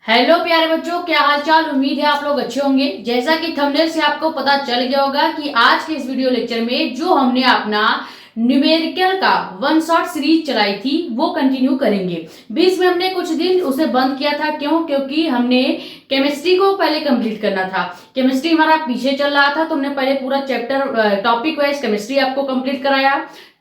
Hello प्यारे बच्चों, क्या हाल चाल। उम्मीद है आप लोग अच्छे होंगे। जैसा कि थंबनेल से आपको पता चल गया होगा कि आज के इस वीडियो लेक्चर में जो हमने अपना न्यूमेरिकल का वन शॉट सीरीज चलाई थी वो कंटिन्यू करेंगे। बीच में हमने कुछ दिन उसे बंद किया था। क्यों? क्योंकि हमने केमिस्ट्री को पहले कंप्लीट करना था। केमिस्ट्री हमारा पीछे चल रहा था तो हमने पहले पूरा चैप्टर टॉपिक वाइज केमिस्ट्री आपको कंप्लीट कराया।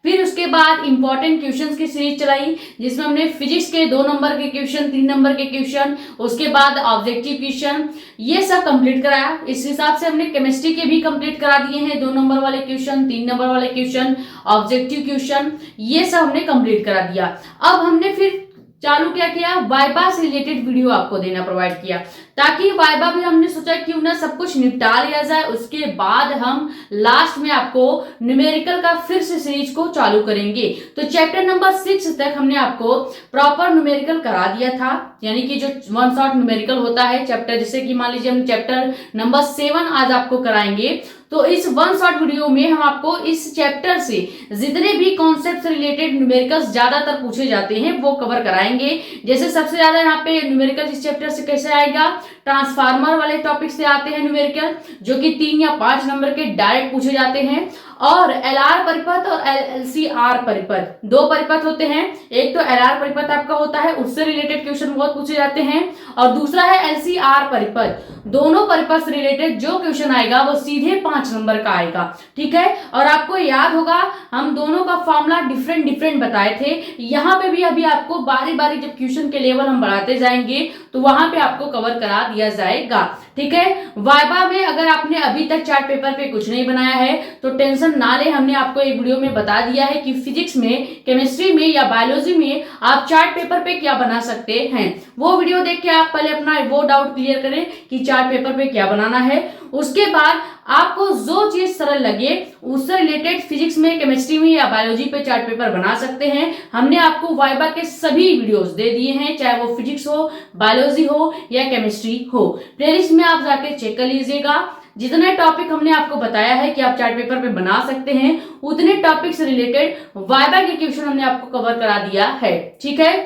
फिर उसके बाद इंपॉर्टेंट क्वेश्चंस की सीरीज चलाई जिसमें हमने फिजिक्स के 2 नंबर के क्वेश्चन, 3 नंबर के क्वेश्चन, उसके बाद ऑब्जेक्टिव क्वेश्चन, ये सब कंप्लीट कराया। इस हिसाब से हमने केमिस्ट्री के भी कंप्लीट करा दिए हैं। 2 नंबर वाले क्वेश्चन, 3 नंबर वाले क्वेश्चन, ऑब्जेक्टिव क्वेश्चन, ये सब हमने कंप्लीट करा दिया। अब हमने फिर चालू क्या किया, वाइबा से रिलेटेड वीडियो आपको देना प्रोवाइड किया, ताकि वाइबा भी हमने सोचा क्यों ना सब कुछ निपटा लिया जाए। उसके बाद हम लास्ट में आपको न्यूमेरिकल का फिर से सीरीज को चालू करेंगे। तो चैप्टर नंबर 6 तक हमने आपको प्रॉपर न्यूमेरिकल करा दिया था, यानी कि जो वन शॉट न्यूमेरिकल होता है चैप्टर, जैसे कि मान लीजिए हम चैप्टर नंबर 7 आज आपको कराएंगे। तो इस वन शॉट वीडियो में हम आपको इस चैप्टर से जितने भी कॉन्सेप्ट से रिलेटेड न्यूमेरिकल्स ज्यादातर पूछे जाते हैं वो कवर कराएंगे। जैसे सबसे ज्यादा यहाँ पे न्यूमेरिकल इस चैप्टर से कैसे आएगा, ट्रांसफार्मर वाले टॉपिक से आते हैं न्यूमेरिकल, जो कि 3 या 5 नंबर के डायरेक्ट पूछे जाते हैं। और एलआर परिपथ और एलसीआर परिपथ, 2 परिपथ होते हैं। एक तो एलआर परिपथ आपका होता है, उससे रिलेटेड क्वेश्चन बहुत पूछे जाते हैं, और दूसरा है एलसीआर परिपथ। दोनों परिपथ से रिलेटेड जो क्वेश्चन आएगा वो सीधे 5 नंबर का आएगा। ठीक है, और आपको याद होगा हम दोनों का फॉर्मूला डिफरेंट डिफरेंट बताए थे। यहाँ पे भी अभी आपको बारी बारी जब क्वेश्चन के लेवल हम बढ़ाते जाएंगे तो वहां पे आपको कवर करा दिया जाएगा। ठीक है, वाइबा में अगर आपने अभी तक चार्ट पेपर पे कुछ नहीं बनाया है तो टेंशन ना ले, हमने आपको एक वीडियो में बता दिया है कि फिजिक्स में, केमिस्ट्री में या बायोलॉजी में आप चार्ट पेपर पे क्या बना सकते हैं। वो वीडियो देख के आप पहले अपना वो डाउट क्लियर करें कि चार्ट पेपर पे क्या बनाना है। उसके बाद आपको जो चीज सरल लगे उससे रिलेटेड फिजिक्स में, केमिस्ट्री में या बायोलॉजी पे चार्ट पेपर बना सकते हैं। हमने आपको वाइबा के सभी वीडियोस दे दिए हैं, चाहे वो फिजिक्स हो, बायोलॉजी हो या केमिस्ट्री हो। प्लेलिस्ट में आप जाके चेक कर लीजिएगा। जितने टॉपिक हमने आपको बताया है कि आप चार्ट पेपर पे बना सकते हैं, उतने टॉपिक से रिलेटेड वाइबा के क्वेश्चन हमने आपको कवर करा दिया है। ठीक है,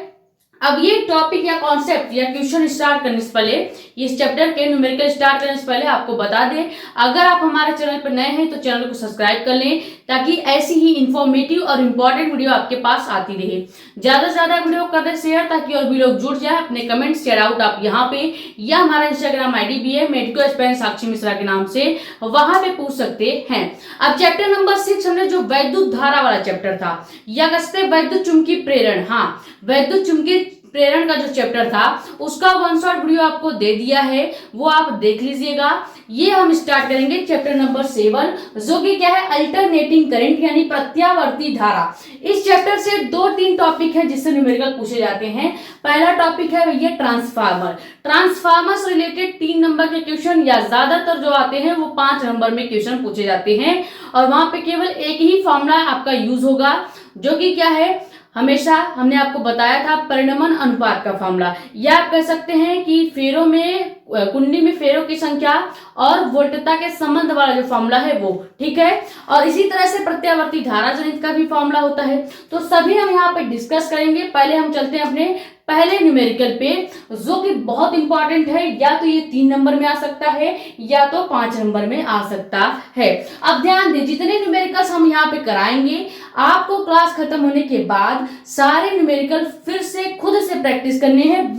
अब ये टॉपिक या कॉन्सेप्ट या क्वेश्चन स्टार्ट करने से पहले, इस चैप्टर के न्यूमेरिकल स्टार्ट करने से पहले आपको बता दें, अगर आप हमारे चैनल पर नए हैं तो चैनल को सब्सक्राइब कर लें, ताकि ऐसी ही इंफॉर्मेटिव और इंपॉर्टेंट वीडियो आपके पास आती रहे। ज्यादा से ज्यादा वीडियो कर दें शेयर, ताकि और भी लोग जुड़ जाए। अपने कमेंट्स शेयर आउट आप यहाँ पे या हमारा इंस्टाग्राम आईडी भी है मेडिको एस्पिरेंट साक्षी मिश्रा के नाम से, वहां पे पूछ सकते हैं। अब चैप्टर नंबर 6 हमने जो वैद्युत धारा वाला चैप्टर था, या कहते वैद्युत चुंबकीय प्रेरण, हाँ वैद्युत चुंबकीय प्रेरण का जो चैप्टर था उसका वन शॉट वीडियो आपको दे दिया है, वो आप देख लीजिएगा। ये हम स्टार्ट करेंगे चैप्टर नंबर 7, जो कि क्या है, अल्टरनेटिंग करंट यानी प्रत्यावर्ती धारा। इस चैप्टर से 2-3 टॉपिक है जिससे न्यूमेरिकल पूछे जाते हैं। पहला टॉपिक है ये ट्रांसफार्मर। ट्रांसफार्मर से रिलेटेड 3 नंबर के क्वेश्चन या ज्यादातर जो आते हैं वो 5 नंबर में क्वेश्चन पूछे जाते हैं, और वहां पे केवल एक ही फॉर्मूला आपका यूज होगा, जो कि क्या है, हमेशा हमने आपको बताया था परिणमन अनुपात का फॉर्मूला, या आप कह सकते हैं कि फेरों में, कुंडली में फेरों की संख्या और वोल्टता के संबंध वाला जो फॉर्मूला है वो। ठीक है, और इसी तरह से प्रत्यावर्ती धारा जनित का भी फॉर्मूला होता है। तो सभी हम यहाँ पे डिस्कस करेंगे। पहले हम चलते हैं अपने पहले न्यूमेरिकल पे, जो कि बहुत इंपॉर्टेंट है, या तो ये 3 नंबर में आ सकता है या तो 5 नंबर में आ सकता है। अब ध्यान दें, जितने न्यूमेरिकल्स हम यहाँ पे कराएंगे आपको क्लास खत्म होने के बाद सारे न्यूमेरिकल फिर से खुद से प्रैक्टिस करने हैं,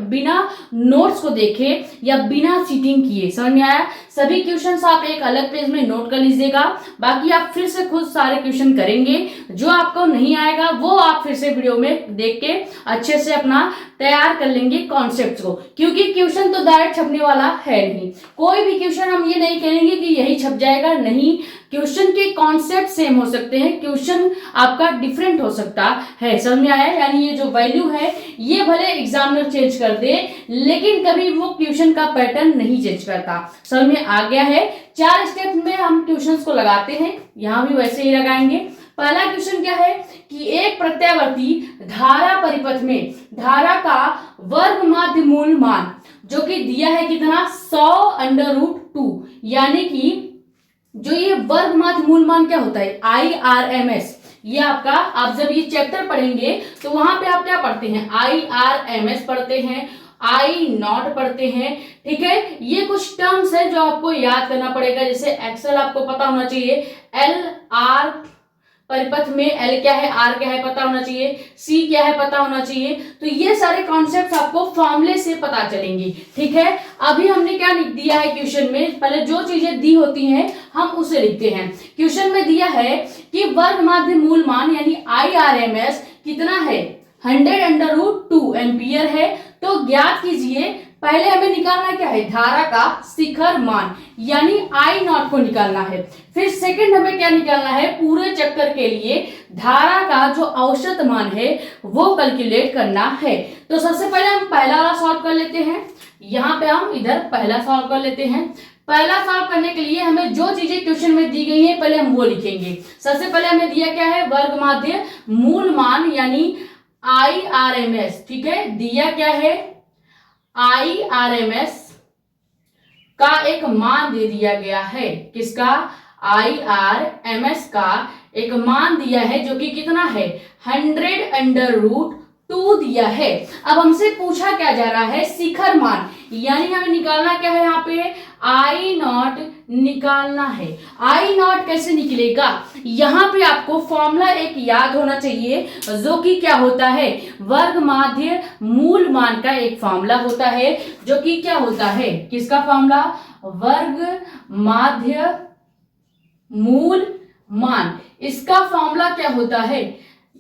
बिना नोट्स को देखे या बिना चीटिंग किए। समझ में आया? सभी क्वेश्चंस आप एक अलग पेज में नोट कर लीजिएगा, बाकी आप फिर से खुद सारे क्वेश्चन करेंगे। जो आपको नहीं आएगा वो आप फिर से वीडियो में देख के अच्छे से अपना तैयार कर लेंगे कॉन्सेप्ट को, क्योंकि क्वेश्चन तो डायरेक्ट छपने वाला है नहीं। कोई भी क्वेश्चन हम ये नहीं कहेंगे कि यही छप जाएगा, नहीं, क्वेश्चन के कॉन्सेप्ट सेम हो सकते हैं, क्वेश्चन आपका डिफरेंट हो सकता है। समझ में आया? यानी ये जो वैल्यू है ये भले एग्जामिनर चेंज कर दे, लेकिन कभी वो क्वेश्चन का पैटर्न नहीं चेंज करता। समझ में आ गया है? 4 स्टेप में हम क्वेश्चंस को लगाते हैं, यहां भी वैसे ही लगाएंगे। पहला क्वेश्चन क्या है कि एक प्रत्यावर्ती धारा परिपथ में धारा का वर्ग माध्य मूल मान, जो कि दिया है कितना, 100√2, यानी कि जो ये वर्ग माध्य मूल मान क्या होता है, IRMS। ये आपका, आप जब ये चैप्टर पढ़ेंगे तो वहां पे आप क्या पढ़ते हैं, IRMS पढ़ते हैं। आई नॉट पढ़ते हैं। ठीक है, ये कुछ टर्म्स है जो आपको याद करना पड़ेगा। जैसे एक्सेल आपको पता होना चाहिए, एल आर परिपथ में एल क्या है, आर क्या है पता होना चाहिए, सी क्या है पता होना चाहिए। तो ये सारे कॉन्सेप्ट आपको फॉर्मूले से पता चलेंगे। ठीक है, अभी हमने क्या लिख दिया है क्वेश्चन में, पहले जो चीजें दी होती हैं हम उसे लिखते हैं। क्वेश्चन में दिया है कि वर्ग माध्य मूल मान यानी IRMS कितना है, 100√2 एम्पियर है। तो ज्ञात कीजिए, पहले हमें निकालना क्या है, धारा का शिखर मान यानी आई नॉट को निकालना है। फिर सेकंड हमें क्या निकालना है, पूरे चक्कर के लिए धारा का जो औसत मान है वो कैलकुलेट करना है। तो सबसे पहले हम पहला वाला सॉल्व कर लेते हैं। यहाँ पे हम इधर पहला सॉल्व कर लेते हैं। पहला सॉल्व करने के लिए हमें जो चीजें क्वेश्चन में दी गई है पहले हम वो लिखेंगे। सबसे पहले हमें दिया क्या है, वर्ग माध्य मूल मान यानी IRMS। ठीक है, दिया क्या है, IRMS का एक मान दे दिया गया है। किसका, IRMS का एक मान दिया है जो कि कितना है, 100√2 दिया है। अब हमसे पूछा क्या जा रहा है, शिखर मान यानी हमें निकालना क्या है, यहाँ पे आई नॉट निकालना है। आई नॉट कैसे निकलेगा, यहाँ पे आपको फॉर्मूला एक याद होना चाहिए जो कि क्या होता है, वर्ग माध्य मूल मान का एक फॉर्मूला होता है जो कि क्या होता है, किसका फॉर्मूला, वर्ग माध्य मूल मान। इसका फॉर्मूला क्या होता है,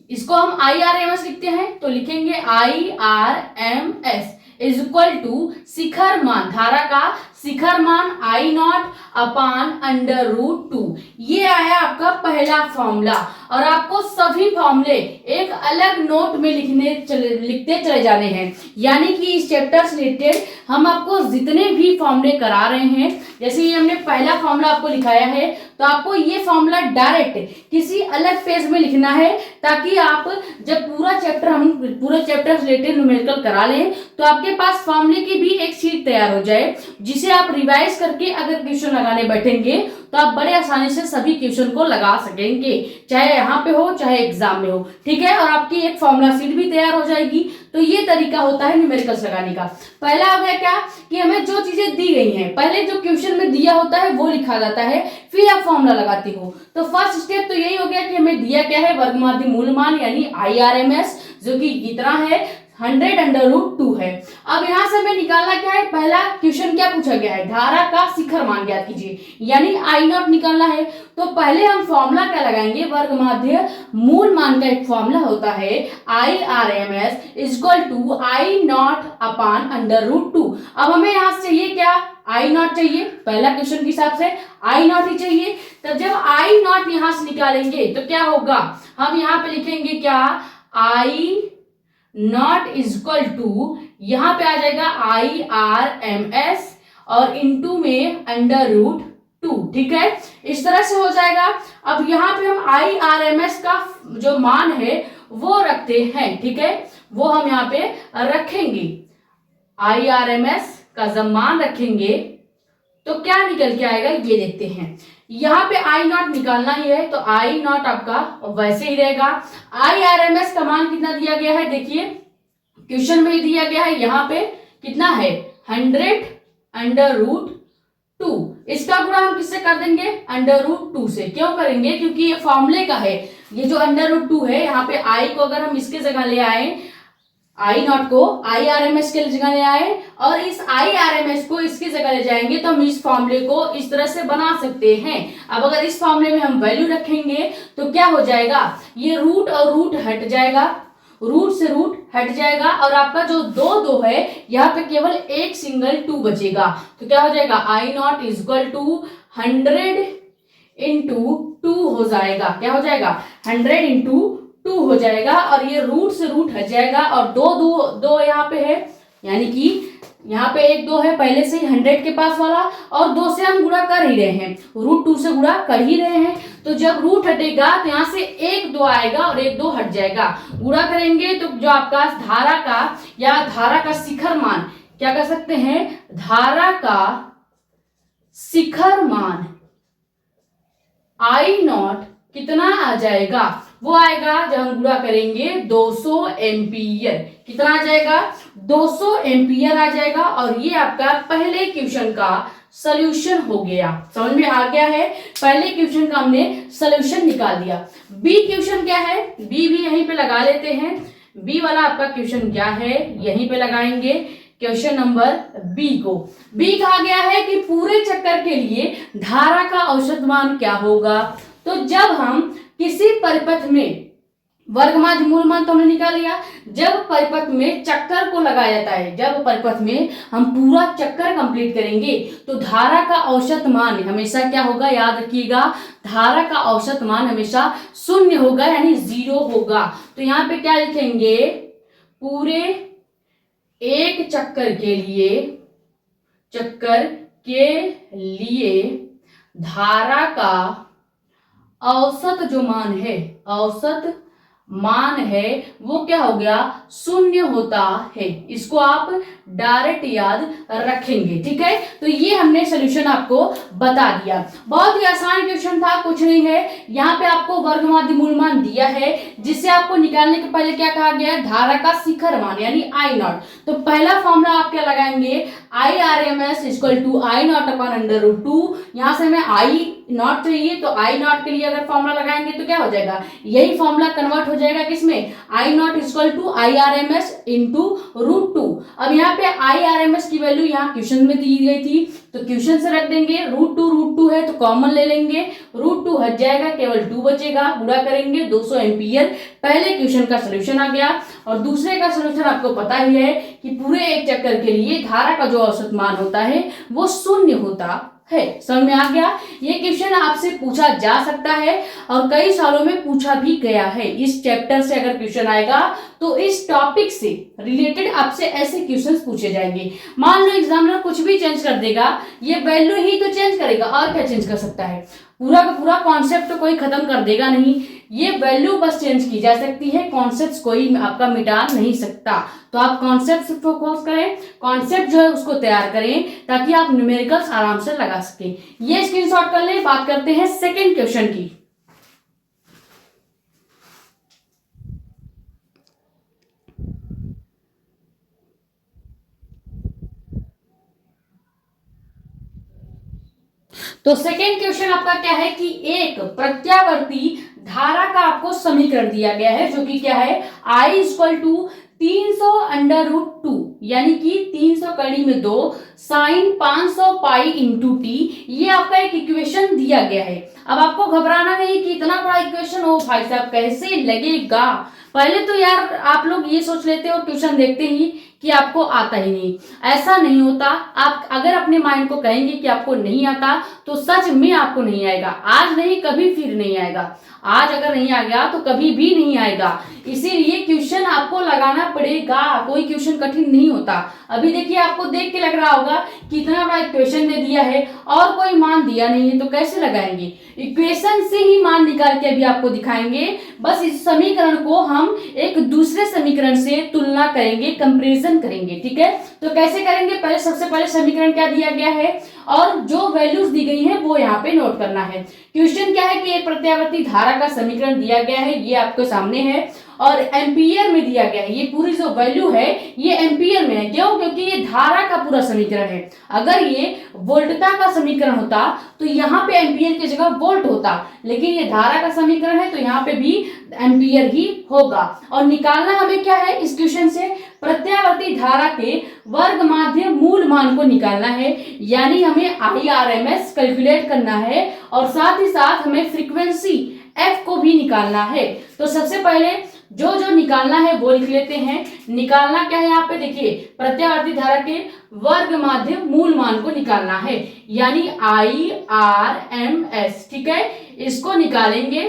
इसको हम IRMS लिखते हैं तो लिखेंगे IRMS इज इक्वल टू शिखर मान, धारा का शिखर मान I नॉट अपान √2। ये आया आपका पहला फॉर्मूला। और आपको सभी फॉर्मूले एक अलग नोट में लिखते चले जाने हैं। यानी कि इस चैप्टर से रिलेटेड हम आपको जितने भी फॉर्मूले करा रहे हैं, जैसे ये हमने पहला फॉर्मूला आपको लिखाया है, तो आपको ये फॉर्मूला डायरेक्ट किसी अलग पेज में लिखना है, ताकि आप जब पूरा चैप्टर से रिलेटेड न्यूमेरिकल करा लें तो आपके पास फॉर्मूले की भी एक शीट तैयार हो जाए, जिसे आप रिवाइज करके अगर क्वेश्चन लगाने बैठेंगे तो आप बड़े आसानी से सभी क्वेश्चन को लगा सकेंगे, चाहे यहाँ पे हो चाहे एग्जाम में हो। ठीक है, और आपकी एक फॉर्मूला शीट भी तैयार हो जाएगी। तो ये तरीका होता है न्यूमेरिकल्स लगाने का। पहला हो गया क्या, कि हमें जो चीजें दी गई हैं पहले जो क्वेश्चन में दिया होता है वो लिखा जाता है, फिर आप फॉर्मूला लगाते हो। तो फर्स्ट स्टेप तो यही हो गया कि हमें दिया क्या है, वर्ग माध्य मूल मान यानी IRMS जो कि कितना है, 100√2 है। अब यहां से हमें निकालना क्या है, पहला क्वेश्चन क्या पूछा गया है, धारा का शिखर मान ज्ञात कीजिए यानी आई नॉट निकालना है। तो पहले हम फॉर्मूला क्या लगाएंगे, वर्ग माध्य मूल मान का एक फॉर्मूला होता है IRMS equal to I not upon √2। अब हमें यहां से चाहिए क्या, आई नॉट चाहिए, पहला क्वेश्चन के हिसाब से आई नॉट ही चाहिए। तब जब आई नॉट यहां से निकालेंगे तो क्या होगा, हम यहाँ पे लिखेंगे क्या, आई नॉट इक्वल टू, यहां पे आ जाएगा IRMS और इनटू में √2। ठीक है, इस तरह से हो जाएगा। अब यहाँ पे हम IRMS का जो मान है वो रखते हैं। ठीक है, वो हम यहाँ पे रखेंगे, IRMS का जब मान रखेंगे तो क्या निकल के आएगा ये देखते हैं। यहाँ पे आई नॉट निकालना ही है तो आई नॉट आपका वैसे ही रहेगा। IRMS का मान कितना दिया गया है, देखिए क्वेश्चन में दिया गया है, यहाँ पे कितना है, 100√2। इसका गुणा हम किससे कर देंगे, √2 से। क्यों करेंगे, क्योंकि ये फॉर्मूले का है। ये जो √2 है, यहाँ पे आई को अगर हम इसके जगह ले आए, आई नॉट को IRMS के जगह ले आए और इस IRMS को इसकी जगह ले जाएंगे तो हम इस फॉर्मूले को इस तरह से बना सकते हैं। अब अगर इस फॉर्मूले में हम वैल्यू रखेंगे तो क्या हो जाएगा, ये रूट और रूट हट जाएगा, रूट से रूट हट जाएगा और आपका जो दो है यहाँ पे केवल एक सिंगल 2 बचेगा। तो क्या हो जाएगा, आई नॉट इक्वल टू 100 इंटू 2 हो जाएगा। क्या हो जाएगा, 100 इंटू 2 हो जाएगा और ये रूट से रूट हट जाएगा और दो यहाँ पे है, यानी कि यहाँ पे 1 2 है पहले से ही 100 के पास वाला, और 2 से हम गुणा कर ही रहे हैं, √2 से गुणा कर ही रहे हैं। तो जब रूट हटेगा तो यहाँ से 1 2 आएगा और 1 2 हट जाएगा। गुणा करेंगे तो जो आपका धारा का या धारा का शिखर मान, क्या कर सकते हैं, धारा का शिखर मान आई नॉट कितना आ जाएगा, वो आएगा जब हम गुणा करेंगे 200 एम्पियर। कितना आ जाएगा? 200 एम्पियर आ जाएगा। और ये आपका पहले क्वेश्चन का सॉल्यूशन हो गया। समझ में आ गया है? पहले क्वेश्चन का हमने सॉल्यूशन निकाल दिया। बी क्वेश्चन क्या है? बी भी यहीं पे लगा लेते हैं। बी वाला आपका क्वेश्चन क्या है, यहीं पे लगाएंगे क्वेश्चन नंबर बी को। बी कहा गया है कि पूरे चक्कर के लिए धारा का औसत मान क्या होगा। तो जब हम किसी परिपथ में वर्ग माध्य मूल मान तो हमने निकाल लिया। जब परिपथ में चक्कर को लगाया जाता है, जब परिपथ में हम पूरा चक्कर कंप्लीट करेंगे तो धारा का औसत मान हमेशा क्या होगा? याद रखिएगा, धारा का औसत मान हमेशा शून्य होगा, यानी 0 होगा। तो यहाँ पे क्या लिखेंगे? पूरे एक चक्कर के लिए धारा का औसत जो मान है, औसत मान है वो क्या हो गया? शून्य होता है। इसको आप डायरेक्ट याद रखेंगे। ठीक है, तो ये हमने सॉल्यूशन आपको बता दिया। बहुत ही आसान क्वेश्चन था, कुछ नहीं है। यहाँ पे आपको वर्ग माध्य मूल मान दिया है, जिससे आपको निकालने के पहले क्या कहा गया? धारा का शिखर मान यानी आई नॉट। तो पहला फॉर्मूला आप क्या लगाएंगे? I R M S equal to I not upon under root 2। यहाँ से हमें आई नॉट चाहिए, तो आई नॉट के लिए अगर फॉर्मूला लगाएंगे तो क्या हो जाएगा? यही फॉर्मूला कन्वर्ट हो जाएगा किसमें? I not equal to I R M S into √2। अब यहाँ पे आई आर एम एस की वैल्यू यहाँ क्वेश्चन में दी गई थी, तो क्वेश्चन से रख देंगे। √2 है तो कॉमन ले लेंगे, √2 हट जाएगा, केवल 2 बचेगा। गुणा करेंगे 200 एम्पियर। पहले क्वेश्चन का सॉल्यूशन आ गया। और दूसरे का सॉल्यूशन आपको पता ही है कि पूरे एक चक्कर के लिए धारा का जो औसत मान होता है वो शून्य होता है। समझ में आ गया? ये क्वेश्चन आपसे पूछा जा सकता है और कई सालों में पूछा भी गया है। इस चैप्टर से अगर क्वेश्चन आएगा तो इस टॉपिक से रिलेटेड आपसे ऐसे क्वेश्चंस पूछे जाएंगे। मान लो एग्जामिनर कुछ भी चेंज कर देगा, ये वैल्यू ही तो चेंज करेगा, और क्या चेंज कर सकता है? पूरा का पूरा कॉन्सेप्ट तो कोई खत्म कर देगा नहीं, ये वैल्यू बस चेंज की जा सकती है, कॉन्सेप्ट कोई आपका मिटा नहीं सकता। तो आप कॉन्सेप्ट पर फोकस करें, कॉन्सेप्ट जो है उसको तैयार करें ताकि आप न्यूमेरिकल्स आराम से लगा सकें। ये स्क्रीनशॉट कर लें। बात करते हैं सेकंड क्वेश्चन की। तो सेकेंड क्वेश्चन आपका क्या है कि एक प्रत्यावर्ती धारा का आपको समीकरण दिया गया है, जो कि क्या है? I equal to 300 under root 2 यानी कि 300 कड़ी में 2 साइन 500 पाई इंटू टी। ये आपका एक इक्वेशन दिया गया है। अब आपको घबराना नहीं कि इतना बड़ा इक्वेशन हो भाई साहब कैसे लगेगा। पहले तो यार आप लोग ये सोच लेते हो क्वेश्चन देखते ही कि आपको आता ही नहीं। ऐसा नहीं होता। आप अगर अपने माइंड को कहेंगे कि आपको नहीं आता तो सच में आपको नहीं आएगा। आज नहीं कभी फिर नहीं आएगा। आज अगर नहीं आ गया तो कभी भी नहीं आएगा। इसीलिए क्वेश्चन आपको लगाना पड़ेगा। कोई क्वेश्चन कठिन नहीं होता। अभी देखिए आपको देख के लग रहा होगा कि इतना बड़ा इक्वेशन दे दिया है और कोई मान दिया नहीं है तो कैसे लगाएंगे। इक्वेशन से ही मान निकाल के अभी आपको दिखाएंगे। बस इस समीकरण को हम एक दूसरे समीकरण से तुलना करेंगे, कंपैरिजन करेंगे। ठीक है, तो कैसे करेंगे? पहले सबसे पहले समीकरण क्या दिया गया है और जो वैल्यूज दी गई हैं वो यहाँ पे नोट करना है। क्वेश्चन क्या है कि एक प्रत्यावर्ती धारा का समीकरण दिया गया है, ये आपके सामने है और एम्पियर में दिया गया है। ये पूरी जो वैल्यू है ये एम्पियर में है। क्यों? क्योंकि ये धारा का पूरा समीकरण है। अगर ये वोल्टता का समीकरण होता तो यहाँ पे एम्पियर की जगह वोल्ट होता, लेकिन ये धारा का समीकरण है तो यहाँ पे भी एम्पियर ही होगा। और निकालना हमें क्या है इस क्वेश्चन से? प्रत्यावर्ती धारा के वर्ग माध्य मूल मान को निकालना है, यानी हमें IRMS कैलकुलेट करना है और साथ ही साथ हमें फ्रीक्वेंसी F को भी निकालना है। तो सबसे पहले जो जो निकालना है वो लिख लेते हैं। निकालना क्या है? यहाँ पे देखिए प्रत्यावर्ती धारा के वर्ग माध्य मूल मान को निकालना है, यानी IRMS। ठीक है, इसको निकालेंगे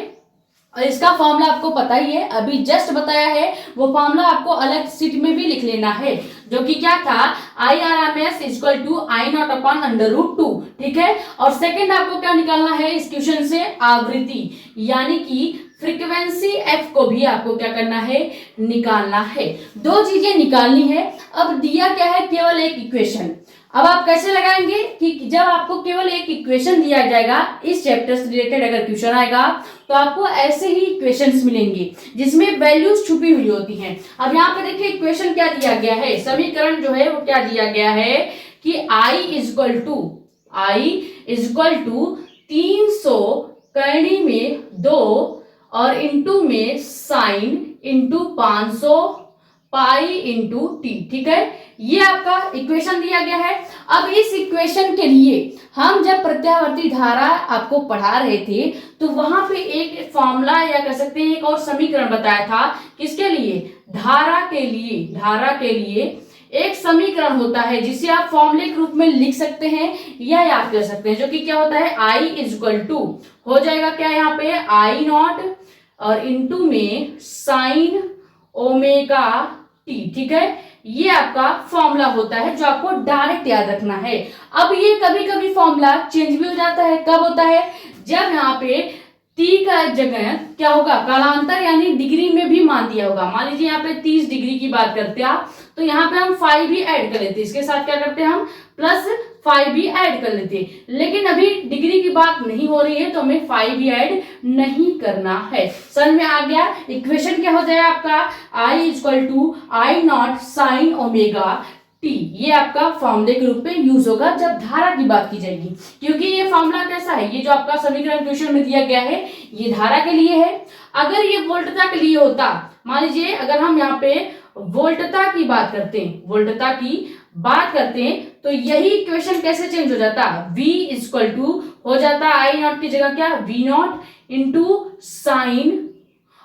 और इसका फॉर्मूला आपको पता ही है, अभी जस्ट बताया है। वो फॉर्मूला आपको अलग सीट में भी लिख लेना है, जो कि क्या था? IRMS equal to I not upon under root 2। ठीक है, और सेकंड आपको क्या निकालना है इस क्वेश्चन से? आवृत्ति, यानी कि फ्रीक्वेंसी F को भी आपको क्या करना है? निकालना है। दो चीजें निकालनी है। अब दिया क्या है? केवल एक इक्वेशन। अब आप कैसे लगाएंगे कि जब आपको केवल एक इक्वेशन दिया जाएगा, इस चैप्टर से रिलेटेड अगर क्वेश्चन आएगा तो आपको ऐसे ही इक्वेशंस मिलेंगे जिसमें वैल्यूज छुपी हुई होती हैं। अब यहाँ पे देखिए इक्वेशन क्या दिया गया है, समीकरण जो है वो क्या दिया गया है कि I इजक्वल टू 300 करनी में 2 और इंटू में sine into 500 pi into T. ठीक है, ये आपका इक्वेशन दिया गया है। अब इस इक्वेशन के लिए हम जब प्रत्यावर्ती धारा आपको पढ़ा रहे थे तो वहां पे एक फॉर्मूला या कह सकते हैं एक और समीकरण बताया था, किसके लिए, धारा के लिए एक समीकरण होता है जिसे आप फॉर्मूले के रूप में लिख सकते हैं या याद कर सकते हैं, जो कि क्या होता है, I इजक्वल टू हो जाएगा क्या यहाँ पे I नॉट और इंटू में साइन ओमेगा टी। ठीक है, ये आपका फॉर्मूला होता है जो आपको डायरेक्ट याद रखना है। अब ये कभी कभी फॉर्मूला चेंज भी हो जाता है, कब होता है, जब यहाँ पे टी का जगह क्या होगा, कालांतर यानी डिग्री में भी मान दिया होगा। मान लीजिए यहाँ पे 30 डिग्री की बात करते हैं आप, तो यहाँ पे हम 5 भी ऐड कर लेते हैं, इसके साथ क्या करते हैं हम प्लस 5 भी ऐड कर लेते हैं। लेकिन अभी डिग्री की बात नहीं हो रही है तो हमें 5 भी ऐड नहीं करना है। समझ में आ गया। इक्वेशन क्या हो जाएगा आपका, I equal to I not sine omega t. ये आपका फॉर्मूले के रूप में यूज होगा जब धारा की बात की जाएगी, क्योंकि ये फॉर्मूला कैसा है, ये जो आपका समीकरण क्वेश्चन में दिया गया है ये धारा के लिए है। अगर ये वोल्टता के लिए होता, मान लीजिए अगर हम यहाँ पे वोल्टता की बात करते हैं तो यही इक्वेशन कैसे चेंज हो जाता, V इक्वल टू हो जाता I नॉट की जगह क्या, V नॉट इंटू साइन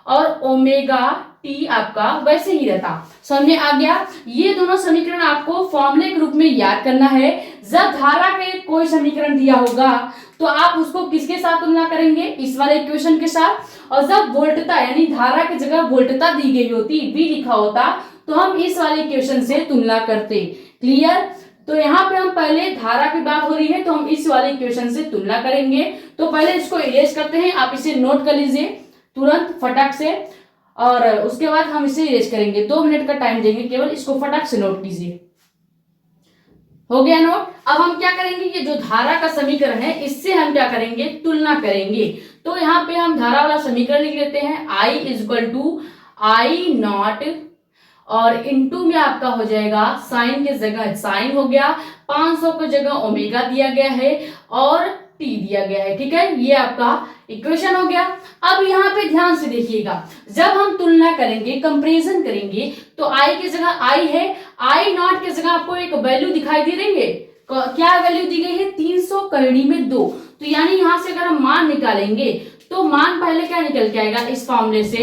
और ओमेगा टी आपका वैसे ही रहता। समझ में आ गया। ये दोनों समीकरण आपको फॉर्मूले के रूप में याद करना है। जब धारा के कोई समीकरण दिया होगा तो आप उसको किसके साथ तुलना करेंगे, इस वाले इक्वेशन के साथ। और जब वोल्टता यानी धारा की जगह वोल्टता दी गई होती, V लिखा होता, तो हम इस वाले इक्वेशन से तुलना करते। क्लियर। तो यहाँ पे हम पहले धारा की बात हो रही है तो हम इस वाले इक्वेशन से तुलना करेंगे। तो पहले इसको इरेज करते हैं, आप इसे नोट कर लीजिए तुरंत फटाक से, और उसके बाद हम इसे इरेज करेंगे। 2 मिनट का टाइम देंगे केवल, इसको फटाक से नोट कीजिए। हो गया नोट। अब हम क्या करेंगे, ये जो धारा का समीकरण है इससे हम क्या करेंगे, तुलना करेंगे। तो यहाँ पे हम धारा वाला समीकरण लिख लेते हैं, I equal to I not और इंटू में आपका हो जाएगा साइन के जगह साइन हो गया, 500 की जगह ओमेगा दिया गया है और टी दिया गया है। ठीक है, ये आपका इक्वेशन हो गया। अब यहाँ पे ध्यान से देखिएगा, जब हम तुलना करेंगे, कंपैरिजन करेंगे, तो I की जगह I है, I नॉट की जगह आपको एक वैल्यू दिखाई दे रही है, क्या वैल्यू दी गई है, 300 करनी में 2। तो यानी यहां से अगर हम मान निकालेंगे तो मान पहले क्या निकल के आएगा, इस फॉर्मूले से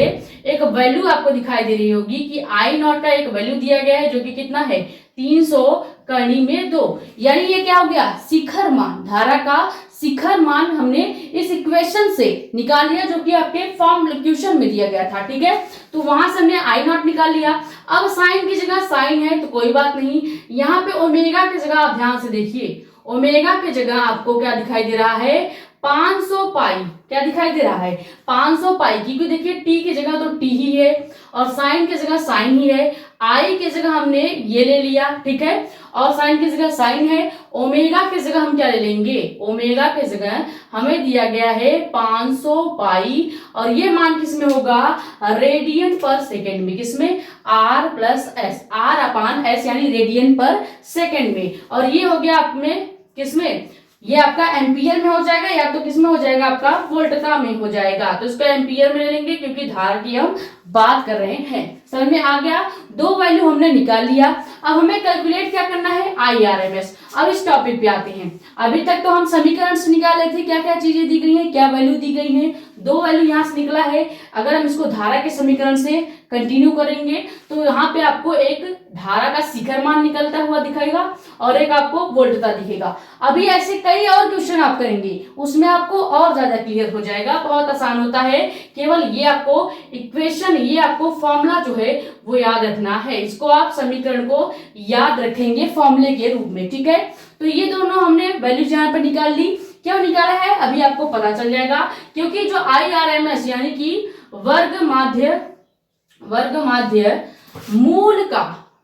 एक वैल्यू आपको दिखाई दे रही होगी कि I नॉट का एक वैल्यू दिया गया है जो कि कितना है, 300 करनी में 2। यानी ये क्या हो गया, शिखर मान, धारा का शिखर मान हमने इस इक्वेशन से निकाल लिया जो कि आपके फॉर्म क्वेश्चन में दिया गया था। ठीक है, तो वहां से हमने I नॉट निकाल लिया। अब साइन की जगह साइन है तो कोई बात नहीं, यहाँ पे ओमेगा की जगह आप ध्यान से देखिए, ओमेगा की जगह आपको क्या दिखाई दे रहा है, 500 पाई। क्या दिखाई दे रहा है, 500 पाई, क्योंकि देखिए टी की जगह तो टी ही है और साइन की जगह साइन ही है। आई की जगह हमने ये ले लिया, ठीक है, और साइन की जगह साइन है। ओमेगा की जगह हम क्या ले लेंगे, ओमेगा की जगह हमें दिया गया है 500 पाई, और ये मान किसमें होगा, रेडियन पर सेकेंड में, किसमें, R plus S, R upon S यानी रेडियन पर सेकेंड में। और ये हो गया आपमें किसमें, ये आपका एम्पियर में हो जाएगा या तो किसमें हो जाएगा, आपका वोल्टता में हो जाएगा। तो इसको एम्पियर में ले लेंगे क्योंकि धारा की हम बात कर रहे हैं। समझ में आ गया, दो वैल्यू हमने निकाल लिया। अब हमें कैलकुलेट क्या करना है, IRMS। अब इस टॉपिक पे आते हैं। अभी तक तो हम समीकरण से निकाल रहे थे क्या क्या चीजें दी गई हैं, क्या वैल्यू दी गई है, दो वैल्यू यहाँ से निकला है। अगर हम इसको धारा के समीकरण से कंटिन्यू करेंगे तो यहाँ पे आपको एक धारा का शिखर मान निकलता हुआ दिखेगा और एक आपको वोल्टता दिखेगा। अभी ऐसे कई और क्वेश्चन आप करेंगे, उसमें आपको और ज्यादा क्लियर हो जाएगा। बहुत आसान होता है, केवल ये आपको इक्वेशन, ये आपको फॉर्मूला जो है वो याद रखना है। इसको आप समीकरण को याद रखेंगे फॉर्मूले के रूप में, ठीक है। तो ये दोनों हमने वैल्यूज यहाँ पर निकाल ली। क्यों निकाला है अभी आपको पता चल जाएगा, क्योंकि जो IRMS यानी कि वर्ग माध्य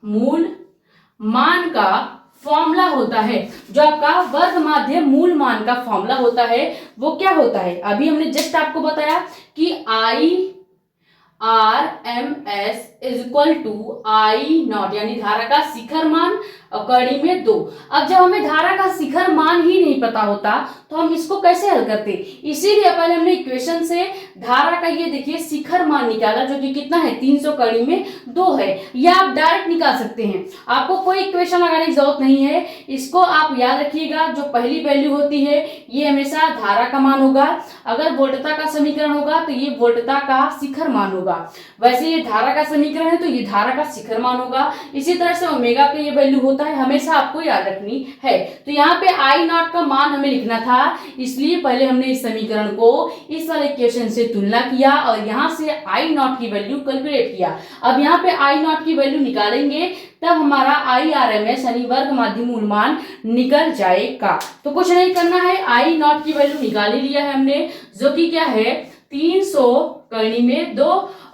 मूल मान का फॉर्मूला होता है, जो आपका वर्ग माध्य मूल मान का फॉर्मूला होता है, वो क्या होता है? अभी हमने जस्ट आपको बताया कि RMS is equal to I not, यानी धारा का शिखर मान और कड़ी में 2। अब जब हमें धारा का शिखर मान ही नहीं पता होता तो हम इसको कैसे हल करते? इसीलिए पहले हमने इक्वेशन से धारा का ये देखिए शिखर मान निकाला, जो कि कितना है 300 कड़ी में 2 है। या आप डायरेक्ट निकाल सकते हैं, आपको कोई इक्वेशन लगाने की जरूरत नहीं है। इसको आप याद रखिएगा, जो पहली वैल्यू होती है ये हमेशा धारा का मान होगा। अगर वोल्टता का समीकरण होगा तो ये वोल्टता का शिखर मान होगा। वैसे ये धारा का समीकरण है तो ये धारा का शिखर मान होगा। इसी तरह से ओमेगा का ये वैल्यू होता है, हमेशा आपको याद रखनी है। तो यहाँ पे आई नॉट का मान हमें लिखना था, इसलिए पहले हमने इस समीकरण को इस वाले इक्वेशन से तुलना किया और यहाँ से आई नॉट की वैल्यू कैलकुलेट किया। अब यहाँ पे आई नॉट की वैल्यू निकालेंगे तब हमारा IRMS यानी वर्ग माध्य मूल मान निकल जाएगा। तो कुछ नहीं करना है, आई नॉट की वैल्यू निकाल ही लिया है हमने, जो कि क्या है 300 करनी में 2,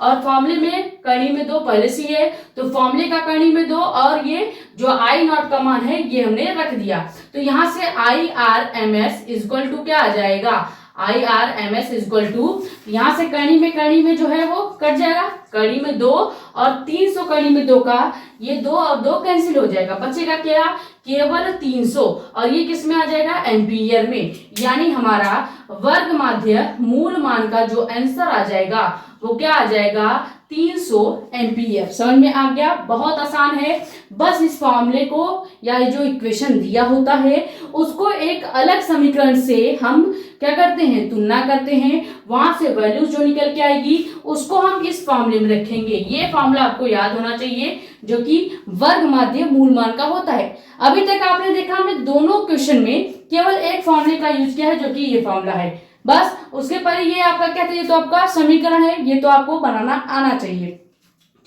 और फॉर्मूले में करनी में 2 पहले से है, तो फॉर्मूले का करनी में 2 और ये जो आई नॉट का मान है ये हमने रख दिया। तो यहाँ से IRMS इक्वल टू क्या आ जाएगा? IRMS इक्वल टू यहाँ से करनी में जो है वो कट जाएगा, करनी में 2 और 300 करनी में 2 का ये 2 और 2 कैंसिल हो जाएगा, बचेगा क्या? केवल 300, और ये किस में आ जाएगा? एम्पीयर में। यानी हमारा वर्ग माध्य मूल मान का जो आंसर आ जाएगा वो क्या आ जाएगा? 300 एम्पीयर। समझ में आ गया? बहुत आसान है, बस इस फॉर्मूले को या जो इक्वेशन दिया होता है उसको एक अलग समीकरण से हम क्या करते हैं? तुलना करते हैं, वहां से वैल्यू जो निकल के आएगी उसको हम इस फॉर्मूले में रखेंगे। ये फॉर्मूला आपको याद होना चाहिए, जो कि वर्ग माध्य मूल मान का होता है। अभी तक आपने देखा हमने दोनों क्वेश्चन में केवल एक फॉर्मूले का यूज किया है, जो कि ये फॉर्मूला है बस। उसके पहले ये आपका क्या था? ये तो आपका समीकरण है, ये तो आपको बनाना आना चाहिए,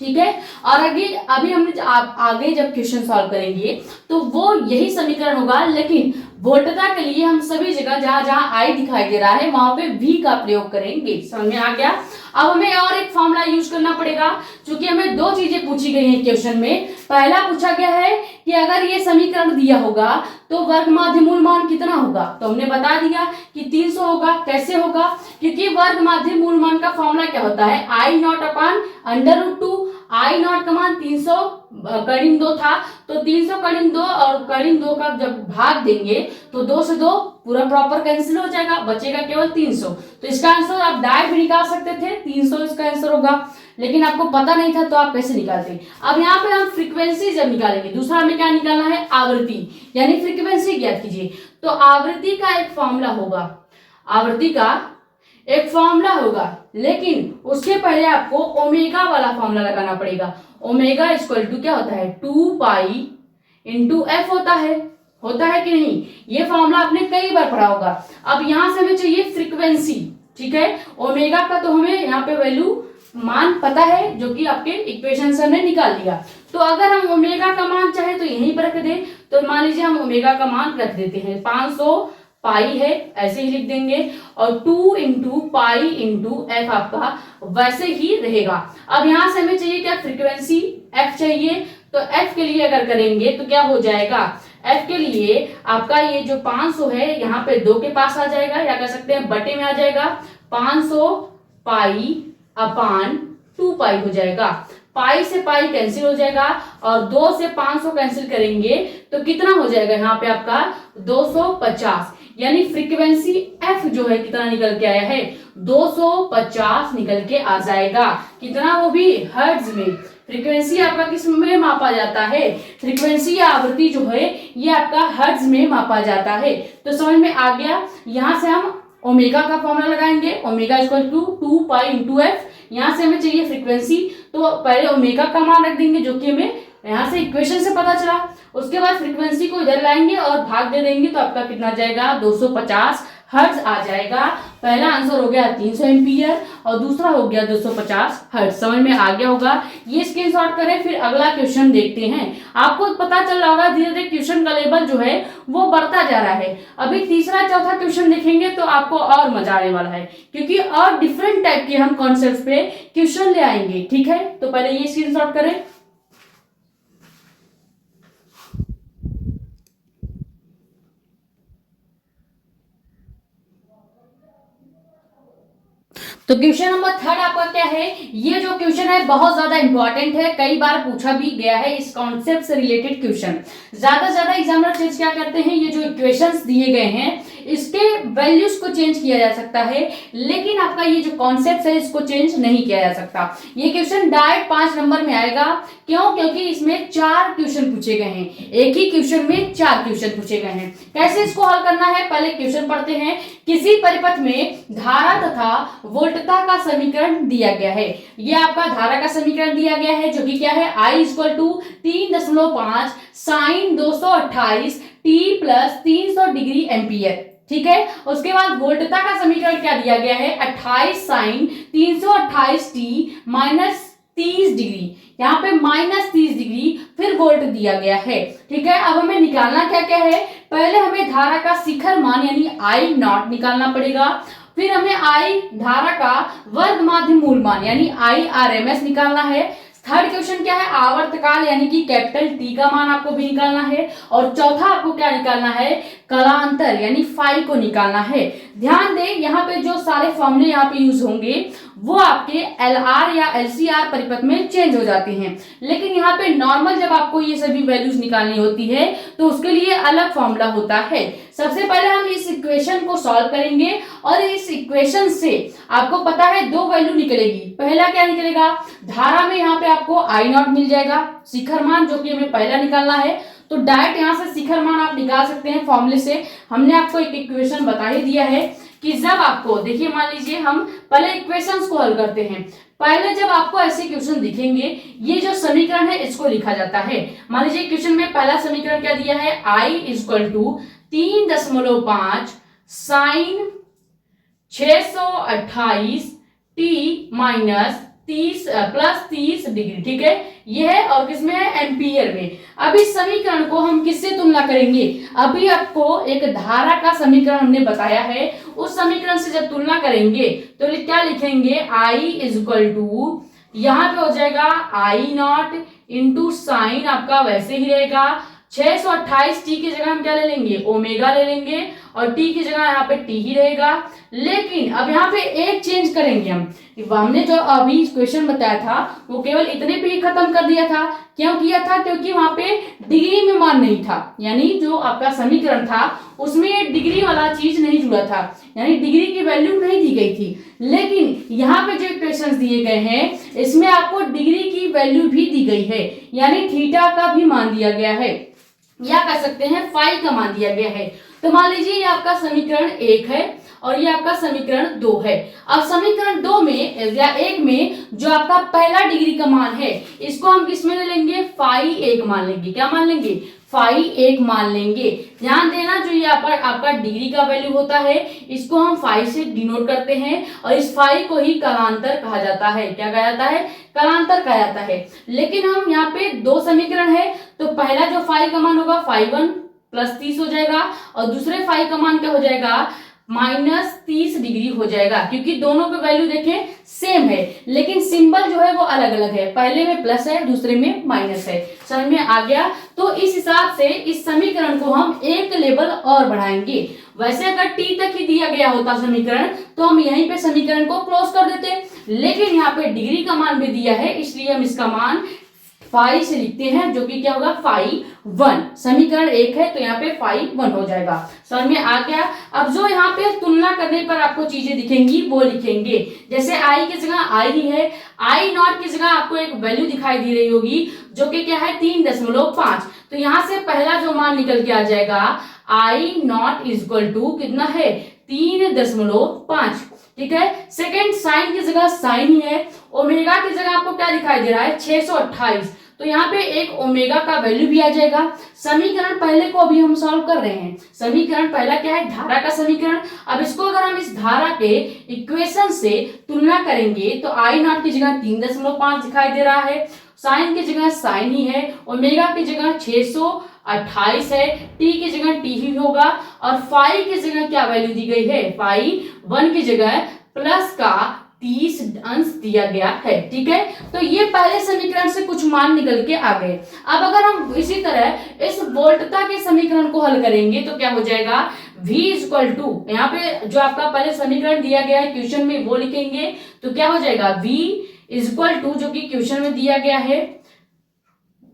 ठीक है। और अभी हमने आगे जब क्वेश्चन सॉल्व करेंगे तो वो यही समीकरण होगा, लेकिन वोल्टता के लिए हम सभी जगह जहां जहां आई दिखाई दे रहा है वहां पे V का प्रयोग करेंगे। समझ में आ गया? अब हमें और एक फॉर्मूला यूज करना पड़ेगा, क्योंकि हमें 2 चीजें पूछी गई हैं क्वेश्चन में। पहला पूछा गया है कि अगर ये समीकरण दिया होगा तो वर्ग माध्य मूल मान कितना होगा, तो हमने बता दिया कि 300 होगा। कैसे होगा? क्योंकि वर्ग माध्य मूल मान का फॉर्मूला क्या होता है? आई नॉट अपॉन √2। आई नॉट का मान 300 करीम 2 था, तो 300 करीम 2 और करीम 2 का जब भाग देंगे तो 2 से 2 पूरा प्रॉपर कैंसिल हो जाएगा, बचेगा केवल 300। तो इसका आंसर आप डायरेक्ट भी निकाल सकते थे, 300 इसका आंसर होगा, लेकिन आपको पता नहीं था तो आप कैसे निकालते? अब यहाँ पे हम फ्रीक्वेंसी जब निकालेंगे, दूसरा हमें क्या निकालना है? आवृत्ति, यानी फ्रीक्वेंसी ज्ञात कीजिए। तो आवृत्ति का एक फॉर्मूला होगा, आवृत्ति का एक फॉर्मूला होगा, लेकिन उसके पहले आपको ओमेगा वाला फॉर्मूला लगाना पड़ेगा। ओमेगा इक्वल टू क्या होता है? 2 पाई इंटू एफ होता है कि नहीं? ये फॉर्मूला आपने कई बार पढ़ा होगा। अब यहां से हमें चाहिए फ्रीक्वेंसी, ठीक है। ओमेगा का तो हमें यहाँ पे वैल्यू मान पता है, जो कि आपके इक्वेशन से हमने निकाल लिया। तो अगर हम ओमेगा का मान चाहे तो यहीं पर रख दें, तो मान लीजिए हम ओमेगा का मान रख देते हैं 500 पाई है, ऐसे ही लिख देंगे, और 2 इंटू पाई इंटू एफ आपका वैसे ही रहेगा। अब यहां से हमें चाहिए क्या? फ्रीक्वेंसी एफ चाहिए। तो एफ के लिए अगर करेंगे तो क्या हो जाएगा? एफ के लिए आपका ये जो 500 है यहाँ पे 2 के पास आ जाएगा, या कह सकते हैं बटे में आ जाएगा। 500 पाई अपान 2 पाई हो जाएगा। पाई से पाई कैंसिल हो जाएगा और 2 से 500 कैंसिल करेंगे तो कितना हो जाएगा यहाँ पे आपका? 250। यानी फ्रीक्वेंसी एफ जो है कितना निकल के आया है? 250 निकल के आ जाएगा। कितना? वो भी हर्ट्ज में। फ्रीक्वेंसी आपका किस में मापा जाता है? फ्रीक्वेंसी या आवृत्ति जो है ये आपका हर्ट्ज में मापा जाता है। तो समझ में आ गया? यहां से हम ओमेगा का फॉर्मूला लगाएंगे, omega equal to 2 pi into F. यहाँ से हमें चाहिए फ्रीक्वेंसी, तो पहले ओमेगा का मान रख देंगे, जो कि हमें यहाँ से इक्वेशन से पता चला। उसके बाद फ्रीक्वेंसी को इधर लाएंगे और भाग दे देंगे, तो आपका कितना जाएगा? 250 हर्ट्ज आ जाएगा। पहला आंसर हो गया 300 एम्पीयर और दूसरा हो गया 250 हर्ट्ज। समझ में आ गया होगा? ये स्क्रीनशॉट करें, फिर अगला क्वेश्चन देखते हैं। आपको पता चल रहा होगा धीरे धीरे क्वेश्चन का लेवल जो है वो बढ़ता जा रहा है। अभी तीसरा चौथा क्वेश्चन देखेंगे तो आपको और मजा आने वाला है, क्योंकि और डिफरेंट टाइप के हम कॉन्सेप्ट पे क्वेश्चन ले आएंगे, ठीक है। तो पहले ये स्क्रीनशॉट करें। तो क्वेश्चन नंबर थर्ड आपका क्या है, ये जो क्वेश्चन है बहुत ज्यादा इंपॉर्टेंट है, कई बार पूछा भी गया है इस कॉन्सेप्ट से रिलेटेड क्वेश्चन। ज्यादा से ज्यादा एग्जामिनर चेंज क्या करते हैं, ये जो इक्वेशंस दिए गए हैं इसके वैल्यूज को चेंज किया जा सकता है, लेकिन आपका ये जो कॉन्सेप्ट है इसको चेंज नहीं किया जा सकता। ये क्वेश्चन डायरेक्ट 5 नंबर में आएगा, क्यों? क्योंकि इसमें 4 क्वेश्चन पूछे गए हैं, एक ही क्वेश्चन में 4 क्वेश्चन पूछे गए हैं। कैसे इसको हल करना है, पहले क्वेश्चन पढ़ते हैं। किसी परिपथ में धारा तथा वोल्टता का समीकरण दिया गया है। ये आपका धारा का समीकरण दिया गया है, जो कि क्या है, I equal to 3.5 sine 228 t plus 300 degree ampere. ठीक है, उसके बाद वोल्टता का समीकरण क्या दिया गया है, 28 साइन 328 t माइनस 30 डिग्री, यहाँ पे माइनस 30 डिग्री फिर वोल्ट दिया गया है। ठीक है, अब हमें निकालना क्या क्या है, पहले हमें धारा का शिखर मान यानी I नॉट निकालना पड़ेगा, फिर हमें I धारा का वर्ग माध्य मूल मान यानी IRMS निकालना है। थर्ड क्वेश्चन क्या है, आवर्तकाल यानी कि कैपिटल T का मान आपको भी निकालना है, और चौथा आपको क्या निकालना है, कलांतर यानी फाई को निकालना है। ध्यान दें, यहाँ पे जो सारे फॉर्मूले यहाँ पे यूज होंगे वो आपके LR या LCR परिपथ में चेंज हो जाते हैं, लेकिन यहाँ पे नॉर्मल जब आपको ये सभी वैल्यूज निकालनी होती है तो उसके लिए अलग फॉर्मूला होता है। सबसे पहले हम इस इक्वेशन को सॉल्व करेंगे, और इस इक्वेशन से आपको पता है 2 वैल्यू निकलेगी। पहला क्या निकलेगा, धारा में यहाँ पे आपको I नॉट मिल जाएगा, शिखर मान जो कि हमें पहला निकालना है, तो डायरेक्ट यहाँ से शिखर मान आप निकाल सकते हैं फॉर्मूले से। हमने आपको एक इक्वेशन बता ही दिया है कि जब आपको, देखिए मान लीजिए हम पहले इक्वेशंस को हल करते हैं। पहले जब आपको ऐसे क्वेश्चन दिखेंगे, ये जो समीकरण है इसको लिखा जाता है। मान लीजिए क्वेश्चन में पहला समीकरण क्या दिया है, I equal to 3.5 sine 628 t minus 30 plus 30 degree. ठीक है, यह है, और किसमें है, एम्पियर में। अब इस समीकरण को हम किससे तुलना करेंगे, अभी आपको एक धारा का समीकरण हमने बताया है, उस समीकरण से जब तुलना करेंगे तो क्या लिखेंगे, I इज इक्वल टू, यहाँ पे हो जाएगा I नॉट इंटू साइन आपका वैसे ही रहेगा 628 t की जगह हम क्या ले लेंगे, ओमेगा ले लेंगे, और t की जगह यहाँ पे t ही रहेगा। लेकिन अब यहाँ पे एक चेंज करेंगे हमने जो अभी क्वेश्चन बताया था वो केवल इतने पे ही खत्म कर दिया था। क्यों किया था, क्योंकि वहां पे डिग्री में मान नहीं था, यानी जो आपका समीकरण था उसमें डिग्री वाला चीज नहीं जुड़ा था, यानी डिग्री की वैल्यू नहीं दी गई थी। लेकिन यहाँ पे जो इक्वेशंस दिए गए हैं इसमें आपको डिग्री की वैल्यू भी दी गई है, यानी थीटा का भी मान दिया गया है, या कह सकते हैं फाई का मान दिया गया है। तो मान लीजिए ये आपका समीकरण 1 है और ये आपका समीकरण 2 है। अब समीकरण 2 में या 1 में जो आपका पहला डिग्री का मान है इसको हम किस में ले लेंगे, फाई 1 मान लेंगे। क्या मान लेंगे, फाई 1 मान लेंगे। ध्यान देना, जो ये आपका डिग्री का वैल्यू होता है इसको हम फाई से डिनोट करते हैं, और इस फाई को ही कालांतर कहा जाता है। क्या कहा जाता है, कालांतर कहा जाता है। लेकिन हम यहाँ पे 2 समीकरण है, तो पहला जो फाई का मान होगा फाई 1 प्लस 30 हो जाएगा, और दूसरे फाई का मान क्या हो जाएगा, माइनस 30 डिग्री हो जाएगा, क्योंकि दोनों के वैल्यू देखें सेम है, लेकिन सिंबल जो है वो अलग अलग है, पहले में प्लस है दूसरे में माइनस है। समझ में आ गया। तो इस हिसाब से इस समीकरण को हम एक लेवल और बढ़ाएंगे। वैसे अगर टी तक ही दिया गया होता समीकरण तो हम यहीं पे समीकरण को क्लोज कर देते, लेकिन यहाँ पे डिग्री का मान भी दिया है, इसलिए हम इसका मान फाई से लिखते हैं, जो कि क्या होगा, फाई 1। समीकरण 1 है तो यहाँ पे फाई 1 हो जाएगा। समझ में आ गया। अब जो यहाँ पे तुलना करने पर आपको चीजें दिखेंगी वो लिखेंगे, जैसे I की जगह I ही है, I नॉट की जगह आपको एक वैल्यू दिखाई दे रही होगी जो कि क्या है, 3.5। तो यहाँ से पहला जो मान निकल के आ जाएगा, I not is equal to कितना है, 3.5। ठीक है, सेकेंड साइन की जगह साइन ही है, ओमेगा की जगह आपको क्या दिखाई दे रहा है, 628। तो यहाँ पे एक ओमेगा का वैल्यू भी आ जाएगा। समीकरण पहले को अभी हम सॉल्व कर रहे हैं। समीकरण पहला क्या है, धारा का समीकरण। अब इसको अगर हम इस धारा के इक्वेशन से तुलना करेंगे तो I नॉट की जगह 3.5 दिखाई दे रहा है, साइन की जगह साइन ही है, ओमेगा की जगह 628 है, टी की जगह टी ही होगा, और फाई की जगह क्या वैल्यू दी गई है, फाई 1 की जगह प्लस का 30 अंश दिया गया है। ठीक है, तो ये पहले समीकरण से कुछ मान निकल के आ गए। अब अगर हम इसी तरह इस वोल्टता के समीकरण को हल करेंगे तो क्या हो जाएगा, v इक्वल टू, यहाँ पे जो आपका पहले समीकरण दिया गया है क्वेश्चन में वो लिखेंगे, तो क्या हो जाएगा v इक्वल टू, जो कि क्वेश्चन में दिया गया है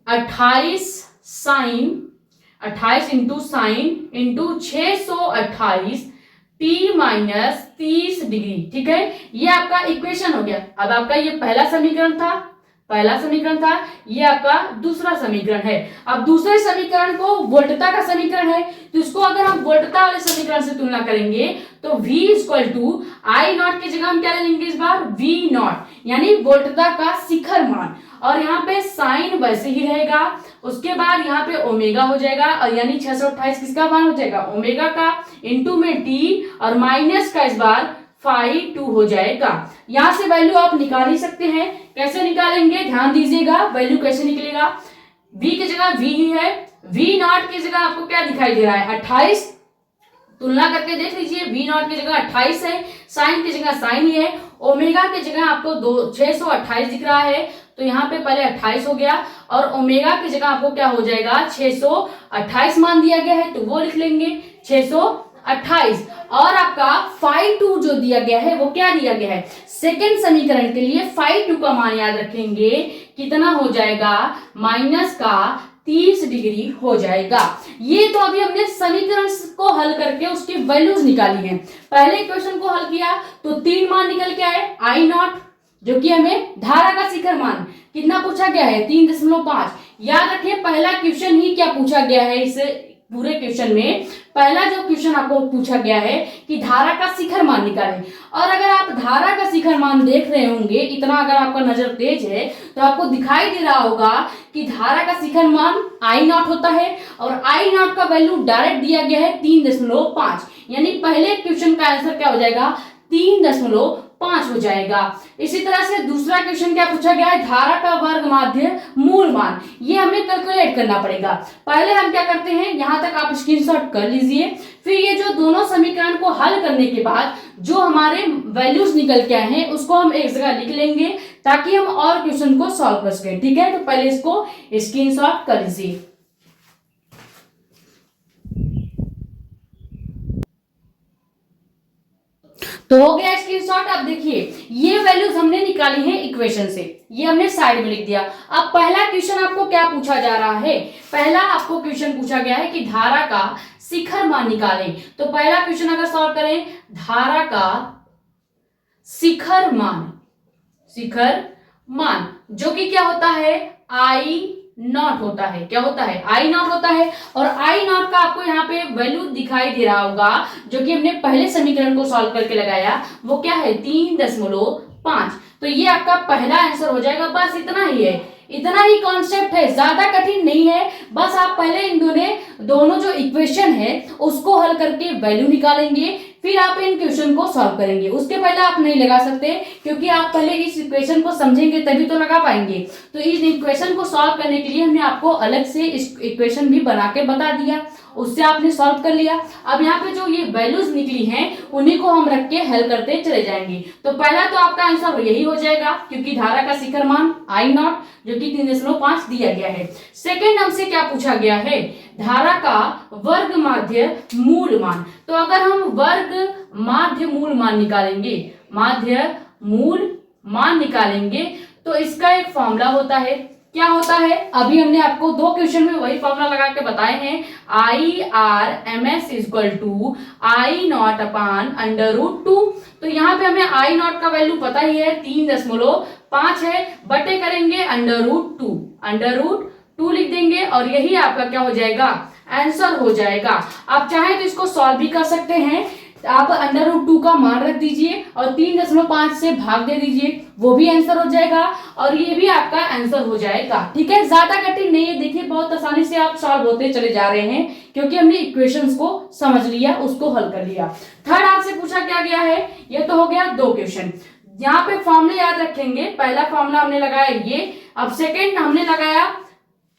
28 into sine into 628 t minus 30 degree. ठीक है, ये आपका इक्वेशन हो गया। अब आपका ये पहला समीकरण था, ये आपका दूसरा समीकरण है। अब दूसरे समीकरण को वोल्टता का समीकरण है, तो इसको अगर हम वोल्टता वाले समीकरण से तुलना करेंगे तो v equal to I not की जगह हम क्या ले लेंगे इस बार, v नॉट, यानी वोल्टता का शिखर मान। और यहाँ पे साइन वैसे ही रहेगा, उसके बाद यहाँ पे ओमेगा हो जाएगा, और यानी 628 किसका मान हो जाएगा, ओमेगा का, इंटू में t और माइनस का इस बार फाई 2 हो जाएगा। यहां से वैल्यू आप निकाल ही सकते हैं। कैसे निकालेंगे, ध्यान दीजिएगा, वैल्यू कैसे निकलेगा, v की जगह v ही है, v नॉट की जगह आपको क्या दिखाई दे रहा है 28, तुलना करके देख लीजिए, v नॉट की जगह 28 है, साइन की जगह साइन ही है, ओमेगा की जगह आपको 628 दिख रहा है, तो यहाँ पे पहले 28 हो गया, और ओमेगा की जगह आपको क्या हो जाएगा 628 मान दिया गया है, तो वो लिख लेंगे 628। और आपका फाई 2 जो दिया गया है वो क्या दिया गया है, सेकेंड समीकरण के लिए फाई 2 का मान याद रखेंगे, कितना हो जाएगा, माइनस का 30 डिग्री हो जाएगा। ये तो अभी हमने समीकरण को हल करके उसकी वैल्यूज निकाली हैं। पहले इक्वेशन को हल किया तो 3 मान निकल के आए, आई नॉट, जो कि हमें धारा का शिखर मान कितना पूछा गया है 3.5। याद रखिए पहला क्वेश्चन ही क्या पूछा गया है, इस पूरे क्वेश्चन में पहला जो क्वेश्चन आपको पूछा गया है कि धारा का शिखर मान निकालें। और अगर आप धारा का शिखर मान देख रहे होंगे, इतना अगर आपका नजर तेज है तो आपको दिखाई दे रहा होगा कि धारा का शिखर मान आई नॉट होता है, और आई नॉट का वैल्यू डायरेक्ट दिया गया है 3.5, यानी पहले क्वेश्चन का आंसर क्या हो जाएगा 3.5 हो जाएगा। इसी तरह से दूसरा क्वेश्चन क्या पूछा गया है, धारा का वर्ग माध्य मूल मान, ये हमें कैलकुलेट करना पड़ेगा। पहले हम क्या करते हैं, यहां तक आप स्क्रीनशॉट कर लीजिए, फिर ये जो दोनों समीकरण को हल करने के बाद जो हमारे वैल्यूज निकल के आए हैं उसको हम एक जगह लिख लेंगे ताकि हम और क्वेश्चन को सॉल्व कर सकें। ठीक है, तो पहले इसको स्क्रीनशॉट कर लीजिए। तो हो गया स्क्रीनशॉट। अब देखिए ये वैल्यूज हमने निकाली हैं इक्वेशन से, ये हमने साइड में लिख दिया। अब पहला क्वेश्चन आपको क्या पूछा जा रहा है, पहला आपको क्वेश्चन पूछा गया है कि धारा का शिखर मान निकालें। तो पहला क्वेश्चन अगर सॉल्व करें, धारा का शिखर मान जो कि क्या होता है आई नॉट होता है, क्या होता है आई नॉट होता है। और आई नॉट का आपको यहाँ पे वैल्यू दिखाई दे रहा होगा जो कि हमने पहले समीकरण को सॉल्व करके लगाया, वो क्या है 3.5। तो ये आपका पहला आंसर हो जाएगा। बस इतना ही है, इतना ही कॉन्सेप्ट है, ज्यादा कठिन नहीं है। बस आप पहले इन दोनों जो इक्वेशन है उसको हल करके वैल्यू निकालेंगे, फिर आप इन क्वेश्चन को सॉल्व करेंगे। उसके पहले आप नहीं लगा सकते क्योंकि आप पहले इस इक्वेशन को समझेंगे तभी तो लगा पाएंगे। तो इस इक्वेशन को सॉल्व करने के लिए हमने आपको अलग से इस इक्वेशन भी बना के बता दिया, उससे आपने सॉल्व कर लिया। अब यहाँ पे जो ये वैल्यूज निकली हैं उन्हीं को हम रख के हल करते चले जाएंगे। तो पहला तो आपका आंसर यही हो जाएगा क्योंकि धारा का शिखर मान आई नॉट जो कि 3.5 दिया गया है। सेकेंड हमसे क्या पूछा गया है, धारा का वर्ग माध्य मूल मान। तो अगर हम वर्ग माध्य मूल मान निकालेंगे, माध्य मूल मान निकालेंगे तो इसका एक फॉर्मूला होता है। क्या होता है, अभी हमने आपको दो क्वेश्चन में वही फॉर्मूला लगा के बताए हैं, I R M S equal to I not upon under root 2। तो यहाँ पे हमें आई नॉट का वैल्यू पता ही है 3.5 है, बटे करेंगे अंडर रूट 2 लिख देंगे और यही आपका क्या हो जाएगा आंसर हो जाएगा। आप चाहे तो इसको सॉल्व भी कर सकते हैं, आप अंडर रूट 2 का मान रख दीजिए और 3.5 से भाग दे दीजिए, वो भी आंसर हो जाएगा और ये भी आपका आंसर हो जाएगा। ठीक है, ज्यादा कठिन नहीं है, देखिए बहुत आसानी से आप सॉल्व होते चले जा रहे हैं क्योंकि हमने इक्वेशंस को समझ लिया, उसको हल कर लिया। थर्ड आपसे पूछा क्या गया है, ये तो हो गया दो क्वेश्चन। यहाँ पे फॉर्मूले याद रखेंगे, पहला फॉर्मूला हमने लगाया ये, अब सेकेंड हमने लगाया,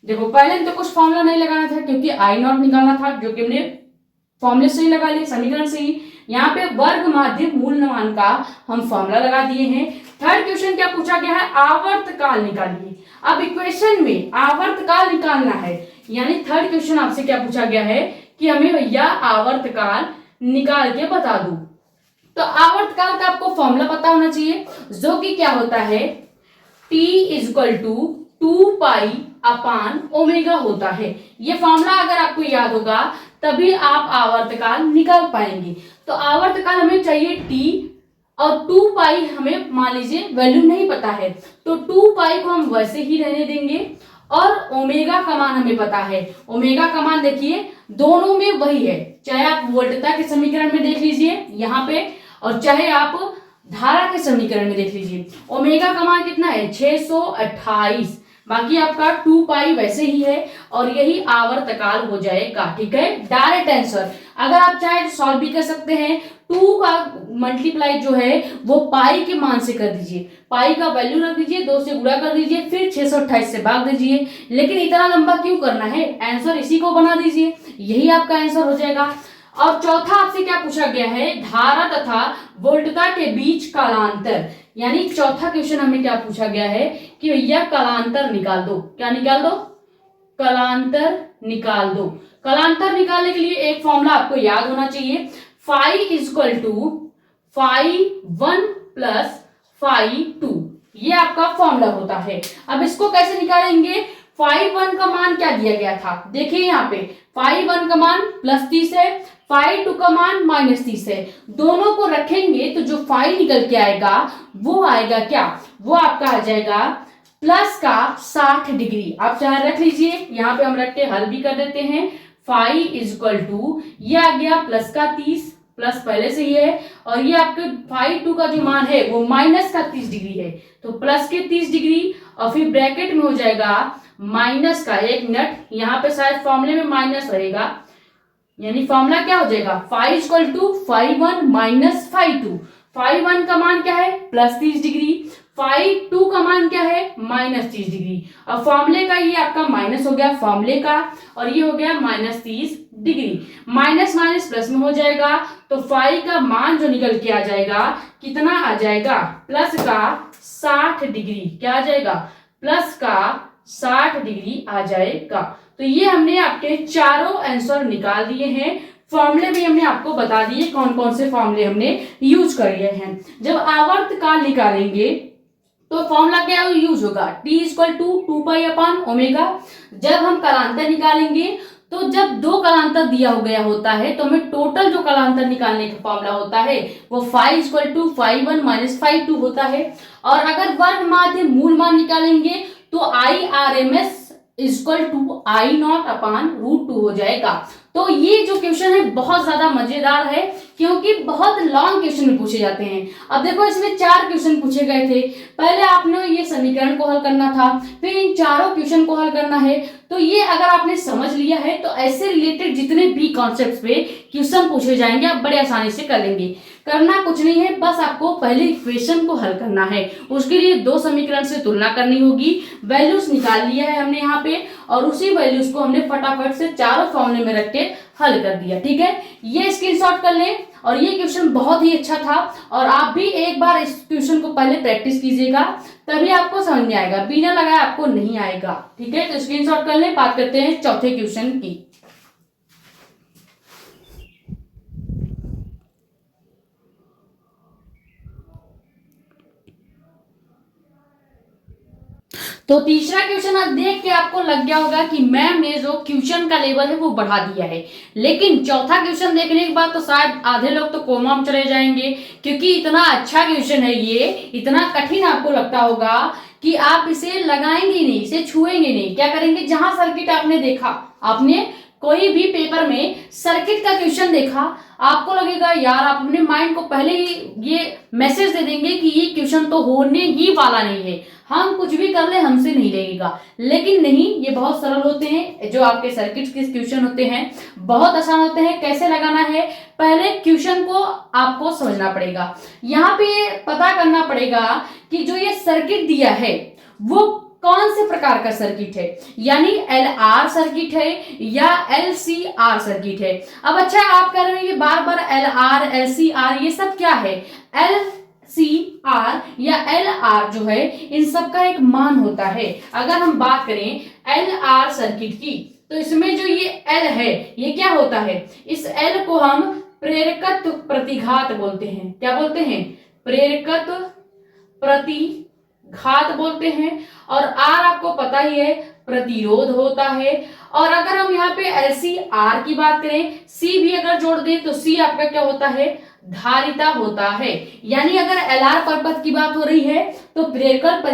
देखो पहले तो कुछ फॉर्मूला नहीं लगाना था क्योंकि आई नॉट निकालना था जो कि हमने फॉर्मूले से ही लगा लिया, समीकरण से ही। यहाँ पे वर्ग माध्य मूलमान का हम फॉर्मूला लगा दिए हैं। थर्ड क्वेश्चन क्या पूछा गया है, आवर्तकाल निकालिए। अब इक्वेशन में आवर्तकाल निकालना है, यानी थर्ड क्वेश्चन आपसे क्या पूछा गया है कि हमें भैया आवर्तकाल निकाल के बता दो। तो आवर्तकाल का आपको फॉर्मूला पता होना चाहिए, जो कि क्या होता है, T equal to 2 pi upon omega होता है। ये फॉर्मूला अगर आपको याद होगा तभी आप आवर्तकाल निकाल पाएंगे। तो आवर्तकाल हमें चाहिए T और 2 पाई हमें मान लीजिए वैल्यू नहीं पता है, तो 2 पाई को हम वैसे ही रहने देंगे और ओमेगा का मान हमें पता है। ओमेगा का मान देखिए दोनों में वही है, चाहे आप वोल्टता के समीकरण में देख लीजिए यहाँ पे, और चाहे आप धारा के समीकरण में देख लीजिए। ओमेगा का मान कितना है, 628। बाकी आपका 2 पाई वैसे ही है और यही आवर्तकाल हो जाएगा। ठीक है, डायरेक्ट आंसर। अगर आप चाहे तो सॉल्व भी कर सकते हैं। 2 का मल्टीप्लाई जो है वो पाई के मान से कर दीजिए, पाई का वैल्यू रख दीजिए, 2 से गुणा कर दीजिए, फिर 628 से भाग दीजिए। लेकिन इतना लंबा क्यों करना है, आंसर इसी को बना दीजिए, यही आपका आंसर हो जाएगा। और चौथा आपसे क्या पूछा गया है, धारा तथा वोल्टता के बीच कालांतर। यानी चौथा क्वेश्चन हमें क्या पूछा गया है कि भैया कालांतर निकाल दो। क्या निकाल दो, कालांतर निकाल दो। कालांतर निकालने के लिए एक फॉर्मूला आपको याद होना चाहिए, फाई इक्वल टू φ1 प्लस φ2, ये आपका फॉर्मूला होता है। अब इसको कैसे निकालेंगे, φ1 का मान क्या दिया गया था, देखिए यहाँ पे φ1 का मान +30 है, φ2 का मान -30 है। दोनों को रखेंगे तो जो फाई निकल के आएगा वो आएगा क्या, वो आपका आ जाएगा प्लस का 60 डिग्री। आप चाहे रख लीजिए, यहाँ पे हम रख के हल भी कर देते हैं। फाई इक्वल टू ये आ गया प्लस का 30, प्लस पहले से ही है, और ये आपके φ2 का जो मान है वो माइनस का 30 डिग्री है, तो प्लस के 30 डिग्री और फिर ब्रैकेट में हो जाएगा माइनस का 1 मिनट, यहाँ पे शायद फॉर्मूले में माइनस रहेगा, यानी फॉर्मूला क्या हो जाएगा, फाई इक्वल टू φ1 माइनस φ2। φ1 का मान क्या है, +30 डिग्री, φ2 का मान क्या है, -30 डिग्री। और फॉर्मूले का ये आपका माइनस हो गया फॉर्मूले का, और ये हो गया -30 डिग्री। माइनस माइनस प्लस में हो जाएगा, तो फाई का मान जो निकल के आ जाएगा कितना आ जाएगा, प्लस का 60 डिग्री। क्या आ जाएगा, प्लस का 60 डिग्री आ जाएगा। तो ये हमने आपके चारों आंसर निकाल दिए हैं। फॉर्मूले भी हमने आपको बता दिए कौन कौन से फॉर्मूले हमने यूज करे हैं। जब आवर्तकाल निकालेंगे तो फॉर्मूला क्या यूज होगा, T equal to 2 pi upon omega. जब हम कालांतर निकालेंगे तो जब 2 कालांतर दिया हो गया होता है तो हमें टोटल जो कालांतर निकालने का फॉर्मूला होता है वो फाई इक्वल टू φ1 माइनस φ2 होता है। और अगर वर्ग माध्य मूल मान निकालेंगे तो IRMS इक्वल टू I0 अपान √2 हो जाएगा। तो ये जो क्वेश्चन है बहुत ज्यादा मजेदार है, क्योंकि बहुत लॉन्ग क्वेश्चन पूछे जाते हैं। अब देखो इसमें 4 क्वेश्चन पूछे गए थे, पहले आपने ये समीकरण को हल करना था, फिर इन चारों क्वेश्चन को हल करना है। तो ये अगर आपने समझ लिया है तो ऐसे रिलेटेड जितने भी कॉन्सेप्ट्स पे क्वेश्चन पूछे जाएंगे आप बड़े आसानी से कर लेंगे। करना कुछ नहीं है, बस आपको पहले इक्वेशन को हल करना है। उसके लिए 2 समीकरण से तुलना करनी होगी, वैल्यूज निकाल लिया है हमने यहाँ पे, और उसी वैल्यूज को हमने फटाफट से चारों फॉर्मूले में रख के हल कर दिया। ठीक है, ये स्क्रीनशॉट कर लें। और ये क्वेश्चन बहुत ही अच्छा था, और आप भी एक बार इस क्वेश्चन को पहले प्रैक्टिस कीजिएगा, तभी आपको समझ में आएगा, बिना लगाए आपको नहीं आएगा। ठीक है, तो स्क्रीनशॉट कर लें। बात करते हैं चौथे क्वेश्चन की। तो तीसरा क्वेश्चन आप देख के आपको लग गया होगा कि मैम ने जो क्वेश्चन का लेवल है वो बढ़ा दिया है, लेकिन चौथा क्वेश्चन देखने के बाद तो शायद आधे लोग तो कोमा में चले जाएंगे, क्योंकि इतना अच्छा क्वेश्चन है, ये इतना कठिन आपको लगता होगा कि आप इसे लगाएंगे नहीं, इसे छुएंगे नहीं। क्या करेंगे, जहां सर्किट आपने देखा, आपने कोई भी पेपर में सर्किट का क्वेश्चन देखा, आपको लगेगा यार, आप अपने माइंड को पहले ही ये मैसेज दे देंगे कि ये क्वेश्चन तो होने ही वाला नहीं है, हम कुछ भी कर ले हमसे नहीं लगेगा। लेकिन नहीं, ये बहुत सरल होते हैं। जो आपके सर्किट के क्वेश्चन होते हैं बहुत आसान होते हैं। कैसे लगाना है, पहले क्वेश्चन को आपको समझना पड़ेगा। यहाँ पे पता करना पड़ेगा कि जो ये सर्किट दिया है वो कौन से प्रकार का सर्किट है, यानी LR सर्किट है या LCR सर्किट है। अब अच्छा आप कह रहे हैं ये बार बार LR LCR ये सब क्या है, LCR या LR जो है इन सब का एक मान होता है। अगर हम बात करें LR सर्किट की तो इसमें जो ये L है ये क्या होता है, इस L को हम प्रेरकत्व प्रतिघात बोलते हैं। क्या बोलते हैं, प्रेरकत्व प्रतिघात बोलते हैं। और R आपको पता ही है प्रतिरोध होता है। और अगर हम यहाँ पे LCR की बात करें, C भी अगर जोड़ दें तो C आपका क्या होता है, धारिता होता है। यानी अगर LR परिपथ की बात हो रही है तो प्रेरकत्व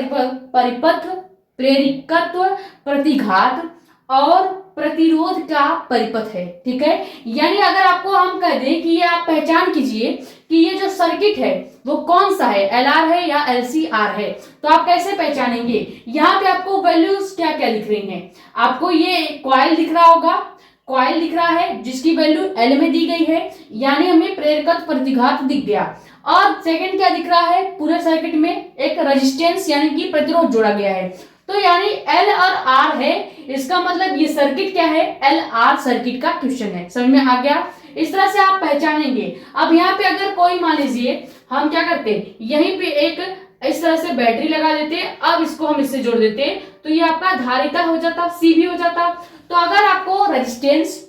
प्रतिघात और प्रतिरोध का परिपथ है। ठीक है, यानी अगर आपको हम कह दें कि ये आप पहचान कीजिए कि ये जो सर्किट है वो कौन सा है, LR है या LCR है, तो आप कैसे पहचानेंगे। यहाँ पे आपको वैल्यूज क्या क्या दिख रही हैं, आपको ये कॉइल दिख रहा होगा, कॉइल दिख रहा है जिसकी वैल्यू L में दी गई है, यानी हमें प्रेरकत्व प्रतिघात दिख गया। और सेकंड क्या दिख रहा है, पूरे सर्किट में एक रेजिस्टेंस यानी कि प्रतिरोध जोड़ा गया है। तो यानी L और R है, इसका मतलब ये सर्किट क्या है, LR सर्किट का क्वेश्चन है। समझ में आ गया, इस तरह से आप पहचानेंगे। अब यहाँ पे अगर कोई मान लीजिए हम क्या करते, यहीं पे एक इस तरह से बैटरी लगा देते, अब इसको हम इससे जोड़ देते तो ये आपका धारिता हो जाता, C भी हो जाता। तो अगर आपको रेजिस्टेंस,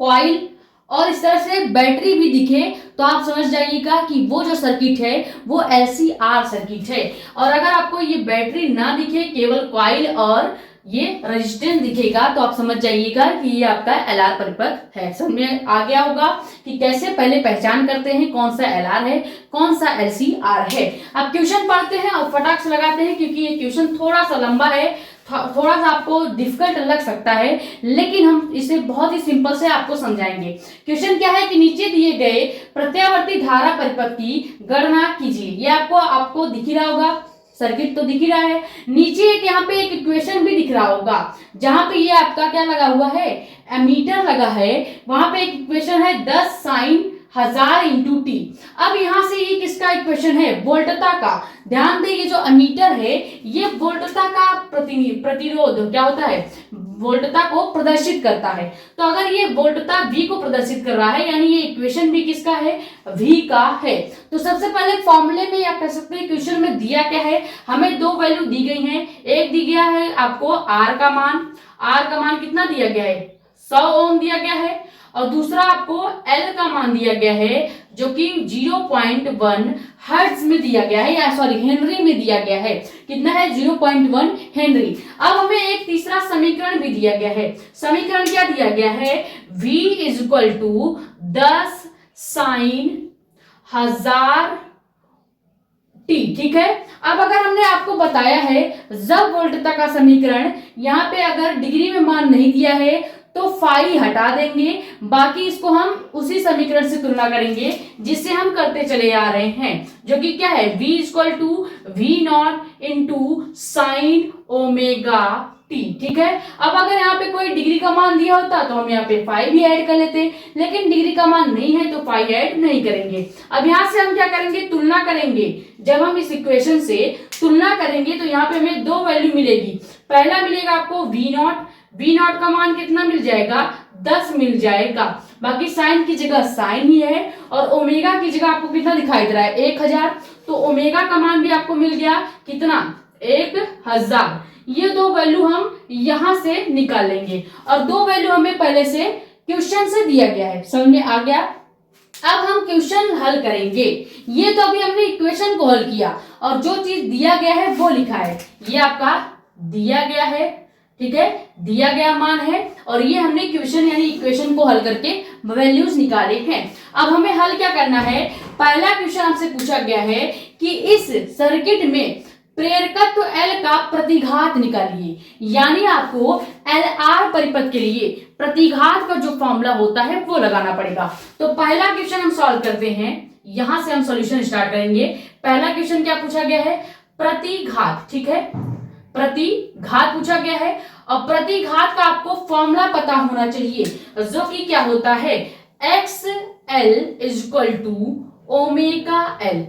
कॉइल और इस तरह से बैटरी भी दिखे तो आप समझ जाइएगा कि वो जो सर्किट है वो LCR सर्किट है। और अगर आपको ये बैटरी ना दिखे, केवल कॉइल और ये रेजिस्टेंस दिखेगा तो आप समझ जाइएगा कि ये आपका LR परिपथ है। समझ में आ गया होगा कि कैसे पहले पहचान करते हैं कौन सा LR है कौन सा LCR है। अब क्वेश्चन पढ़ते हैं और फटाक से लगाते हैं, क्योंकि ये क्वेश्चन थोड़ा सा लंबा है, थोड़ा सा आपको डिफिकल्ट लग सकता है, लेकिन हम इसे बहुत ही सिंपल से आपको समझाएंगे। क्वेश्चन क्या है कि नीचे दिए गए प्रत्यावर्ती धारा परिपथ की गणना कीजिए। ये आपको दिख ही रहा होगा, सर्किट तो दिख ही रहा है। नीचे एक यहाँ पे एक इक्वेशन भी दिख रहा होगा, जहां पे ये आपका क्या लगा हुआ है, एमीटर लगा है, वहां पे एक इक्वेशन है 10 sin 1000 × t। अब यहां से ये किसका इक्वेशन है, वोल्टता का। ध्यान दें ये जो एमीटर है ये वोल्टता का प्रतिरोध क्या होता है, वोल्टता को प्रदर्शित करता है। तो अगर ये वोल्टता V को प्रदर्शित कर रहा है यानी ये इक्वेशन भी किसका है, V का है। तो सबसे पहले फॉर्मूले में या कह सकते हैं क्वेश्चन में दिया क्या है, हमें दो वैल्यू दी गई हैं। एक दी गया है आपको R का मान कितना दिया गया है, 100 ओम दिया गया है। और दूसरा आपको L का मान दिया गया है जो कि 0.1 हर्ट्ज में दिया गया है, या सॉरी हेनरी में दिया गया है। कितना है, 0.1 हेनरी। अब हमें एक तीसरा समीकरण भी दिया गया है। समीकरण क्या दिया गया है, V = 10 sin 1000 t। ठीक है, अब अगर हमने आपको बताया है जब वोल्टता का समीकरण यहाँ पे अगर डिग्री में मान नहीं दिया है तो फाई हटा देंगे, बाकी इसको हम उसी समीकरण से तुलना करेंगे जिससे हम करते चले आ रहे हैं, जो कि क्या है, V = V0 × sin ω t। ठीक है, अब अगर यहाँ पे कोई डिग्री का मान दिया होता तो हम यहाँ पे फाई भी ऐड कर लेते, लेकिन डिग्री का मान नहीं है तो फाई ऐड नहीं करेंगे। अब यहाँ से हम क्या करेंगे, तुलना करेंगे। जब हम इस इक्वेशन से तुलना करेंगे तो यहाँ पे हमें दो वैल्यू मिलेगी। पहला मिलेगा आपको V0 का मान कितना मिल जाएगा, 10 मिल जाएगा। बाकी साइन की जगह साइन ही है और ओमेगा की जगह आपको कितना दिखाई दे रहा है, 1000। तो ओमेगा का मान भी आपको मिल गया कितना, 1000। ये दो वैल्यू हम यहां से निकाल लेंगे और दो वैल्यू हमें पहले से क्वेश्चन से दिया गया है। समझ में आ गया। अब हम क्वेश्चन हल करेंगे। ये तो अभी हमने इक्वेशन को हल किया और जो चीज दिया गया है वो लिखा है। ये आपका दिया गया है, ठीक है, दिया गया मान है और ये हमने क्वेश्चन यानी इक्वेशन को हल करके वैल्यूज निकाले हैं। अब हमें हल क्या करना है, पहला क्वेश्चन हमसे पूछा गया है कि इस सर्किट में प्रेरकत्व L का प्रतिघात निकालिए, यानी आपको LR परिपथ के लिए प्रतिघात का जो फॉर्मूला होता है वो लगाना पड़ेगा। तो पहला क्वेश्चन हम सॉल्व करते हैं, यहां से हम सॉल्यूशन स्टार्ट करेंगे। पहला क्वेश्चन क्या पूछा गया है, प्रतिघात। ठीक है, प्रतिघात पूछा गया है और प्रतिघात का आपको फॉर्मूला पता होना चाहिए जो कि क्या होता है, XL = ω L।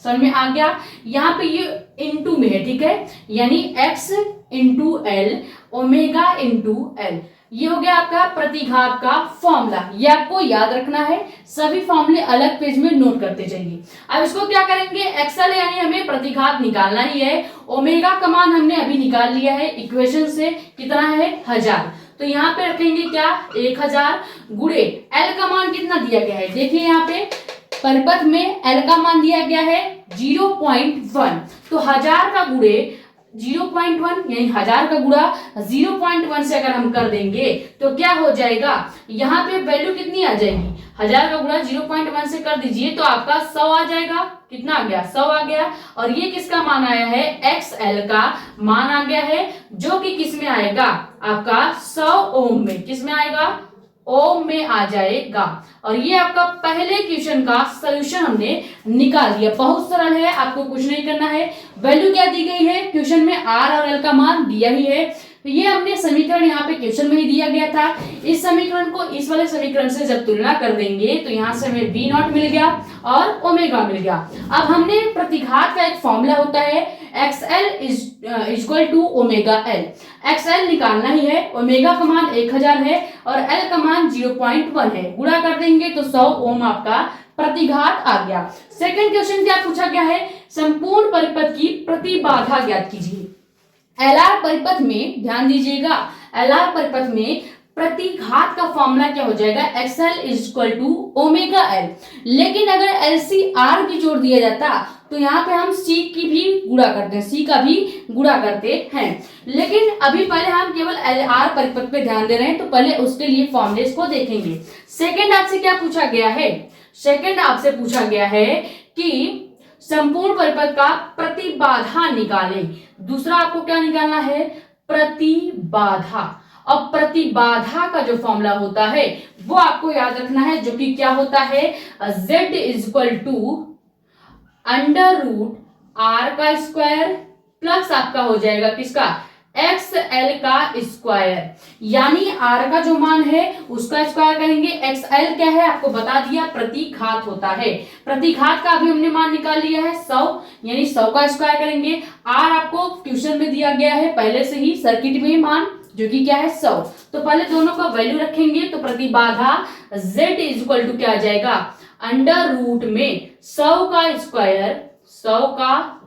समझ में आ गया। यहाँ पे ये इंटू में है, ठीक है, यानी x into L omega into L. ये हो गया आपका प्रतिघात का फॉर्मूला, ये आपको याद रखना है, सभी फॉर्मूले अलग पेज में नोट करते जाइए। अब इसको क्या करेंगे, एक्सएल यानी हमें प्रतिघात निकालना ही है, ओमेगा का मान हमने अभी निकाल लिया है इक्वेशन से, कितना है 1000, तो यहाँ पे रखेंगे क्या 1000 गुणे एल का मान कितना दिया गया है, देखिए यहाँ पे परिपथ में एल का मान दिया गया है 0.1, तो 1000 का गुणे 0.1 यानी 1000 का गुणा 0.1 से अगर हम कर देंगे तो क्या हो जाएगा, यहाँ पे वैल्यू कितनी आ जाएगी, 1000 का गुणा 0.1 से कर दीजिए तो आपका 100 आ जाएगा, कितना आ गया 100 आ गया। और ये किसका मान आया है, XL का मान आ गया है, जो कि किस में आएगा आपका 100 ओम में, किस में आएगा ओम में आ जाएगा। और ये आपका पहले क्वेश्चन का सॉल्यूशन हमने निकाल दिया, बहुत सरल है, आपको कुछ नहीं करना है। वैल्यू क्या दी गई है, क्वेश्चन में R और L का मान दिया ही है, तो ये हमने समीकरण यहाँ पे क्वेश्चन में ही दिया गया था। इस समीकरण को इस वाले समीकरण से जब तुलना कर देंगे तो यहाँ से हमें V नॉट मिल गया और ओमेगा मिल गया। अब हमने प्रतिघात का एक फॉर्मूला होता है XL equal to omega L, XL निकालना ही है, ओमेगा का मान 1000 है और L का मान 0.1 है, गुणा कर देंगे तो 100 ओम आपका प्रतिघात आ गया। सेकंड क्वेश्चन क्या पूछा गया है, संपूर्ण परिपथ की प्रतिबाधा ज्ञात कीजिए। LR परिपथ में ध्यान दीजिएगा, LR परिपथ में प्रतिघात का फॉर्मूला क्या हो जाएगा, XL equal to omega L, लेकिन अगर LC R की जोड़ दिया जाता तो यहाँ पे हम C की भी गुणा करते हैं, C का भी गुणा करते हैं, लेकिन अभी पहले हम केवल LR परिपथ पे ध्यान दे रहे हैं, तो पहले उसके लिए फॉर्मूले को देखेंगे। सेकंड आपसे क्या पूछा गया है, सेकंड आपसे पूछा गया है कि संपूर्ण परिपथ का प्रतिबाधा निकालें। दूसरा आपको क्या निकालना है, प्रतिबाधा, और प्रतिबाधा का जो फॉर्मूला होता है वो आपको याद रखना है, जो कि क्या होता है Z equal to under root R का स्क्वायर प्लस आपका हो जाएगा किसका XL का स्क्वायर, यानी R का जो मान है उसका स्क्वायर करेंगे, XL क्या है आपको बता दिया, प्रतिघात होता है, प्रतिघात का अभी हमने मान निकाल लिया है 100, यानी 100 का स्क्वायर करेंगे। R आपको ट्यूशन में दिया गया है पहले से ही सर्किट में मान, जो कि क्या है 100, तो पहले दोनों का वैल्यू रखेंगे, तो प्रतिबाधा Z इक्वल टू क्या आ जाएगा, अंडर रूट में 100 का स्क्वायर, 100 का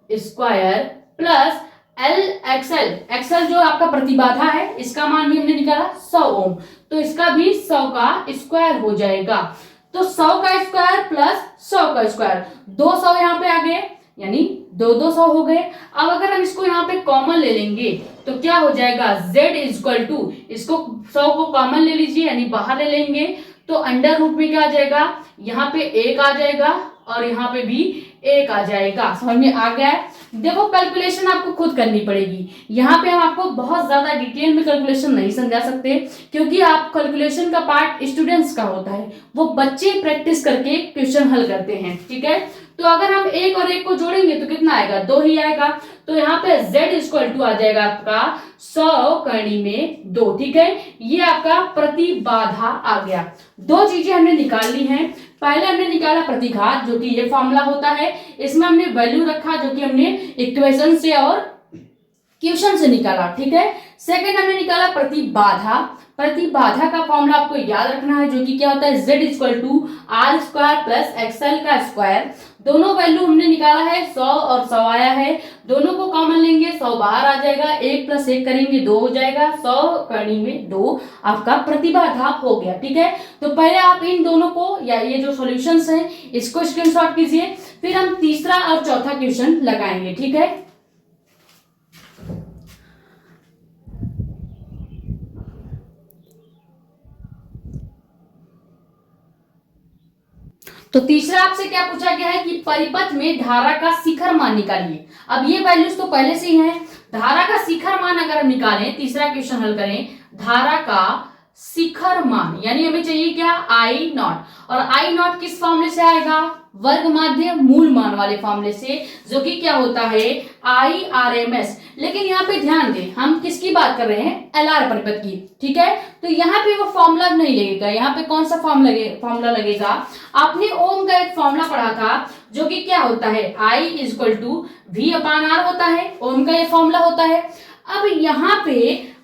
स्क्वायर प्लस XL जो आपका प्रतिबाधा है इसका मान भी हमने निकाला 100 ओम, तो इसका भी 100 का स्क्वायर हो जाएगा, तो 100 का स्क्वायर प्लस 100 का स्क्वायर, 200 यहाँ पे आ गए, यानी 200 हो गए। अब अगर हम इसको यहाँ पे कॉमन ले लेंगे तो क्या हो जाएगा, Z इक्वल टू, इसको 100 को कॉमन ले लीजिए यानी बाहर ले लेंगे, तो अंडर रूट में क्या आ जाएगा, यहाँ पे 1 आ जाएगा और यहाँ पे भी 1 आ जाएगा, समझ में आ गया है। देखो कैलकुलेशन आपको खुद करनी पड़ेगी, यहाँ पे हम आपको बहुत ज्यादा डिटेल में कैलकुलेशन नहीं समझा सकते, क्योंकि आप कैलकुलेशन का पार्ट स्टूडेंट्स का होता है, वो बच्चे प्रैक्टिस करके क्वेश्चन हल करते हैं, ठीक है। तो अगर हम 1 और 1 को जोड़ेंगे तो कितना आएगा, 2 ही आएगा, तो यहाँ पे Z इक्वल टू आ जाएगा आपका 100 करनी में 2, ठीक है, ये आपका प्रतिबाधा आ गया। दो चीजें हमने निकाल ली हैं, पहले हमने निकाला प्रतिघात, जो कि ये फॉर्मूला होता है, इसमें हमने वैल्यू रखा जो कि हमने इक्वेशन से और क्वेश्चन से निकाला, ठीक है। सेकंड हमने निकाला प्रतिबाधा, प्रतिबाधा का फॉर्मूला आपको याद रखना है, जो कि क्या होता है Z equal to R square plus XL का स्क्वायर, दोनों वैल्यू हमने निकाला है 100 और 100 आया है, दोनों को कॉमन लेंगे 100 बाहर आ जाएगा, 1 प्लस 1 करेंगे 2 हो जाएगा, 100 करनी में 2 आपका प्रतिबाधा हो गया, ठीक है। तो पहले आप इन दोनों को या ये जो सॉल्यूशंस हैं इसको स्क्रीनशॉट कीजिए, फिर हम तीसरा और चौथा क्वेश्चन लगाएंगे, ठीक है। तो तीसरा आपसे क्या पूछा गया है कि परिपथ में धारा का शिखर मान निकालिए। अब ये वैल्यूज तो पहले से ही है, धारा का शिखर मान अगर हम निकालें, तीसरा क्वेश्चन हल करें, धारा का शिखर मान यानी हमें चाहिए क्या I नॉट, और I नॉट किस फॉर्मूले से आएगा, वर्ग माध्य मूल मान वाले फॉर्मूले से, जो कि क्या होता है IRMS। लेकिन यहाँ पे ध्यान दें, हम किसकी बात कर रहे हैं, LR परिपथ की, ठीक है। तो यहाँ पे वो फॉर्मूला नहीं लगेगा, यहाँ पे कौन सा फॉर्मूला लगेगा, आपने ओम का एक फॉर्मूला पढ़ा था जो कि क्या होता है I = V/R होता है, ओम का ये फॉर्मूला होता है। अब यहाँ पे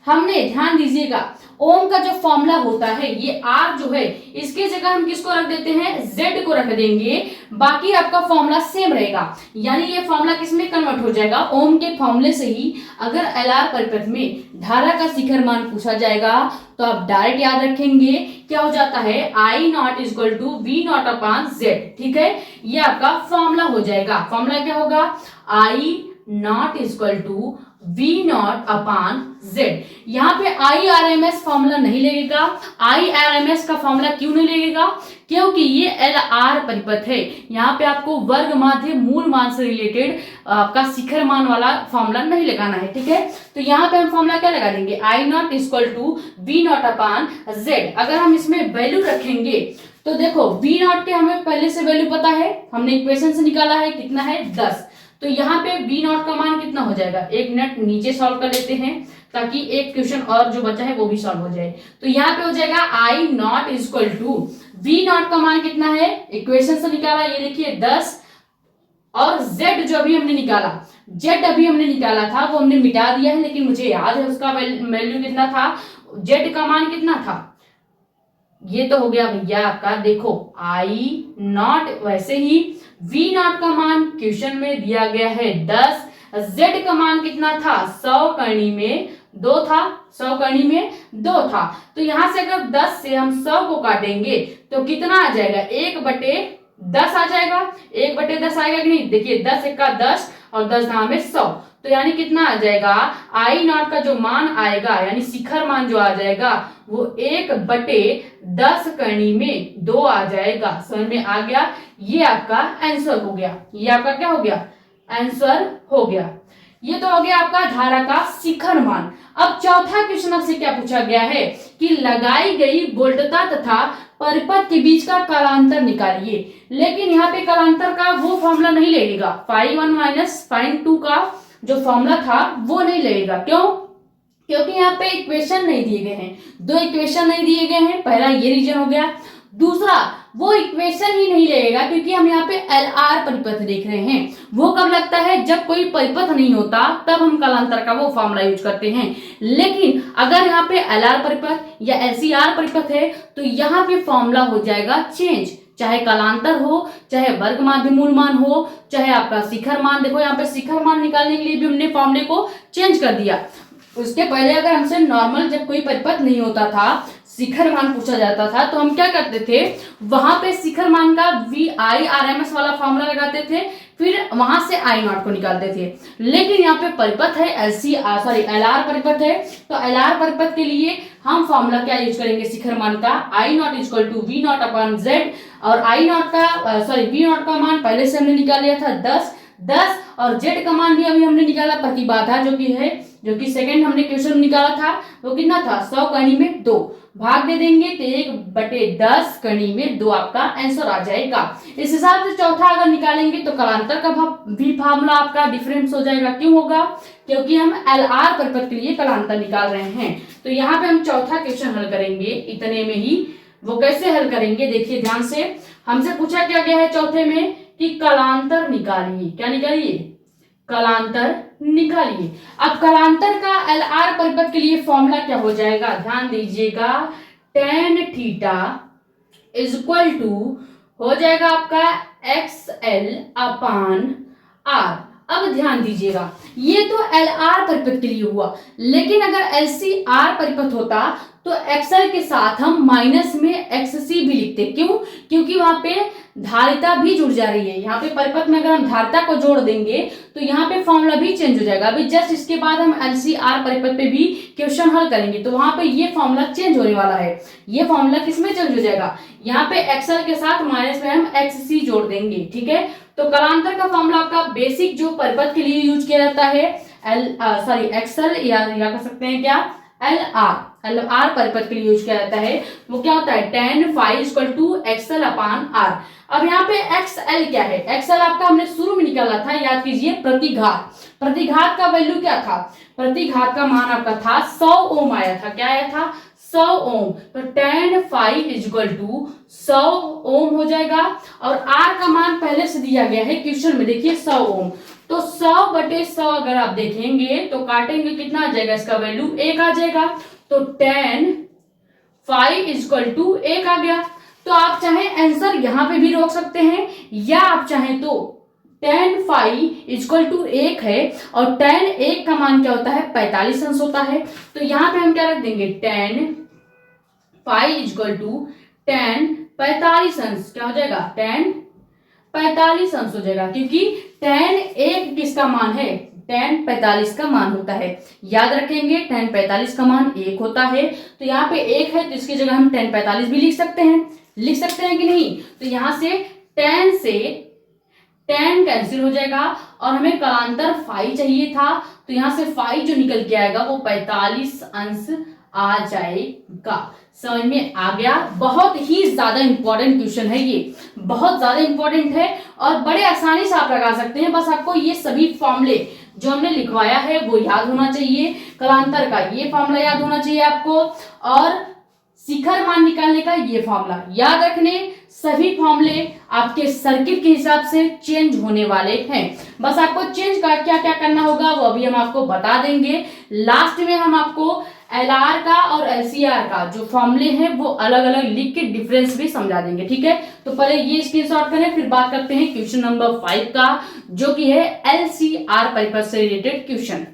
हमने ध्यान दीजिएगा, ओम का जो फॉर्मूला होता है ये R जो है इसके जगह हम किसको रख देते हैं, Z को रख देंगे, बाकी आपका फॉर्मूला सेम रहेगा। यानी ये फॉर्मूला किसमें कन्वर्ट हो जाएगा, ओम के फॉर्मूले से ही अगर LR परिपथ में धारा का शिखर मान पूछा जाएगा तो आप डायरेक्ट याद रखेंगे क्या हो जाता है I0 = V0/Z, ठीक है। ये आपका फॉर्मूला हो जाएगा। फॉर्मूला क्या होगा, I0 = V0/Z। यहाँ पे IRMS फॉर्मूला नहीं लगेगा। IRMS का फॉर्मूला क्यों नहीं लगेगा, क्योंकि ये LR परिपथ है। यहाँ पे आपको वर्ग माध्य मूल मान से रिलेटेड आपका शिखर मान वाला फॉर्मूला नहीं लगाना है, ठीक है। तो यहाँ पे हम फॉर्मूला क्या लगा देंगे, I0 = V0/Z। अगर हम इसमें वैल्यू रखेंगे तो देखो V0 के हमें पहले से वैल्यू पता है, हमने इक्वेशन से निकाला है, कितना है 10। तो यहाँ पे V0 का मान कितना हो जाएगा, एक मिनट नीचे सॉल्व कर लेते हैं ताकि एक क्वेश्चन और जो बचा है वो भी सॉल्व हो जाए। तो यहाँ पे हो जाएगा I0 = V0 का मान कितना है, इक्वेशन से निकाला, ये देखिए 10, और Z जो अभी हमने निकाला, Z अभी हमने निकाला था वो हमने मिटा दिया है, लेकिन मुझे याद है उसका वैल्यू कितना था, Z का मान कितना था, ये तो हो गया भैया आपका, देखो I0, वैसे ही V0 का मान क्वेश्चन में दिया गया है 10, Z का मान कितना था, 100 करनी में 2 था, 100 करनी में 2 था। तो यहां से अगर 10 से हम 100 को काटेंगे तो कितना आ जाएगा, 1/10 आ जाएगा। 1/10 आएगा कि नहीं, देखिए 10 × 10 और 10 धाम में 100, तो यानी कितना आ जाएगा, I0 का जो मान आएगा यानी शिखर मान जो आ जाएगा वो 1/10 करनी में 2 आ जाएगा। समझ में आ गया, ये आपका आंसर हो गया, ये आपका क्या हो गया, आंसर हो गया। ये तो हो गया आपका धारा का शिखर मान। अब चौथा क्वेश्चन आपसे क्या पूछा गया है कि लगाई गई वोल्टता तथा परिपथ के बीच का कालांतर निकालिए। लेकिन यहाँ पे कालांतर का वो फॉर्मूला नहीं लगेगा, φ1 - φ2 का जो फॉर्मूला था वो नहीं लगेगा। क्यों, क्योंकि यहाँ पे इक्वेशन नहीं दिए गए हैं, 2 इक्वेशन नहीं दिए गए हैं, पहला ये रीजन हो गया। दूसरा, वो इक्वेशन ही नहीं लगेगा क्योंकि हम यहाँ पे LR परिपथ देख रहे हैं। वो कब लगता है, जब कोई परिपथ नहीं होता तब हम कालांतर का वो फॉर्मूला यूज करते हैं। लेकिन अगर यहाँ पे LR परिपथ या LCR परिपथ है तो यहाँ पे फॉर्मूला हो जाएगा चेंज, चाहे कालांतर हो, चाहे वर्ग माध्य मूल मान हो, चाहे आपका शिखर मान। देखो यहाँ पे शिखर मान निकालने के लिए भी हमने फॉर्मूले को चेंज कर दिया। उसके पहले अगर हमसे नॉर्मल जब कोई परिपथ नहीं होता था, शिखर मान पूछा जाता था, तो हम क्या करते थे, वहां पे शिखर मान का VIRMS वाला फॉर्मूला लगाते थे, फिर वहां से I0 को निकालते थे। लेकिन यहाँ पे परिपथ है LR परिपथ है, तो LR परिपथ के लिए हम फॉर्मूला क्या यूज करेंगे, शिखर मान का I0 = V0/Z। और V0 का मान पहले से हमने निकाल लिया था 10 और Z का मान भी अभी हमने निकाला, प्रतिबाधा जो कि सेकंड हमने क्वेश्चन निकाला था वो कितना था, 100 करनी में 2, भाग दे देंगे तो 1/10 करनी में 2 आपका आंसर आ जाएगा। इस हिसाब से चौथा अगर निकालेंगे तो कालांतर का भी फार्मूला आपका डिफरेंस हो जाएगा। क्यों होगा, क्योंकि हम LR परिपथ के लिए कालांतर निकाल रहे हैं। तो यहाँ पे हम चौथा क्वेश्चन हल करेंगे इतने में ही। वो कैसे हल करेंगे, देखिए ध्यान से, हमसे पूछा क्या गया है चौथे में कि कालांतर निकालिए। क्या निकालिए, कालांतर निकालिए। अब कालांतर का LR परिपथ के लिए फॉर्मूला क्या हो जाएगा, ध्यान दीजिएगा, tan θ = हो जाएगा आपका XL/R। अब ध्यान दीजिएगा, ये तो LR परिपथ के लिए हुआ, लेकिन अगर LCR परिपथ होता तो XL के साथ हम माइनस में XC भी लिखते। क्यों, क्योंकि वहां पे धारिता भी जुड़ जा रही है। यहाँ पे परिपथ में अगर हम धारिता को जोड़ देंगे तो यहाँ पे फॉर्मूला भी चेंज हो जाएगा। अभी जस्ट इसके बाद हम LCR परिपथ पे भी क्वेश्चन हल करेंगे तो वहां पे ये फॉर्मूला चेंज होने वाला है। ये फॉर्मूला किसमें चेंज हो जाएगा, यहाँ पे XL के साथ माइनस में हम XC जोड़ देंगे, ठीक है। तो कालांतर का फॉर्मूला आपका बेसिक जो परिपथ के लिए यूज किया जाता है XL या कह सकते हैं क्या, LR। आर परिपथ के लिए यूज किया जाता है वो क्या होता है, tan phi equal to XL upon R. अब यहाँ पे एक्सएल क्या है, एक्सएल आपका हमने शुरू में निकाला था, याद कीजिए प्रतिघात। प्रतिघात का वैल्यू क्या था, प्रतिघात का मान आपका था 100 ओम आया था, क्या आया था 100 ओम। तो tan phi इक्वल टू 100 ओम हो जाएगा। और आर का मान पहले से दिया गया है क्वेश्चन में, देखिए 100 ओम। तो 100 बटे 100 अगर आप देखेंगे तो काटेंगे कितना आ जाएगा, इसका वैल्यू 1 आ जाएगा। तो tan phi इक्वल टू 1 आ गया। तो आप चाहे आंसर यहां पे भी रोक सकते हैं, या आप चाहें तो tan phi इक्वल टू 1 है और tan 1 का मान क्या होता है 45 अंश होता है। तो यहां पे हम क्या रख देंगे, tan phi equal to tan 45 अंश क्या हो जाएगा, tan 45 अंश हो जाएगा, क्योंकि tan 1 किसका मान है, tan 45 का मान होता है। याद रखेंगे tan 45 का मान 1 होता है। तो यहाँ पे 1 है तो इसकी जगह हम tan 45 भी लिख सकते हैं कि नहीं। तो यहां से tan कैंसिल हो जाएगा और हमें कलांतर फाई चाहिए था, तो यहां से फाई जो निकल के आएगा वो 45 अंश आ जाएगा। समझ में आ गया। बहुत ही ज्यादा इंपॉर्टेंट क्वेश्चन है ये, बहुत ज्यादा इंपॉर्टेंट है और बड़े आसानी से आप लगा सकते हैं। बस आपको ये सभी फॉर्मूले जो हमने लिखवाया है वो याद होना चाहिए। कलांतर का ये फॉर्मूला याद होना चाहिए आपको, और शिखर मान निकालने का ये फॉर्मूला याद रखने। सभी फॉर्मूले आपके सर्किट के हिसाब से चेंज होने वाले हैं। बस आपको चेंज का क्या क्या करना होगा वो अभी हम आपको बता देंगे। लास्ट में हम आपको एलआर का और एलसीआर का जो फॉर्मूले हैं वो अलग अलग लिख के डिफरेंस भी समझा देंगे, ठीक है। तो पहले ये स्क्रीनशॉट करें, फिर बात करते हैं क्वेश्चन नंबर 5 का, जो कि है एलसीआर परिपथ से रिलेटेड क्वेश्चन।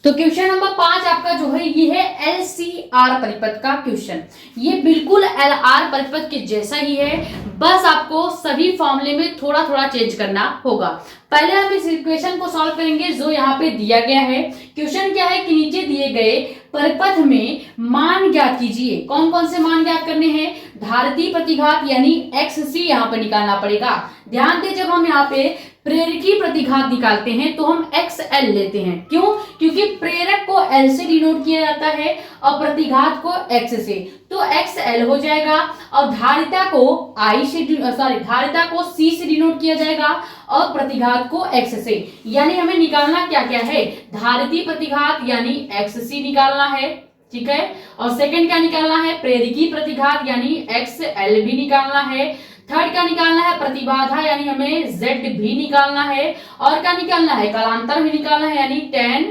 तो क्वेश्चन नंबर 5 आपका जो है ये है एलसीआर परिपथ का क्वेश्चन। ये बिल्कुल एलआर परिपथ के जैसा ही है, बस आपको सभी फॉर्मूले में थोड़ा थोड़ा चेंज करना होगा। पहले हम इस इक्वेशन को सॉल्व करेंगे जो यहाँ पे दिया गया है। क्वेश्चन क्या है कि नीचे दिए गए परिपथ में मान ज्ञात कीजिए। कौन कौन से मान ज्ञात करने हैं, धारिती प्रतिघात यानी XC यहाँ पे निकालना पड़ेगा। ध्यान दें, जब हम यहाँ पे प्रेरकी प्रतिघात निकालते हैं तो हम XL लेते हैं। क्यों? क्योंकि प्रेरक को L से डिनोट किया जाता है और प्रतिघात को X से, तो XL हो जाएगा। और धारिता को धारिता को C से डिनोट किया जाएगा और प्रतिघात को X से। यानी हमें निकालना क्या क्या है, धारिती प्रतिघात यानी XC निकालना है, ठीक है। और सेकंड क्या निकालना है, प्रेरकी प्रतिघात यानी XL भी निकालना है। थर्ड क्या निकालना है, प्रतिबाधा यानी हमें Z भी निकालना है। और क्या निकालना है, कालांतर भी निकालना है यानी tan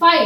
phi,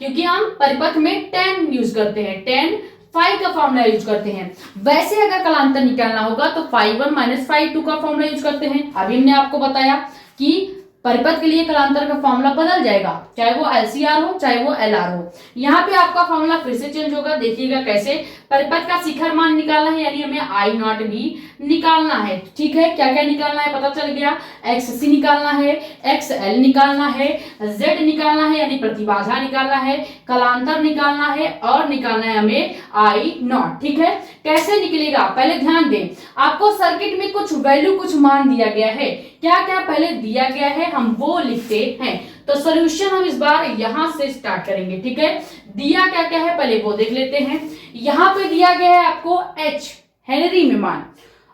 क्योंकि हम परिपथ में tan यूज करते हैं, tan phi का फॉर्मूला यूज करते हैं। वैसे अगर कालांतर निकालना होगा तो phi1 माइनस phi2 का फॉर्मूला यूज करते हैं। अभी हमने आपको बताया कि परिपथ के लिए कालांतर का फॉर्मूला बदल जाएगा, चाहे वो एलसीआर हो चाहे वो एलआर हो। यहाँ पे आपका फॉर्मूला फिर से चेंज होगा, देखिएगा कैसे। परिपथ का शिखर मान निकालना है यानी हमें आई नॉट भी निकालना है, ठीक है। क्या क्या निकालना है पता चल गया, XC निकालना है, XL निकालना है, Z निकालना है यानी प्रतिबाधा निकालना है, कालांतर निकालना है और निकालना है हमें आई नॉट, ठीक है। कैसे निकलेगा पहले ध्यान दें, आपको सर्किट में कुछ वैल्यू कुछ मान दिया गया है। क्या क्या पहले दिया गया है हम वो लिखते हैं। तो सॉल्यूशन हम इस बार यहां से स्टार्ट करेंगे, ठीक है। दिया क्या क्या है पहले वो देख लेते हैं। यहां पे दिया गया है आपको H हेनरी में मान,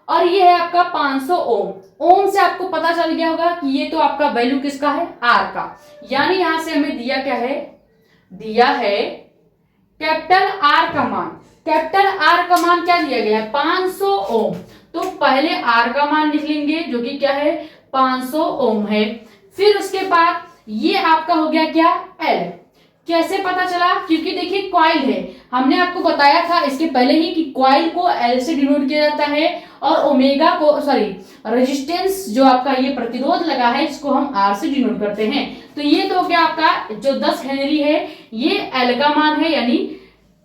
और ये है आपका 500 ओम। ओम से आपको पता चल गया होगा कि ये तो आपका वैल्यू किसका है, R का। यानी यहां से हमें दिया क्या है, दिया है कैपिटल R का मान। कैपिटल R का मान क्या दिया गया है, 500 ओम। तो पहले R का मान लिख लेंगे जो कि क्या है 500 ओम है। फिर उसके बाद ये आपका हो गया क्या, L। कैसे पता चला, क्योंकि देखिए कॉइल है, हमने आपको बताया था इसके पहले ही कि कॉइल को L से डिनोट किया जाता है और ओमेगा को रेजिस्टेंस जो आपका ये प्रतिरोध लगा है इसको हम R से डिनोट करते हैं। तो ये तो क्या आपका जो 10 हेनरी है ये L का मान है, यानी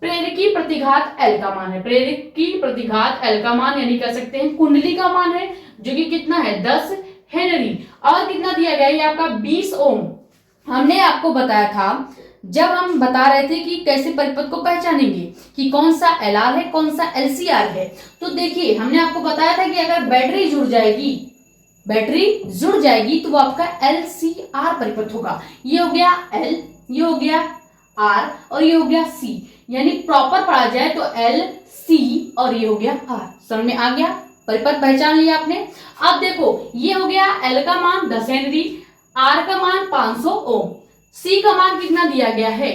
प्रेरकी प्रतिघात L का मान है। प्रेरकी प्रतिघात L का मान यानी कह सकते हैं कुंडली का मान है, जो कि कितना है 10 हेनरी। और कितना दिया गया ये आपका 20 ओम। हमने आपको बताया था जब हम बता रहे थे कि कैसे परिपथ को पहचानेंगे कि कौन सा एलआर है कौन सा एलसीआर है। तो देखिए हमने आपको बताया था कि अगर बैटरी जुड़ जाएगी बैटरी जुड़ जाएगी तो वो आपका LCR परिपथ होगा। ये हो गया L, ये हो गया R और ये हो गया C, यानी प्रॉपर पढ़ा जाए तो L C और ये हो गया R। समझ में आ गया, परिपथ पहचान लिया आपने। अब देखो ये हो गया L का मान 10 हेनरी, R का मान 500 ओम, C का मान कितना दिया गया है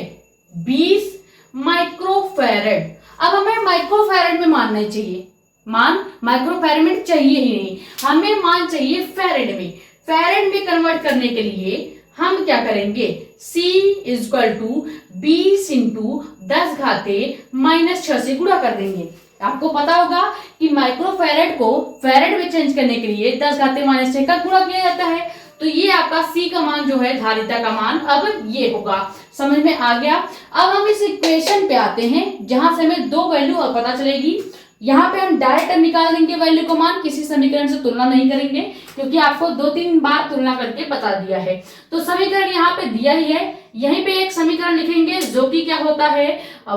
20 माइक्रोफैरेड। अब हमें माइक्रोफैरेड में मानना चाहिए, मान माइक्रोफैरेड में चाहिए ही नहीं, हमें मान चाहिए फैरेड में। फैरेड में कन्वर्ट करने के लिए हम क्या करेंगे, C इक्वल टू 20 इंटू 10 घाते -6 से गुणा कर देंगे। आपको पता होगा कि माइक्रोफैरेड को फैरेड में चेंज करने के लिए 10 घाते -6 का गुणा किया जाता है। तो ये आपका C का मान जो है धारिता का मान अब ये होगा। समझ में आ गया। अब हम इस इक्वेशन पे आते हैं जहां से हमें दो वैल्यू और पता चलेगी। यहाँ पे हम डायरेक्ट निकाल देंगे वैल्यू को मान, किसी समीकरण से तुलना नहीं करेंगे क्योंकि आपको 2-3 बार तुलना करके बता दिया है। तो समीकरण यहाँ पे दिया ही है, यहीं पे एक समीकरण लिखेंगे जो कि क्या होता है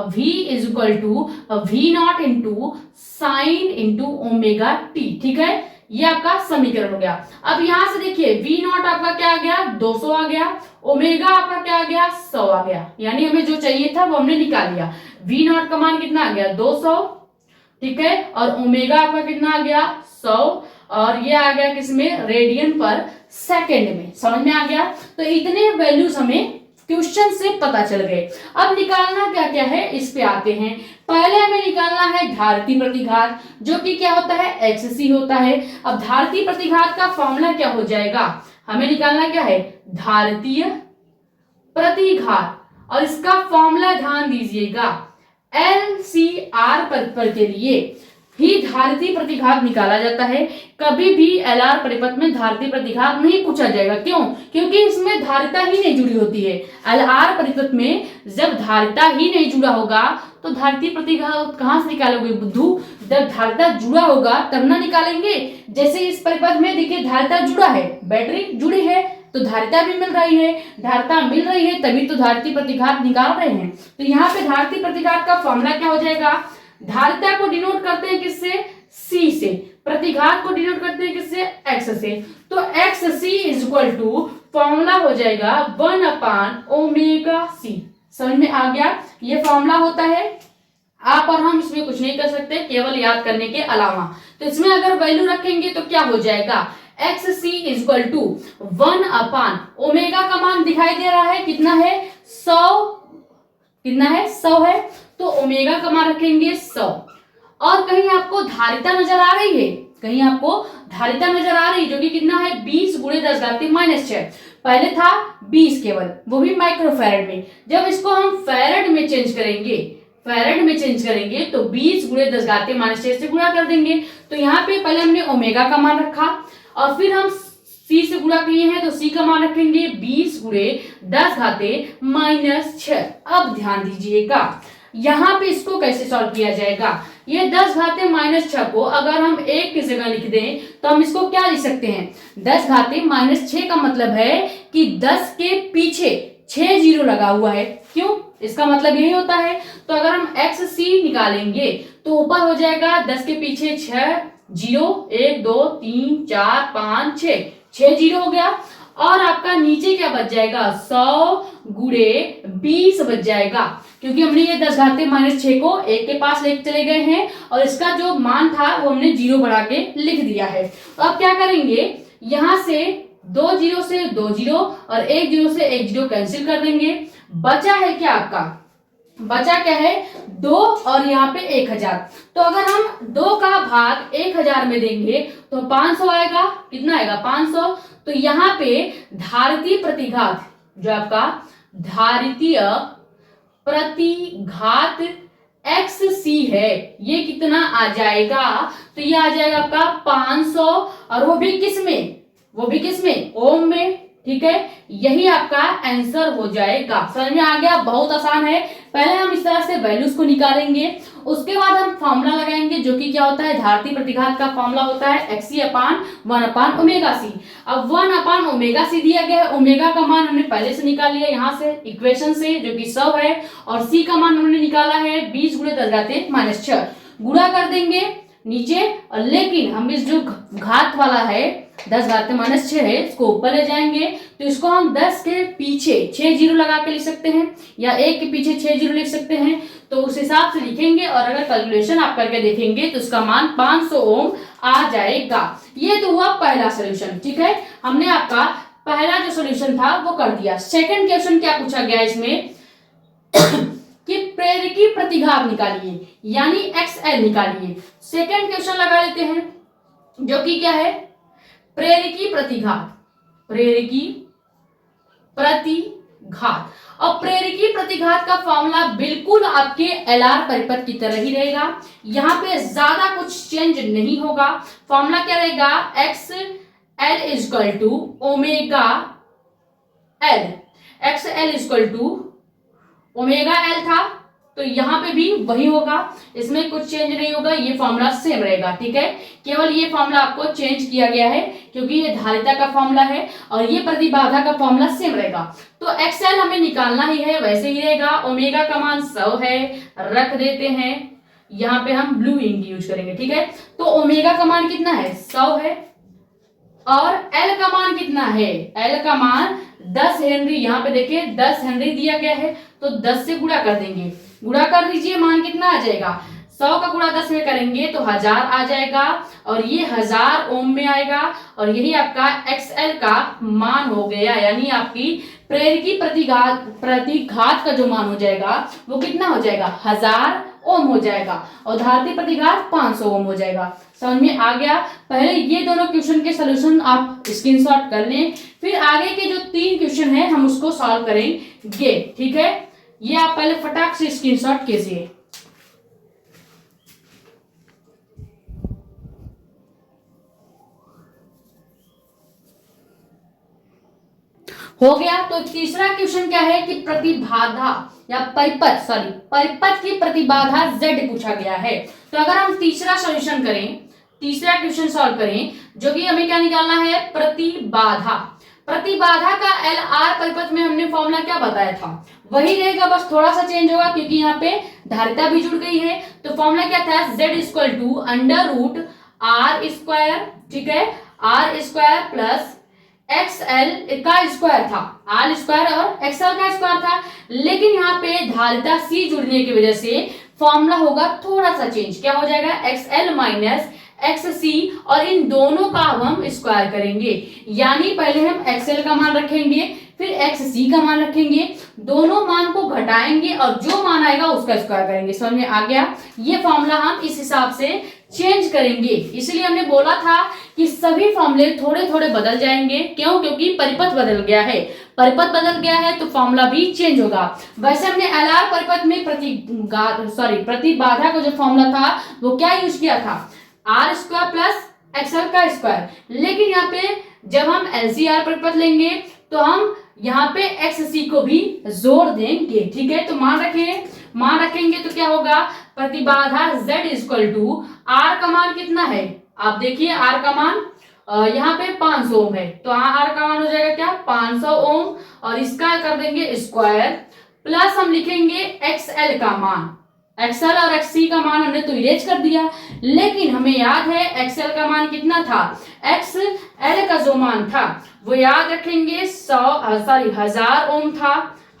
V equal to V0 into sine into omega t. ठीक है, ये आपका समीकरण हो गया। अब यहां से देखिए V0 आपका क्या आ गया 200 आ गया, ओमेगा आपका क्या आ गया 100 आ गया, यानी हमें जो चाहिए था वो हमने निकाल लिया। V0 का मान कितना आ गया 200, ठीक है, और ओमेगा आपका कितना आ गया 100 और ये आ गया किसमें रेडियन पर सेकेंड में। समझ में आ गया। तो इतने वैल्यूज हमें क्वेश्चन से पता चल गए। अब निकालना क्या क्या है इस पे आते हैं। पहले हमें निकालना है धारिती प्रतिघात जो कि क्या होता है XC होता है। अब धारिती प्रतिघात का फॉर्मूला क्या हो जाएगा, हमें निकालना क्या है धारितीय प्रतिघात, और इसका फॉर्मूला ध्यान दीजिएगा LCR परिपथ के लिए ही धारिती प्रतिघात निकाला जाता है। कभी भी LR परिपथ में धारिती प्रतिघात नहीं पूछा जाएगा। क्यों? क्योंकि इसमें धारिता ही नहीं जुड़ी होती है। LR परिपथ में जब धारिता ही नहीं जुड़ा होगा तो धारिती प्रतिघात कहां से निकालोगे बुद्धू, जब धारिता जुड़ा होगा तब ना निकालेंगे। जैसे इस परिपथ में देखिए धारिता जुड़ा है, बैटरी जुड़ी है तो धारिता भी मिल रही है, धारिता मिल रही है तभी तो धारिती प्रतिघात निकाल रहे हैं। तो यहाँ पे धारिती प्रतिघात का फॉर्मूला क्या हो जाएगा, धारिता को डिनोट करते हैं किससे C से, प्रतिघात को डिनोट करते हैं किससे X से। तो XC इक्वल टू फॉर्मूला हो जाएगा 1/ओमेगा C। समझ में आ गया, ये फॉर्मूला होता है। आप और हम इसमें कुछ नहीं कर सकते केवल याद करने के अलावा। तो इसमें अगर वैल्यू रखेंगे तो क्या हो जाएगा XC इक्वल टू 1/ओमेगा का मान दिखाई दे रहा है कितना है 100, कितना है 100 है, तो ओमेगा का मान रखेंगे 100। और कहीं आपको धारिता नजर आ रही है, कहीं आपको धारिता नजर आ रही है जो कि कितना है 20 गुणे 10 घात -6। पहले था 20 केवल, वो भी माइक्रोफैरेड में। जब इसको हम फैरेड में चेंज करेंगे, फैरेड में चेंज करेंगे तो 20 गुणे 10 घात -6 से गुणा कर देंगे। तो यहाँ पे पहले हमने ओमेगा का मान रखा और फिर हम C से गुणा किए हैं तो C का मान रखेंगे 20 गुणे 10 घाते -6। अब ध्यान दीजिएगा यहाँ पे इसको कैसे सॉल्व किया जाएगा। ये 10 घाते -6 को अगर हम 1 की जगह लिख दें तो हम इसको क्या लिख सकते हैं 10 घाते -6 का मतलब है कि 10 के पीछे 6 जीरो लगा हुआ है। क्यों? इसका मतलब यही होता है। तो अगर हम XC निकालेंगे तो ऊपर हो जाएगा 10 के पीछे 6 जीरो, 1 2 3 4 5 6 जीरो हो गया। और आपका नीचे क्या बच जाएगा 100 गुणे 20 बच जाएगा, क्योंकि हमने ये 10 घाते -6 को 1 के पास लेके चले गए हैं और इसका जो मान था वो हमने जीरो बढ़ा के लिख दिया है। तो अब क्या करेंगे, यहां से 2 जीरो से 2 जीरो और 1 जीरो से 1 जीरो कैंसिल कर देंगे। बचा है क्या आपका, बचा क्या है 2 और यहाँ पे 1000। तो अगर हम 2 का भाग 1000 में देंगे तो 500 आएगा। कितना आएगा 500। तो यहाँ पे धारितीय प्रतिघात जो आपका धारितीय प्रतिघात XC है ये कितना आ जाएगा, तो ये आ जाएगा आपका 500 और वो भी किस में, वो भी किस में ओम में। ठीक है, यही आपका आंसर हो जाएगा। समझ में आ गया, बहुत आसान है। पहले हम इस तरह से वैल्यूज को निकालेंगे, उसके बाद हम फॉर्मूला लगाएंगे जो कि क्या होता है धारितीय प्रतिघात का फॉर्मूला होता है XC/1/ओमेगा C। अब 1/ओमेगा C दिया गया है, ओमेगा का मान हमने पहले से निकाल लिया यहाँ से इक्वेशन से जो कि 100 है, और C का मान हमने निकाला है 20 गुणे 10 घाते -6। गुणा कर देंगे नीचे, लेकिन हम इस जो घात वाला है 10 घात माइनस 6 है, इसको ऊपर ले जाएंगे तो इसको हम 10 के पीछे 6 जीरो लगा के लिख सकते हैं या 1 के पीछे 6 जीरो लिख सकते हैं। तो उस हिसाब से लिखेंगे और अगर कैलकुलेशन आप करके देखेंगे तो उसका मान 500 ओम आ जाएगा। ये तो हुआ पहला सोल्यूशन। ठीक है, हमने आपका पहला जो सोल्यूशन था वो कर दिया। सेकंड क्वेश्चन क्या पूछा गया इसमें कि प्रेरकी प्रतिघात निकालिए, यानी XL निकालिए। सेकंड क्वेश्चन लगा लेते हैं जो कि क्या है, प्रेरकी प्रतिघात। प्रेरकी प्रतिघात, और प्रेरकी प्रतिघात का फॉर्मूला बिल्कुल आपके LR परिपथ की तरह ही रहेगा। यहां पे ज्यादा कुछ चेंज नहीं होगा। फॉर्मूला क्या रहेगा, XL equal to omega L। XL equal to omega L था, तो यहां पे भी वही होगा, इसमें कुछ चेंज नहीं होगा, ये फॉर्मूला सेम रहेगा। ठीक है, केवल ये फॉर्मूला आपको चेंज किया गया है क्योंकि ये धारिता का फॉर्मूला है और ये प्रतिबाधा का फॉर्मूला सेम रहेगा। तो XL हमें निकालना ही है, वैसे ही रहेगा। ओमेगा का मान 100 है, रख देते हैं, यहाँ पे हम ब्लू इंक यूज करेंगे। ठीक है, तो ओमेगा का मान कितना है, 100 है, और L का मान कितना है, L का मान 10 हेनरी। यहाँ पे देखिए 10 हेनरी दिया गया है, तो 10 से गुणा कर देंगे। गुणा कर दीजिए, मान कितना आ जाएगा, 100 का गुणा 10 में करेंगे तो 1000 आ जाएगा, और ये 1000 ओम में आएगा, और यही आपका XL का मान हो गया। यानी आपकी प्रेरकी प्रतिघात का जो मान हो जाएगा वो कितना हो जाएगा, 1000 ओम हो जाएगा, और धारिता प्रतिघात 500 ओम हो जाएगा। समझ में आ गया। पहले ये दोनों क्वेश्चन के सलूशन आप स्क्रीनशॉट कर लें, फिर आगे के जो 3 क्वेश्चन है हम उसको सॉल्व करेंगे। ठीक है, ये आप पहले फटाक से स्क्रीनशॉट कीजिए। हो गया। तो तीसरा क्वेश्चन क्या है कि प्रतिबाधा या परिपथ की प्रतिबाधा Z पूछा गया है। तो अगर हम तीसरा सॉल्यूशन करें, तीसरा क्वेश्चन सॉल्व करें, जो कि हमें क्या निकालना है, प्रतिबाधा। प्रतिबाधा का LR परिपथ में हमने फॉर्मूला क्या बताया था, वही रहेगा, बस थोड़ा सा चेंज होगा क्योंकि यहाँ पे धारिता भी जुड़ गई है। तो फॉर्मूला क्या था, Z equal to under root R square. ठीक है, R स्क्वायर प्लस XL का स्क्वायर था, R स्क्वायर और XL का स्क्वायर था, लेकिन यहाँ पे धारिता C जुड़ने की वजह से फॉर्मूला होगा थोड़ा सा चेंज। क्या हो जाएगा, XL माइनस XC, और इन दोनों का हम स्क्वायर करेंगे। यानी पहले हम XL का मान रखेंगे, फिर XC का मान रखेंगे, दोनों मान को घटाएंगे और जो मान आएगा उसका स्क्वायर करेंगे। समझ में आ गया। ये फॉर्मूला हम इस हिसाब से चेंज करेंगे, इसलिए हमने बोला था कि सभी फॉर्मूले थोड़े थोड़े बदल जाएंगे। क्यों, क्योंकि परिपथ बदल गया है। परिपथ बदल गया है तो फॉर्मूला भी चेंज होगा। वैसे हमने LR परिपथ में प्रतिबाधा का जो फॉर्मूला था वो क्या यूज किया था, R स्क्वायर प्लस XL का स्क्वायर, लेकिन यहाँ पे जब हम LCR परिपथ लेंगे तो हम यहाँ पे XC को भी जोड़ देंगे। ठीक है, तो मान रखेंगे तो क्या होगा, प्रतिबाधा Z इक्वल टू R का मान कितना है, आप देखिए R का मान यहाँ पे 500 ओम है, तो R का मान हो जाएगा क्या, 500 ओम, और इसका कर देंगे स्क्वायर, प्लस हम लिखेंगे XL का मान। XL और XC का मान हमने तो इरेज कर दिया, लेकिन हमें याद है XL का मान कितना था, XL का जो मान था वो याद रखेंगे 1000 ओम था,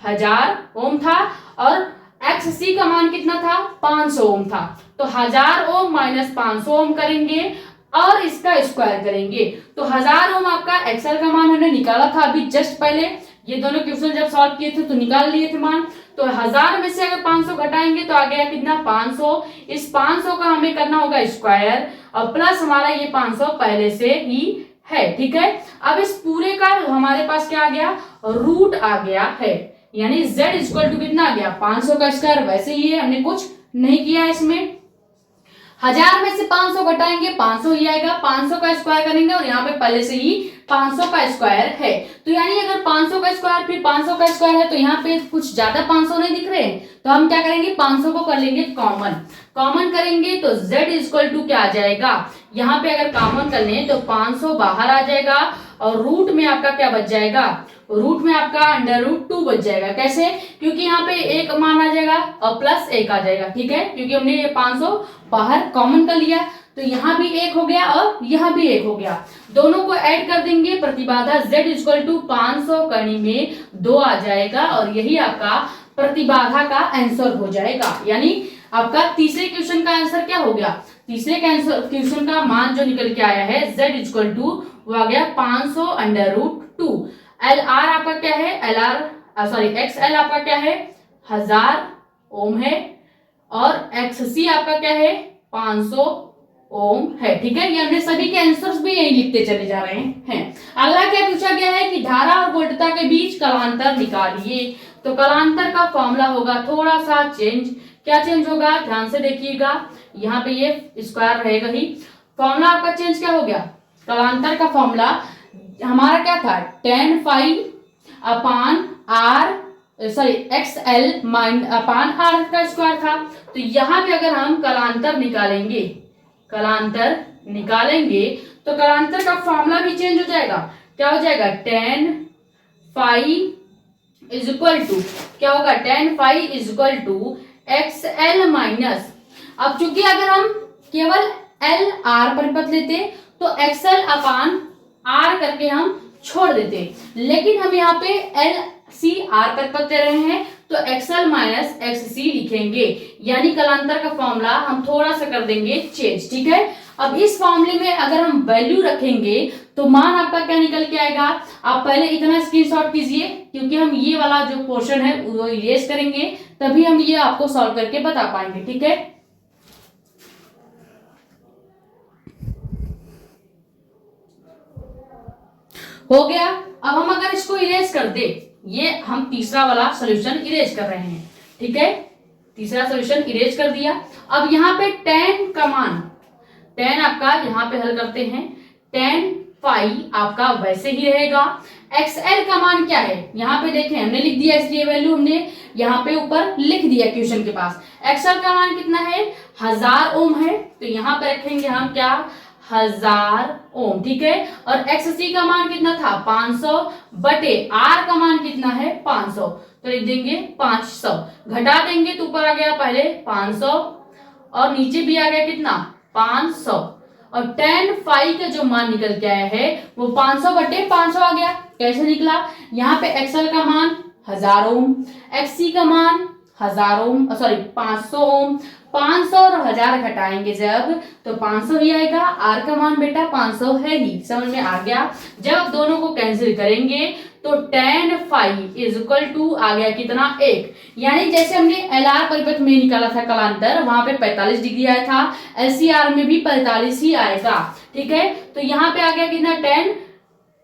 1000 ओम था, और XC का मान कितना था, 500 ओम था। तो 1000 ओम माइनस 500 ओम करेंगे और इसका स्क्वायर करेंगे, तो 1000 ओम आपका XL का मान हमने निकाला था अभी जस्ट पहले। ये दोनों क्वेश्चन जब सॉल्व किए थे तो निकाल लिए थे मान। तो 1000 में से अगर 500 घटाएंगे तो आ गया कितना, 500। इस 500 का हमें करना होगा स्क्वायर, और प्लस हमारा ये 500 पहले से ही है। ठीक है, अब इस पूरे का हमारे पास क्या आ गया, रूट आ गया है, यानी Z इक्वल टू कितना आ गया, 500 का स्क्वायर। वैसे ही है, हमने कुछ नहीं किया इसमें। 1000 में से 500 घटाएंगे, 500 ही आएगा, 500 का स्क्वायर करेंगे, और यहाँ पे पहले से ही 500 का स्क्वायर है। तो यानी अगर 500 का स्क्वायर फिर 500 का स्क्वायर है तो यहाँ पे कुछ ज्यादा 500 नहीं दिख रहे हैं, तो हम क्या करेंगे, 500 को कर लेंगे कॉमन करेंगे, तो Z इक्वल टू क्या आ जाएगा, यहाँ पे अगर कॉमन कर लें तो 500 बाहर आ जाएगा, और रूट में आपका क्या बच जाएगा, रूट में आपका अंडर रूट 2 बच जाएगा। कैसे, क्योंकि यहाँ पे एक मान आ जाएगा और प्लस 1 आ जाएगा। ठीक है, क्योंकि हमने ये 500 बाहर कॉमन कर लिया, तो यहाँ भी एक हो गया और यहाँ भी एक हो गया, दोनों को ऐड कर देंगे, प्रतिबाधा Z इक्वल टू 500 करनी में 2 आ जाएगा और यही आपका प्रतिबाधा का आंसर हो जाएगा। यानी आपका तीसरे क्वेश्चन का आंसर क्या हो गया, तीसरे क्वेश्चन का मान जो निकल के आया है Z इक्वल टू वो आ गया 500 अंडर रूट 2। एल आर आपका क्या है, एक्स एल आपका क्या है 1000 ओम है और एक्स सी आपका क्या है 500 ओम है। ठीक है, ये हमने सभी के आंसर्स भी यही लिखते चले जा रहे हैं। अगला क्या पूछा गया है कि धारा और वोल्टता के बीच कलांतर निकालिए। तो कलांतर का फॉर्मूला होगा थोड़ा सा चेंज। क्या चेंज होगा, ध्यान से देखिएगा, यहाँ पे ये स्क्वायर रहेगा ही। फॉर्मूला आपका चेंज क्या हो गया, कलांतर का फॉर्मूला हमारा क्या था, tan phi upon R sorry X L upon R का स्क्वायर था। तो यहाँ पे अगर हम कलांतर निकालेंगे तो कलांतर का फॉर्मूला भी चेंज हो जाएगा। क्या हो जाएगा, tan phi is equal to क्या होगा, tan phi is equal to X L minus, अब चूंकि अगर हम केवल एल आर परिपथ लेते तो एक्सएल अपान आर करके हम छोड़ देते, लेकिन हम यहाँ पे एल सी आर परिपथ ले रहे हैं तो एक्सएल माइनस एक्स सी लिखेंगे। यानी कलांतर का फॉर्मूला हम थोड़ा सा कर देंगे चेंज। ठीक है, अब इस फॉर्मूले में अगर हम वैल्यू रखेंगे तो मान आपका क्या निकल के आएगा, आप पहले इतना स्क्रीनशॉट कीजिए क्योंकि हम ये वाला जो पोर्शन है वो इरेज करेंगे, तभी हम ये आपको सॉल्व करके बता पाएंगे। ठीक है, हो गया। अब हम अगर इसको इरेज कर दे, ये हम तीसरा वाला सॉल्यूशन इरेज कर रहे हैं। ठीक है, तीसरा सॉल्यूशन इरेज कर दिया। अब यहाँ पे tan का मान, tan आपका यहाँ पे हल करते हैं, tan फाई आपका वैसे ही रहेगा। XL का मान क्या है, यहाँ पे देखें हमने लिख दिया, इसलिए वैल्यू हमने यहाँ पे ऊपर लिख दिया क्वेश्चन के पास। XL का मान कितना है, 1000 ओम है, तो यहाँ पे रखेंगे हम क्या 1000 ओम। ठीक है, और XC का मान कितना था 500 बटे R का मान कितना है 500, तो लिख देंगे 500, घटा देंगे तो ऊपर आ गया पहले 500 और नीचे भी आ गया कितना 500, और tan फाई का जो मान निकल के आया है वो 500 बटे 500 आ गया। कैसे निकला, यहाँ पे XL का मान 1000 ओम, XC का मान 1000 ओम सॉरी 500 ओम, 500 और 1000 घटाएंगे जब तो 500 ही आएगा। R का मान बेटा 500 है ही, समझ में आ गया। जब दोनों को कैंसिल करेंगे तो tan phi is equal to आ गया कितना 1, यानी जैसे हमने LR परिपथ में निकाला था कलांतर, वहां पे 45 डिग्री आया था, LCR में भी 45 ही आएगा। ठीक है, तो यहाँ पे आ गया कितना tan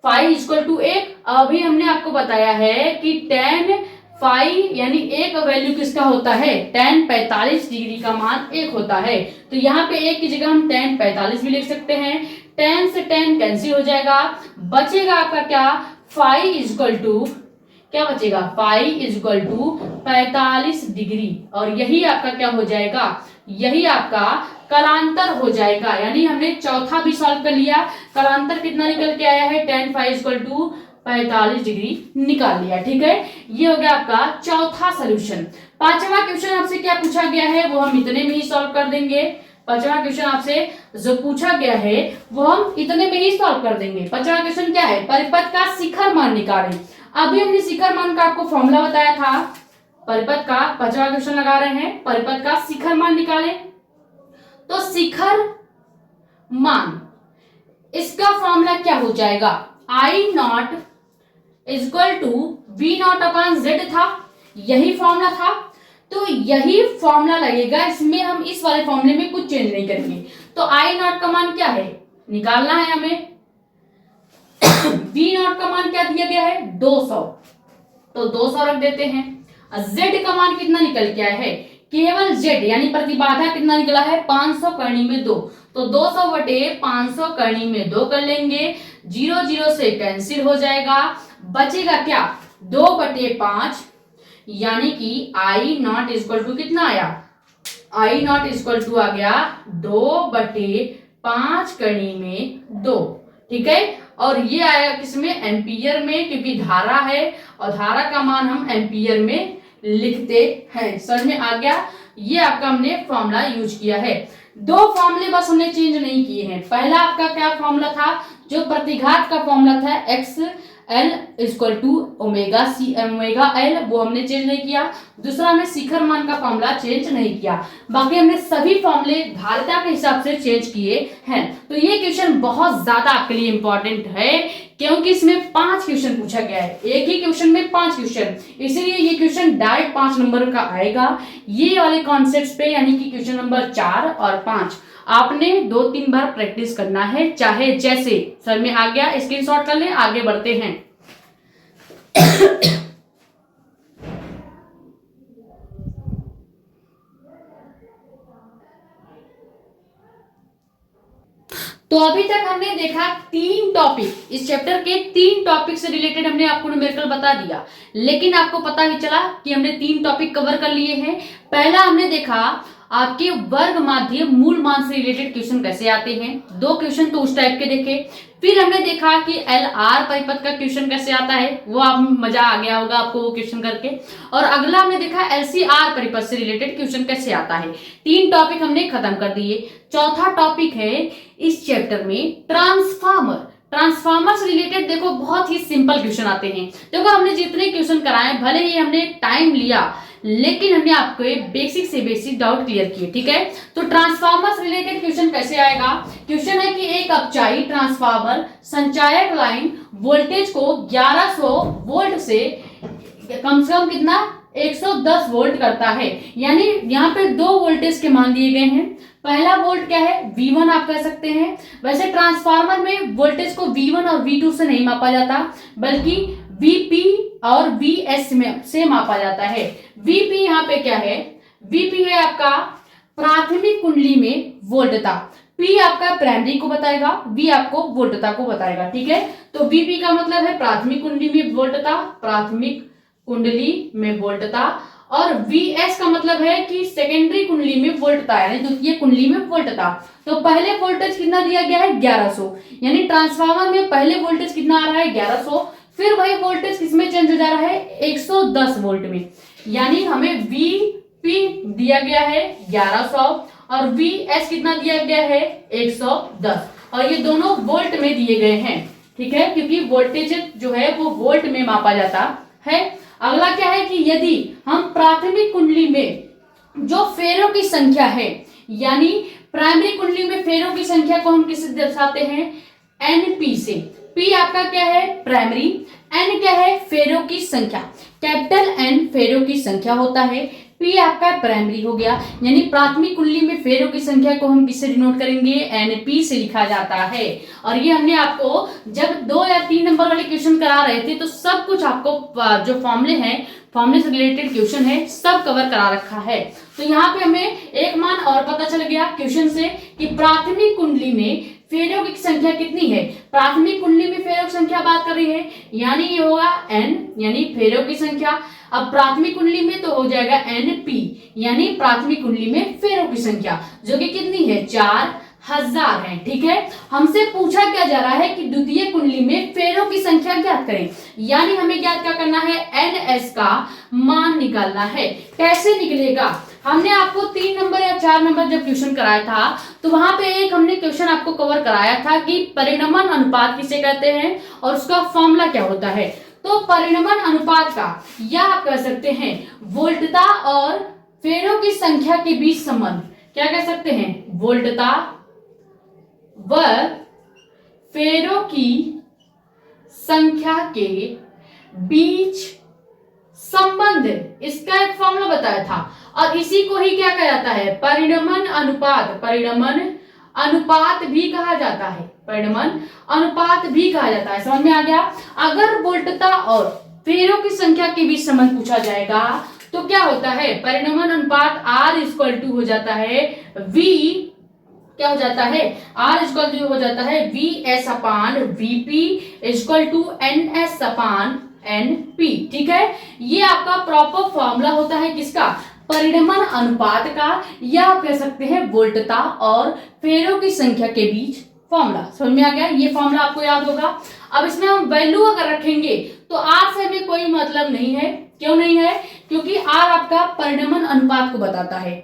phi is equal to 1। अभी हमने आपको बताया है कि tan फाई यानी एक वैल्यू किसका होता है, tan 45 डिग्री का मान 1 होता है, तो यहाँ पे 1 की जगह हम tan 45 भी लिख सकते हैं। tan से tan कैंसिल हो जाएगा, बचेगा आपका क्या फाई इज इक्वल टू क्या बचेगा, phi is equal to 45 degree, और यही आपका क्या हो जाएगा, यही आपका कलांतर हो जाएगा। यानी हमने चौथा भी सॉल्व कर लिया, कलांतर कितना निकल के आया है tan phi is equal to 45 degree निकाल लिया। ठीक है, ये हो गया आपका चौथा सॉल्यूशन। पांचवा क्वेश्चन आपसे क्या पूछा गया है वो हम इतने में ही सॉल्व कर देंगे। पांचवा क्वेश्चन आपसे जो पूछा गया है वो हम इतने में ही सॉल्व कर देंगे। पांचवा क्वेश्चन क्या है, परिपथ का शिखर मान निकालें। अभी हमने शिखर मान का आपको फॉर्मूला बताया था, परिपथ का पांचवा क्वेश्चन लगा रहे हैं, परिपथ का शिखर मान निकालें। तो शिखर मान इसका फॉर्मूला क्या हो जाएगा, I not is equal to V naught upon Z था, यही फॉर्मूला था, तो यही फॉर्मूला लगेगा इसमें। हम इस वाले फॉर्मूले में कुछ चेंज नहीं करेंगे। तो I नॉट का मान क्या है निकालना है हमें, V नॉट का मान क्या दिया गया है 200, तो 200 रख देते हैं। Z का मान कितना निकल के आया है, केवल Z यानी प्रतिबाधा कितना निकला है 500 करनी में 2, तो 200 बटे 500 करनी में 2 कर लेंगे, 0 0 से कैंसिल हो जाएगा, बचेगा क्या 2 बटे 5, यानी कि I नॉट इक्वल टू कितना आया, I नॉट इक्वल टू आ गया 2 बटे 5 करनी में 2। ठीक है, और ये आया किसमें, एम्पियर में, क्योंकि धारा है और धारा का मान हम एम्पियर में लिखते हैं। समझ में आ गया, ये आपका हमने फॉर्मूला यूज किया है। दो फॉर्मूले बस हमने चेंज नहीं किए हैं। पहला आपका क्या फॉर्मूला था, जो प्रतिघात का फॉर्मूला था X L equal to omega C omega L, वो हमने चेंज नहीं किया। दूसरा हमने शिखर मान का फॉर्मूला चेंज नहीं किया। बाकी हमने सभी फॉर्मूले धारिता के हिसाब से चेंज किए हैं। तो ये क्वेश्चन बहुत ज्यादा आपके लिए इंपॉर्टेंट है, क्योंकि इसमें 5 क्वेश्चन पूछा गया है, एक ही क्वेश्चन में 5 क्वेश्चन, इसलिए ये क्वेश्चन डायरेक्ट 5 नंबर का आएगा। ये वाले कॉन्सेप्ट्स पे, यानी कि क्वेश्चन नंबर 4 और 5 आपने 2-3 बार प्रैक्टिस करना है, चाहे जैसे सर में आ गया स्क्रीनशॉट कर ले। आगे बढ़ते हैं। तो अभी तक हमने देखा 3 टॉपिक, इस चैप्टर के 3 टॉपिक से रिलेटेड हमने आपको न्यूमेरिकल बता दिया, लेकिन आपको पता भी चला कि हमने 3 टॉपिक कवर कर लिए हैं। पहला हमने देखा आपके वर्ग माध्य मूल मान से रिलेटेड क्वेश्चन कैसे आते हैं, 2 क्वेश्चन तो उस टाइप के देखे। फिर हमने देखा कि एल आर परिपथ का क्वेश्चन कैसे आता है, वो आप मजा आ गया होगा आपको वो क्वेश्चन करके। और अगला हमने देखा एल सी आर परिपथ से रिलेटेड क्वेश्चन कैसे आता है। 3 टॉपिक हमने खत्म कर दिए। चौथा टॉपिक है इस चैप्टर में ट्रांसफार्मर। ट्रांसफार्मर से रिलेटेड देखो बहुत ही सिंपल क्वेश्चन आते हैं। देखो हमने जितने क्वेश्चन कराए, भले ही हमने टाइम लिया, लेकिन हमने आपको बेसिक से बेसिक डाउट क्लियर किए, ठीक है। तो ट्रांसफार्मर से रिलेटेड क्वेश्चन कैसे आएगा। क्वेश्चन है कि एक अपचाई ट्रांसफार्मर संचायक लाइन वोल्टेज को 1100 वोल्ट से कम कितना 110 वोल्ट करता है। यानी यहाँ पे 2 वोल्टेज के मान दिए गए हैं। पहला वोल्ट क्या है, V1 आप कह सकते हैं। वैसे ट्रांसफार्मर में वोल्टेज को V1 और V2 से नहीं मापा जाता, बल्कि VP और VS में से मापा जाता है। VP यहाँ पे क्या है, VP है आपका प्राथमिक कुंडली में वोल्टता, P आपका प्राइमरी को बताएगा, V आपको वोल्टता को बताएगा, ठीक है। तो VP का मतलब है प्राथमिक कुंडली में वोल्टता, प्राथमिक कुंडली में वोल्टता, और VS का मतलब है कि सेकेंडरी कुंडली में वोल्टता, यानी द्वितीय कुंडली में वोल्टता। तो पहले वोल्टेज कितना दिया गया है 1100, यानी ट्रांसफार्मर में पहले वोल्टेज कितना आ रहा है 1100, फिर वही वोल्टेज किसमें चेंज हो जा रहा है 110 वोल्ट में। यानी हमें VP दिया गया है 1100 और VS कितना दिया गया है 110, और ये दोनों वोल्ट में दिए गए हैं, ठीक है, क्योंकि वोल्टेज जो है वो वोल्ट में मापा जाता है। अगला क्या है कि यदि हम प्राथमिक कुंडली में जो फेरों की संख्या है, यानी प्राइमरी कुंडली में फेरों की संख्या को हम किससे दर्शाते हैं NP से। P आपका क्या है प्राइमरी, N क्या है फेरों की संख्या, कैपिटल N फेरों की संख्या होता है, P आपका प्राइमरी हो गया। यानी प्राथमिक कुंडली में फेरों की संख्या को हम किससे डिनोट करेंगे NP से लिखा जाता है। और ये हमने आपको जब 2 या 3 नंबर वाले क्वेश्चन करा रहे थे तो सब कुछ आपको जो फॉर्मूले हैं, फॉर्मूले से रिलेटेड क्वेश्चन है, सब कवर करा रखा है। तो यहाँ पे हमें एक मान और पता चल गया क्वेश्चन से कि प्राथमिक कुंडली में फेरों की संख्या कितनी है। प्राथमिक कुंडली में फेरों की संख्या बात कर रही है, यानी ये होगा N, यानी फेरों की संख्या। अब प्राथमिक कुंडली में तो हो जाएगा NP, यानी प्राथमिक कुंडली में फेरों की संख्या, जो कि कितनी है 4000 है, ठीक है। हमसे पूछा क्या जा रहा है कि द्वितीय कुंडली में फेरों की संख्या ज्ञात करें, यानी हमें ज्ञात क्या करना है NS का मान निकालना है। कैसे निकलेगा, हमने आपको 3 नंबर या 4 नंबर जब क्वेश्चन कराया था तो वहां पे एक हमने क्वेश्चन आपको कवर कराया था कि परिणमन अनुपात किसे कहते हैं और उसका फॉर्मूला क्या होता है। तो परिणमन अनुपात का, या आप कह सकते हैं वोल्टता और फेरों की संख्या के बीच संबंध, क्या कह सकते हैं वोल्टता व फेरों की संख्या के बीच संबंध, इसका एक फॉर्मूला बताया था। और इसी को ही क्या कहा जाता है परिणमन अनुपात, परिणमन अनुपात भी कहा जाता है, परिणमन अनुपात भी कहा जाता है। समझ में आ गया। अगर वोल्टता और फेरों की संख्या के बीच संबंध पूछा जाएगा तो क्या होता है परिणमन अनुपात R इक्वल टू हो जाता है V, क्या हो जाता है R इक्वल टू हो जाता है VS upon VP equal to NS upon NP, ठीक है। ये आपका प्रॉपर फॉर्मूला होता है किसका परिणमन अनुपात का, या आप कह सकते हैं वोल्टता और फेरों की संख्या के बीच फॉर्मूला। समझ में आ गया, ये फॉर्मूला आपको याद होगा। अब इसमें हम वैल्यू अगर रखेंगे तो R से हमें कोई मतलब नहीं है। क्यों नहीं है, क्योंकि R आपका परिणमन अनुपात को बताता है।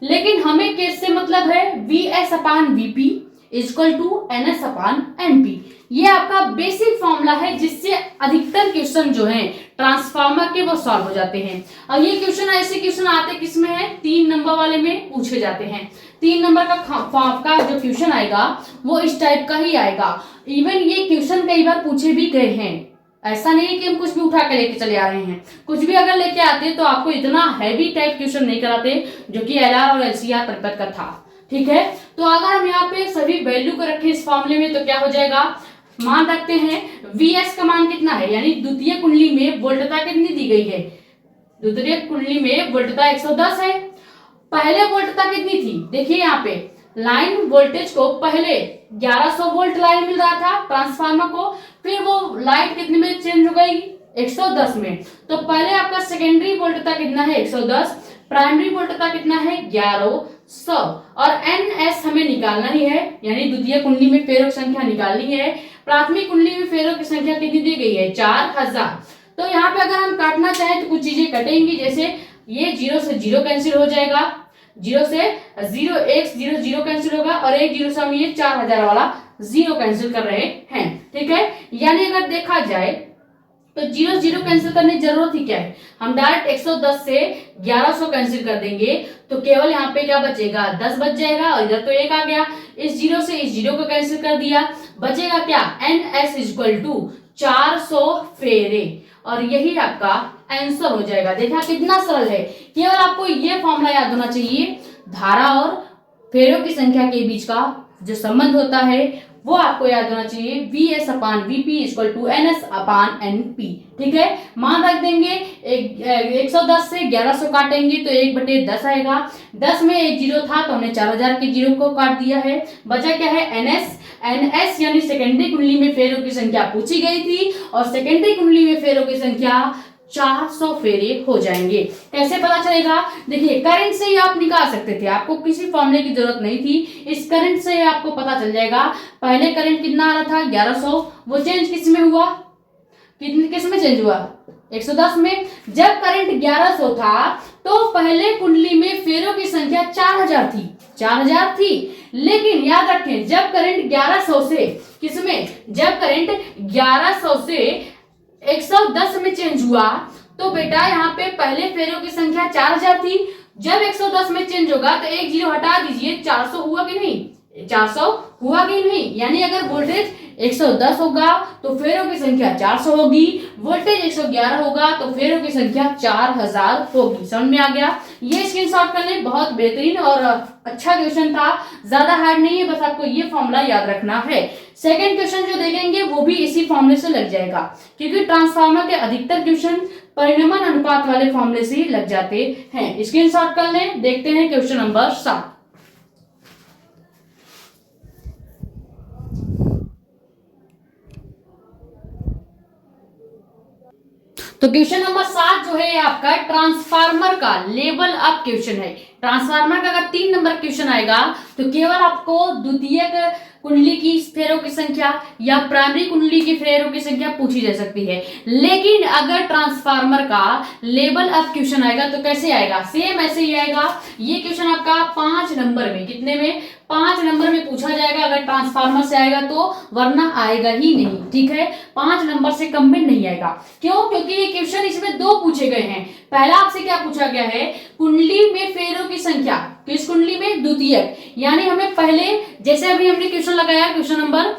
लेकिन हमें केस से मतलब है V S upon VP equal to N S upon NP. ये आपका बेसिक फॉर्मूला है जिससे अधिकतर क्वेश्चन जो हैं ट्रांसफार्मर के वो सॉल्व हो जाते हैं। और ये क्वेश्चन ऐसे क्वेश्चन आते किसमें है, 3 नंबर वाले में पूछे जाते हैं। 3 नंबर का जो क्वेश्चन आएगा वो इस टाइप का ही आएगा। इवन ये क्वेश्चन कई बार पूछे भी गए हैं, ऐसा नहीं है कि हम कुछ भी उठा के लेके चले आ रहे हैं। कुछ भी अगर लेके आते तो आपको इतना हैवी टाइप क्वेश्चन नहीं कराते जो कि एलआर और एलसीआर परिपथ का था। ठीक है, तो अगर हम यहाँ पे सभी वैल्यू को रखें इस फॉर्मूले में तो क्या हो जाएगा, मान रखते हैं वीएस का मान कितना है, यानी द्वितीय कुंडली में वोल्टता कितनी दी गई है, द्वितीय कुंडली में वोल्टता 110 है। पहले वोल्टता कितनी थी, देखिए यहाँ पे लाइन वोल्टेज को पहले 1100 वोल्ट लाइन मिल रहा था ट्रांसफार्मर को, फिर वो लाइट कितने में चेंज हो गई 110 में। तो पहले आपका सेकेंडरी वोल्टता कितना है 110, प्राइमरी वोल्टता कितना है 1100 और एन एस हमें निकालना ही है, यानी द्वितीय कुंडली में फेरों की संख्या निकालनी है। प्राथमिक कुंडली में फेरों की संख्या कितनी दी गई है 4000। तो यहाँ पे अगर हम काटना चाहें तो कुछ चीजें कटेंगी, जैसे ये 0 से 0 कैंसिल हो जाएगा, 0 से 0 1 0 0 कैंसिल होगा और एक 0 से हम ये 4000 वाला 0 कैंसिल कर रहे हैं। ठीक है, यानी अगर देखा जाए तो 0 0 कैंसिल करने की जरूरत ही क्या है, हम डायरेक्ट 110 से 1100 कैंसिल कर देंगे तो केवल यहाँ पे क्या बचेगा 10 बच जाएगा और इधर तो 1 आ गया, इस 0 से इस 0 को कैंसिल कर दिया, बचेगा क्या एन एस इक्वल टू 400 फेरे और यही आपका आंसर हो जाएगा। देखा कितना सरल है, केवल आपको ये फॉर्मूला याद होना चाहिए, धारा और फेरों की संख्या के बीच का जो संबंध होता है वो आपको याद होना चाहिए, V S upon VP equal to N S upon N P. ठीक है, मान रख देंगे 110 से 1100 काटेंगे तो 1/10 आएगा, 10 में एक 0 था तो हमने 4000 के 0 को काट दिया है, बचा क्या है एनएस। एनएस यानी सेकेंडरी कुंडली में फेरों की संख्या पूछी गई थी और सेकेंडरी कुंडली में फेरों की संख्या 400 फेरे हो जाएंगे। कैसे पता चलेगा, देखिए करंट से ही आप निकाल सकते थे, आपको किसी फॉर्मूले की जरूरत नहीं थी, इस करंट से आपको पता चल जाएगा। पहले करंट कितना आ रहा था 1100, वो चेंज किस में हुआ, किस में चेंज हुआ 110 में। जब करंट 1100 था तो पहले कुंडली में फेरों की संख्या 4000 थी, लेकिन याद रखें जब करंट 1100 से किसमें, जब करंट 1100 से 110 में चेंज हुआ तो बेटा यहाँ पे पहले फेरों की संख्या 4000 थी, जब 110 में चेंज होगा तो एक 0 हटा दीजिए, 400 हुआ कि नहीं, 400 हुआ कि नहीं, यानी अगर वोल्टेज 110 होगा तो फेरों की संख्या 400 होगी, वोल्टेज 111 होगा तो फेरों की संख्या 4000 होगी। समझ में आ गया, ये स्क्रीनशॉट कर ले, बहुत बेहतरीन और अच्छा क्वेश्चन था, ज्यादा हार्ड नहीं है, बस आपको ये फॉर्मूला याद रखना है। सेकंड क्वेश्चन जो देखेंगे वो भी इसी फॉर्मूले से लग जाएगा, क्योंकि ट्रांसफार्मर के अधिकतर क्वेश्चन परिणमन अनुपात वाले फॉर्मूले से लग जाते हैं। स्क्रीनशॉट कर ले, देखते हैं क्वेश्चन नंबर 7। तो क्वेश्चन नंबर 7 जो है आपका ट्रांसफार्मर का लेवल अप क्वेश्चन है। ट्रांसफार्मर का अगर 3 नंबर क्वेश्चन आएगा तो केवल आपको द्वितीयक कुंडली की फेरों की संख्या या प्राइमरी कुंडली की फेरों की संख्या पूछी जा सकती है, लेकिन अगर ट्रांसफार्मर का लेवल अप क्वेश्चन आएगा तो कैसे आएगा, सेम ऐसे ही आएगा। ये क्वेश्चन आपका 5 नंबर में, कितने में 5 नंबर में पूछा जाएगा अगर ट्रांसफार्मर से आएगा तो, वरना आएगा ही नहीं। ठीक है, 5 नंबर से कम में नहीं आएगा। क्यों, क्योंकि ये क्वेश्चन इसमें 2 पूछे गए हैं। पहला आपसे क्या पूछा गया है, कुंडली में फेरों की संख्या, किस कुंडली में, द्वितीयक, यानी हमें पहले जैसे अभी हमने क्वेश्चन लगाया क्वेश्चन नंबर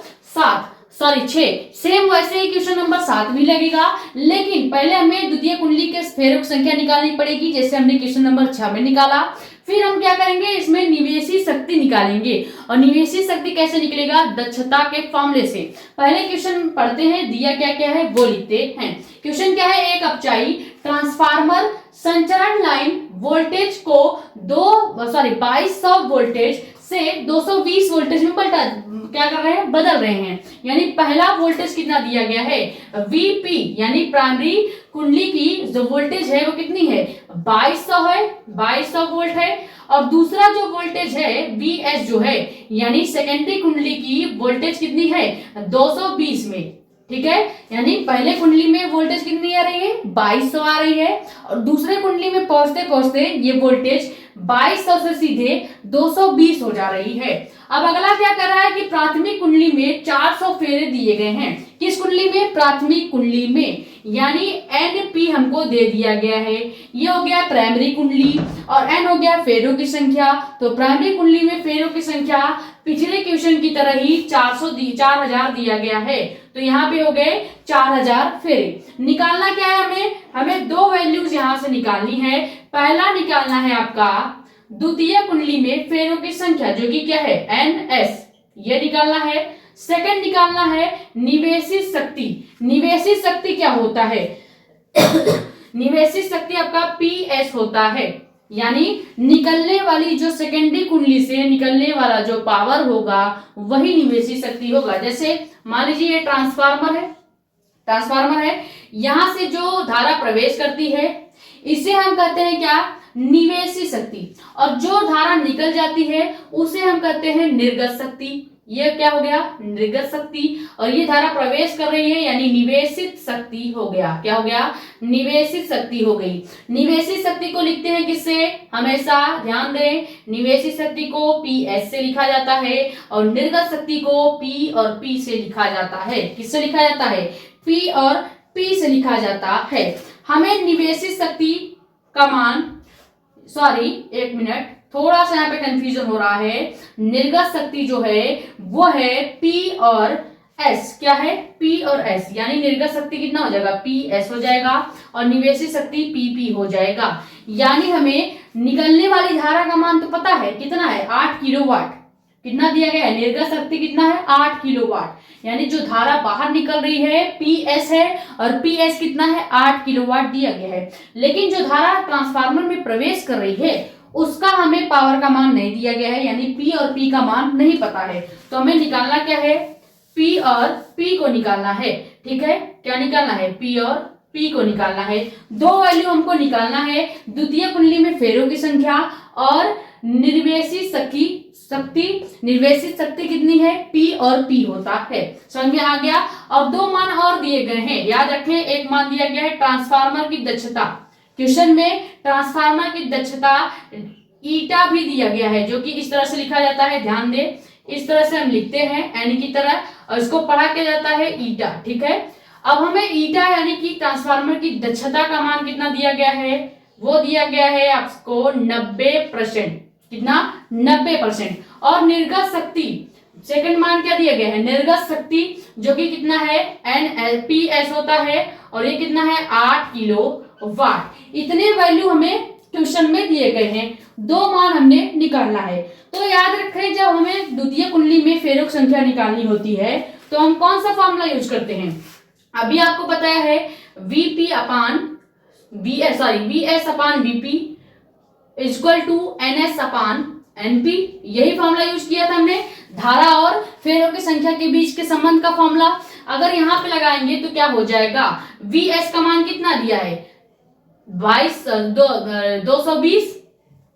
6, सेम वैसे ही क्वेश्चन नंबर 7 भी लगेगा, लेकिन पहले हमें द्वितीय कुंडली के फेरों की संख्या निकालनी पड़ेगी, जैसे हमने क्वेश्चन नंबर 6 में निकाला। फिर हम क्या करेंगे, इसमें निवेशी शक्ति निकालेंगे, और निवेशी शक्ति कैसे निकलेगा, दक्षता के फॉर्मूले से। पहले क्वेश्चन पढ़ते हैं, दिया क्या क्या है वो लिखते हैं। क्वेश्चन क्या है, एक अपचाई ट्रांसफार्मर संचरण लाइन वोल्टेज को 2200 वोल्टेज से 220 वोल्टेज में क्या कर रहे हैं, बदल रहे हैं। यानी पहला वोल्टेज कितना दिया गया है, वीपी, यानी प्राइमरी कुंडली की जो वोल्टेज है वो कितनी है 2200 वोल्ट है, और दूसरा जो वोल्टेज है वीएस जो है, यानी सेकेंडरी कुंडली की वोल्टेज कितनी है 220 में। ठीक है, यानी पहले कुंडली में वोल्टेज कितनी आ रही है, 2200 आ रही है, और दूसरे कुंडली में पहुंचते पहुंचते ये वोल्टेज 2200 से सीधे 220 हो जा रही है। अब अगला क्या कर रहा है कि प्राथमिक कुंडली में 400 फेरे दिए गए हैं। किस कुंडली में, प्राथमिक कुंडली में, यानी एनपी हमको दे दिया गया है। ये हो गया प्राइमरी कुंडली और एन हो गया फेरों की संख्या। तो प्राइमरी कुंडली में फेरों की संख्या पिछले क्वेश्चन की तरह ही 4000 दिया गया है, तो यहाँ पे हो गए 4000 फेरे। निकालना क्या है हमें दो वैल्यूज यहां से निकालनी है। पहला निकालना है आपका द्वितीय कुंडली में फेरों की संख्या, जो कि क्या है, एनएस, ये निकालना है। सेकंड निकालना है निवेशित शक्ति। निवेशित शक्ति क्या होता है निवेशित शक्ति आपका पीएस होता है, यानी निकलने वाली जो सेकेंडरी कुंडली से निकलने वाला जो पावर होगा वही निवेशित शक्ति होगा। जैसे मान लीजिए ये ट्रांसफार्मर है, यहां से जो धारा प्रवेश करती है इसे हम कहते हैं क्या, निवेशित शक्ति, और जो धारा निकल जाती है उसे हम कहते हैं निर्गत शक्ति। ये क्या हो गया, निर्गत शक्ति, और ये धारा प्रवेश कर रही है यानी निवेशित शक्ति हो गया। क्या हो गया, निवेशित शक्ति हो गई। निवेशित शक्ति को लिखते हैं किससे, हमेशा ध्यान दें, निवेशित शक्ति को पीएस से लिखा जाता है और निर्गत शक्ति को पी और पी से लिखा जाता है। किससे लिखा जाता है, पी और पी से लिखा जाता है। हमें निवेशित शक्ति का मान, सॉरी एक मिनट, थोड़ा सा यहाँ पे कंफ्यूजन हो रहा है। निर्गत शक्ति जो है वो है P और S। क्या है, P और S, यानी निर्गत शक्ति कितना हो जाएगा, PS हो जाएगा, और निवेशित शक्ति PP हो जाएगा। यानी हमें निकलने वाली धारा का मान तो पता है, कितना है, 8 किलोवाट। कितना दिया गया है, निर्गत शक्ति कितना है, 8 किलोवाट, यानी जो धारा बाहर निकल रही है PS है, और PS कितना है, 8 किलोवाट दिया गया है। लेकिन जो धारा ट्रांसफार्मर में प्रवेश कर रही है उसका हमें पावर का मान नहीं दिया गया है, यानी P और P का मान नहीं पता है। तो हमें निकालना क्या है, P और P को निकालना है। ठीक है, क्या निकालना है, P और P को निकालना है। दो वैल्यू हमको निकालना है, द्वितीय कुंडली में फेरों की संख्या और निर्वेशित शक्ति कितनी है, P और P होता है। समझ में आ गया। और दो मान और दिए गए हैं, याद रखें। एक मान दिया गया है ट्रांसफार्मर की दक्षता। क्वेश्चन में ट्रांसफार्मर की दक्षता ईटा भी दिया गया है, जो कि इस तरह से लिखा जाता है, ध्यान दे, इस तरह से हम लिखते हैं एन की तरह, और इसको पढ़ा के जाता है ईटा। ठीक है, अब हमें ईटा यानी कि ट्रांसफार्मर की दक्षता का मान कितना दिया गया है, वो दिया गया है आपको 90%। कितना, 90%। और निर्गत शक्ति, सेकंड मान क्या दिया गया है, निर्गत शक्ति, जो कि कितना है, NPS होता है, और ये कितना है, 8 किलोवाट। इतने वैल्यू हमें क्वेश्चन में दिए गए हैं, दो मान हमने निकालना है। तो याद रखें, जब हमें द्वितीय कुंडली में फेरों की संख्या निकालनी होती है तो हम कौन सा फॉर्मूला यूज करते हैं, अभी आपको बताया है, VS upon VP equal to NS upon NP। यही फॉर्मूला यूज किया था हमने, धारा और फेरों की संख्या के बीच के संबंध का फॉर्मूला। अगर यहाँ पे लगाएंगे तो क्या हो जाएगा, VS का मान कितना दिया है, 220।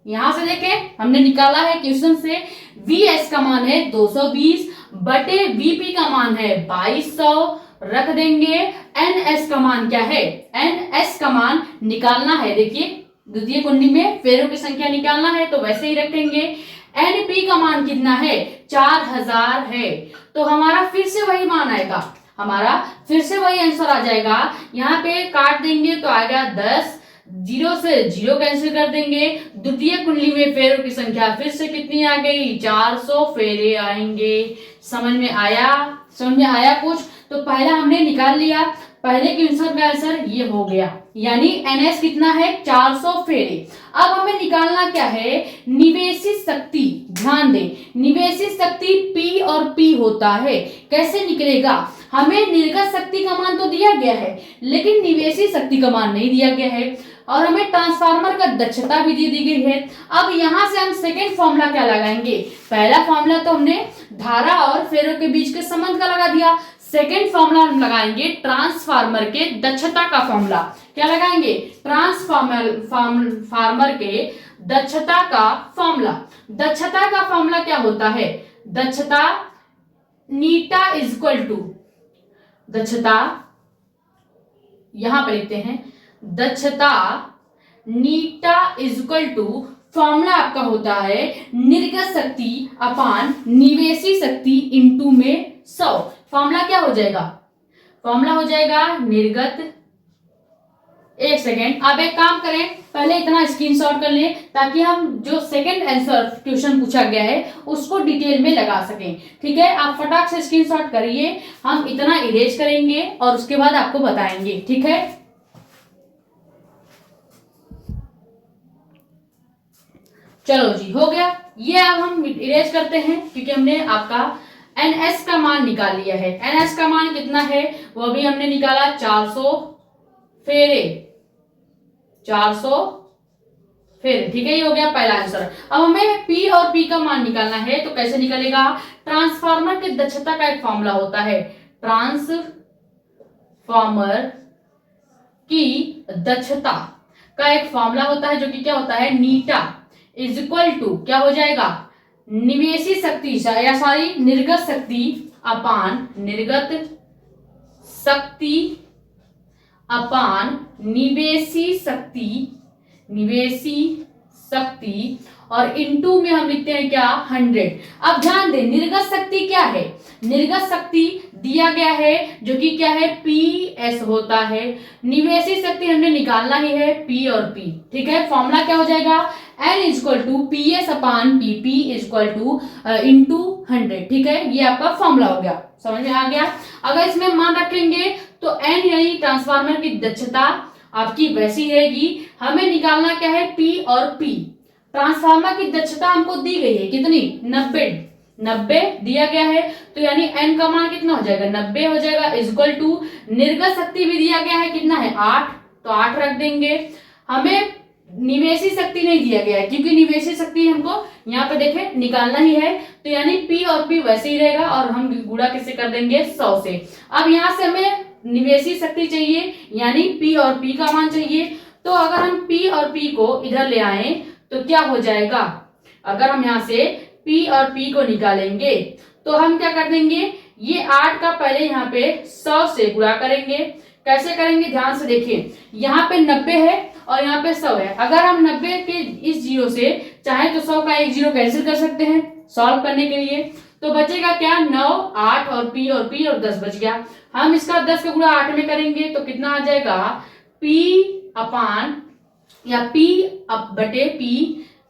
यहां से देखें, हमने निकाला है क्वेश्चन से, VS का मान है 220 बटे VP का मान है 2200, रख देंगे। NS का मान क्या है, NS का मान निकालना है, देखिए द्वितीय कुंडली में फेरों की संख्या निकालना है तो वैसे ही रखेंगे। NP का मान कितना है, 4000 है, तो हमारा फिर से वही मान आएगा, हमारा फिर से वही आंसर आ जाएगा। यहाँ पे काट देंगे तो आएगा 10, 0 से 0 कैंसिल कर देंगे। द्वितीय कुंडली में फेरों की संख्या फिर से कितनी आ गई, 400 फेरे आएंगे। समझ में आया कुछ, तो पहला हमने निकाल लिया, पहले क्वेश्चन का आंसर ये हो गया, यानी NS कितना है, 400 फेरे। अब हमें निकालना क्या है, निवेशित शक्ति। ध्यान दें, निवेशित शक्ति P और P होता है। कैसे निकलेगा, हमें निर्गत शक्ति का मान तो दिया गया है लेकिन निवेशित शक्ति का मान नहीं दिया गया है, और हमें ट्रांसफार्मर का दक्षता भी दी गई है। अब यहां से हम सेकेंड फॉर्मूला क्या लगाएंगे, पहला फॉर्मूला तो हमने धारा और फेरों के बीच के संबंध का लगा दिया, सेकेंड फॉर्मूला हम लगाएंगे ट्रांसफार्मर के दक्षता का फॉर्मूला। क्या लगाएंगे, ट्रांसफार्मर के दक्षता का फॉर्मूला। दक्षता का फॉर्मूला क्या होता है, दक्षता नीटा इक्वल टू दक्षता, यहां पे लिखते हैं दक्षता नीटा इज इक्वल टू, फॉर्मूला आपका होता है निर्गत शक्ति अपान निवेशी शक्ति इंटू में 100। फॉर्मूला क्या हो जाएगा, फॉर्मूला हो जाएगा निर्गत, एक सेकेंड, आप एक काम करें, पहले इतना स्क्रीनशॉट कर लें ताकि हम जो सेकंड आंसर क्वेश्चन पूछा गया है उसको डिटेल में लगा सकें। ठीक है, आप फटाक से स्क्रीनशॉट करिए, हम इतना इरेज करेंगे और उसके बाद आपको बताएंगे। ठीक है, चलो जी, हो गया ये। अब हम इरेज करते हैं क्योंकि हमने आपका NS का मान निकाल लिया है। NS का मान कितना है वो भी हमने निकाला 400 फेरे, 400 फेरे। ठीक है, ये हो गया पहला आंसर। अब हमें P और P का मान निकालना है, तो कैसे निकलेगा, ट्रांसफार्मर की दक्षता का एक फॉर्मूला होता है, ट्रांसफार्मर की दक्षता का एक फॉर्मूला होता है जो कि क्या होता है, नीटा इज इक्वल टू क्या हो जाएगा, निवेशी शक्ति या सॉरी निर्गत शक्ति अपान निर्गत शक्ति अपान निवेशी शक्ति, निवेशी शक्ति, और इनटू में हम लिखते हैं क्या, 100। अब ध्यान दें निर्गत शक्ति क्या है, निर्गत शक्ति दिया गया है जो कि क्या है, PS होता है। निवेशी शक्ति हमने निकालना ही है P और P। ठीक है, फॉर्मूला क्या हो जाएगा, N is equal to PS upon PP is equal to into 100। ठीक है, ये आपका फॉर्मूला हो गया, समझ में आ गया। अगर इसमें मान रखेंगे तो N यानी ट्रांसफार्मर की दक्षता आपकी वैसी रहेगी। हमें निकालना क्या है, P और P। ट्रांसफार्मर की दक्षता हमको दी गई है कितनी, 90 दिया गया है, तो यानी N का मान कितना हो जाएगा, 90 हो जाएगा इज इक्वल टू निर्गत शक्ति भी दिया गया है कितना है, 8, तो 8 रख देंगे। हमें निवेशी शक्ति नहीं दिया गया है क्योंकि निवेशी शक्ति हमको यहाँ पे देखें निकालना ही है, तो यानी P और P वैसे ही रहेगा और हम गुणा किससे कर देंगे, 100 से। अब यहाँ से हमें निवेशी शक्ति चाहिए यानी P और P का मान चाहिए, तो अगर हम P और P को इधर ले आए तो क्या हो जाएगा, अगर हम यहाँ से P और P को निकालेंगे तो हम क्या कर देंगे, ये 8 का पहले यहाँ पे 100 से गुणा करेंगे। कैसे करेंगे, ध्यान से देखिए, यहाँ पे 90 है और यहाँ पे 100 है। अगर हम 90 के इस जीरो से चाहे तो 100 का एक जीरो कैंसिल कर सकते हैं सॉल्व करने के लिए, तो बचेगा क्या, 9, 8 और P और 10 बच गया। हम इसका 10 का गुणा 8 में करेंगे तो कितना आ जाएगा, P अपान या P अप बटे P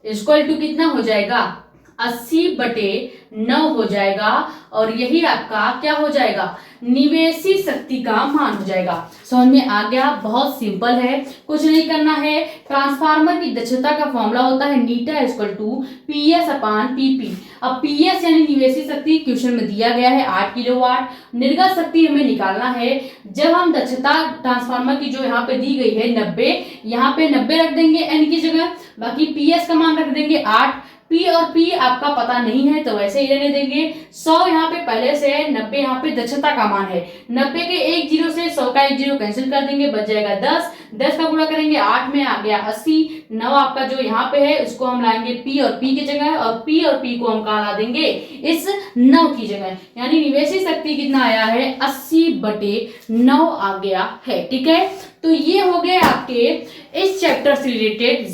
इक्वल टू कितना हो जाएगा, 80/9 हो जाएगा, और यही आपका क्या हो जाएगा, निवेशी शक्ति का मान हो जाएगा। समझ में आ गया, बहुत सिंपल है, कुछ नहीं करना है। ट्रांसफार्मर की दक्षता का फॉर्मूला होता है नीटा equal to PS upon PP। अब PS यानी निवेशी शक्ति क्वेश्चन में दिया गया है 8 किलोवाट, निर्गत शक्ति हमें निकालना है। जब हम दक्षता ट्रांसफार्मर की जो यहाँ पे दी गई है 90, यहाँ पे 90 रख देंगे N की जगह, बाकी PS का मान रख देंगे 8। P और P आपका पता नहीं है तो वैसे ही रहने देंगे। 100 यहाँ पे पहले से है, 90 यहाँ पे दक्षता का मान है। 90 के एक जीरो से 100 का एक जीरो कैंसिल कर देंगे, बच जाएगा 10। 10 का गुणा करेंगे 8 में आ गया 80। 9 आपका जो यहाँ पे है उसको हम लाएंगे P और P की जगह, और P और P को हम कहाँ ला देंगे, इस 9 की जगह। यानी निवेशी शक्ति कितना आया है, 80/9 आ गया है। ठीक है, तो ये हो गए आपके इस चैप्टर से रिलेटेड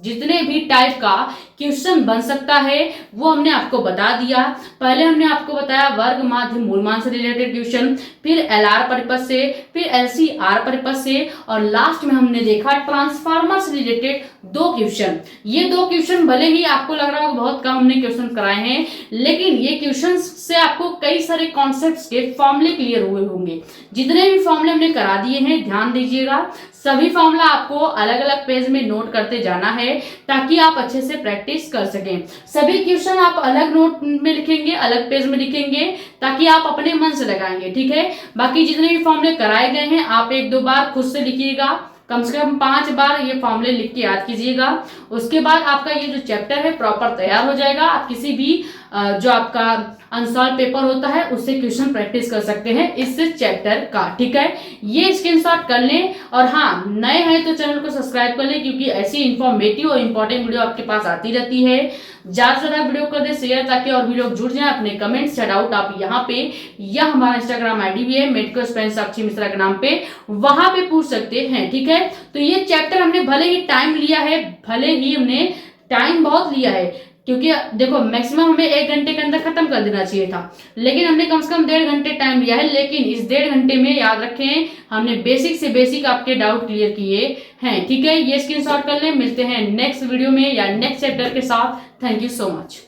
जितने भी टाइप का क्वेश्चन बन सकता है वो हमने आपको बता दिया। पहले हमने आपको बताया वर्ग माध्य मूलमान से रिलेटेड क्वेश्चन, फिर LR परिपथ से, फिर LCR परिपथ से, और लास्ट में हमने देखा ट्रांसफार्मर से रिलेटेड 2 क्वेश्चन। ये 2 क्वेश्चन भले ही आपको लग रहा हो बहुत कम हमने क्वेश्चन कराए हैं, लेकिन ये क्वेश्चन से आपको कई सारे कॉन्सेप्ट्स के फॉर्मूले क्लियर हुए होंगे। जितने भी फॉर्मूले हमने करा दिए हैं ध्यान दीजिएगा, सभी फॉर्मूला आपको अलग अलग पेज में नोट करते जाना है ताकि आप अच्छे से प्रैक्टिस कर सकें। सभी क्वेश्चन आप अलग नोट में लिखेंगे, अलग पेज में लिखेंगे ताकि आप अपने मन से लगाएंगे। ठीक है, बाकी जितने भी फॉर्मूले कराए गए हैं आप 1-2 बार खुद से लिखिएगा, कम से कम 5 बार ये फॉर्मूले लिख के याद कीजिएगा। उसके बाद आपका ये जो चैप्टर है प्रॉपर तैयार हो जाएगा। आप किसी भी जो आपका अनसॉल्व पेपर होता है, उससे क्वेश्चन प्रैक्टिस कर सकते हैं इस चैप्टर का। ठीक है, ये स्क्रीनशॉट कर लें। और हाँ, नए हैं तो चैनल को सब्सक्राइब कर लें, क्योंकि ऐसी इंफॉर्मेटिव और इंपॉर्टेंट वीडियो आपके पास आती रहती है। ज्यादा से ज्यादा वीडियो कर दे शेयर, ताकि और भी लोग जुड़ जाएं। अपने कमेंट्स चेक आउट आप यहाँ पे, या हमारा इंस्टाग्राम आईडी भी है मेडिकल स्पेन साक्षी मिश्रा के नाम पे, वहां पे पूछ सकते हैं। ठीक है, तो ये चैप्टर हमने भले ही टाइम लिया है, भले ही हमने टाइम बहुत लिया है, क्योंकि देखो मैक्सिमम हमें 1 घंटे के अंदर खत्म कर देना चाहिए था, लेकिन हमने कम से कम 1.5 घंटे टाइम लिया है। लेकिन इस 1.5 घंटे में याद रखें, हमने बेसिक से बेसिक आपके डाउट क्लियर किए हैं। ठीक है, ये स्क्रीनशॉट कर लें। मिलते हैं नेक्स्ट वीडियो में या नेक्स्ट चैप्टर के साथ। Thank you so much.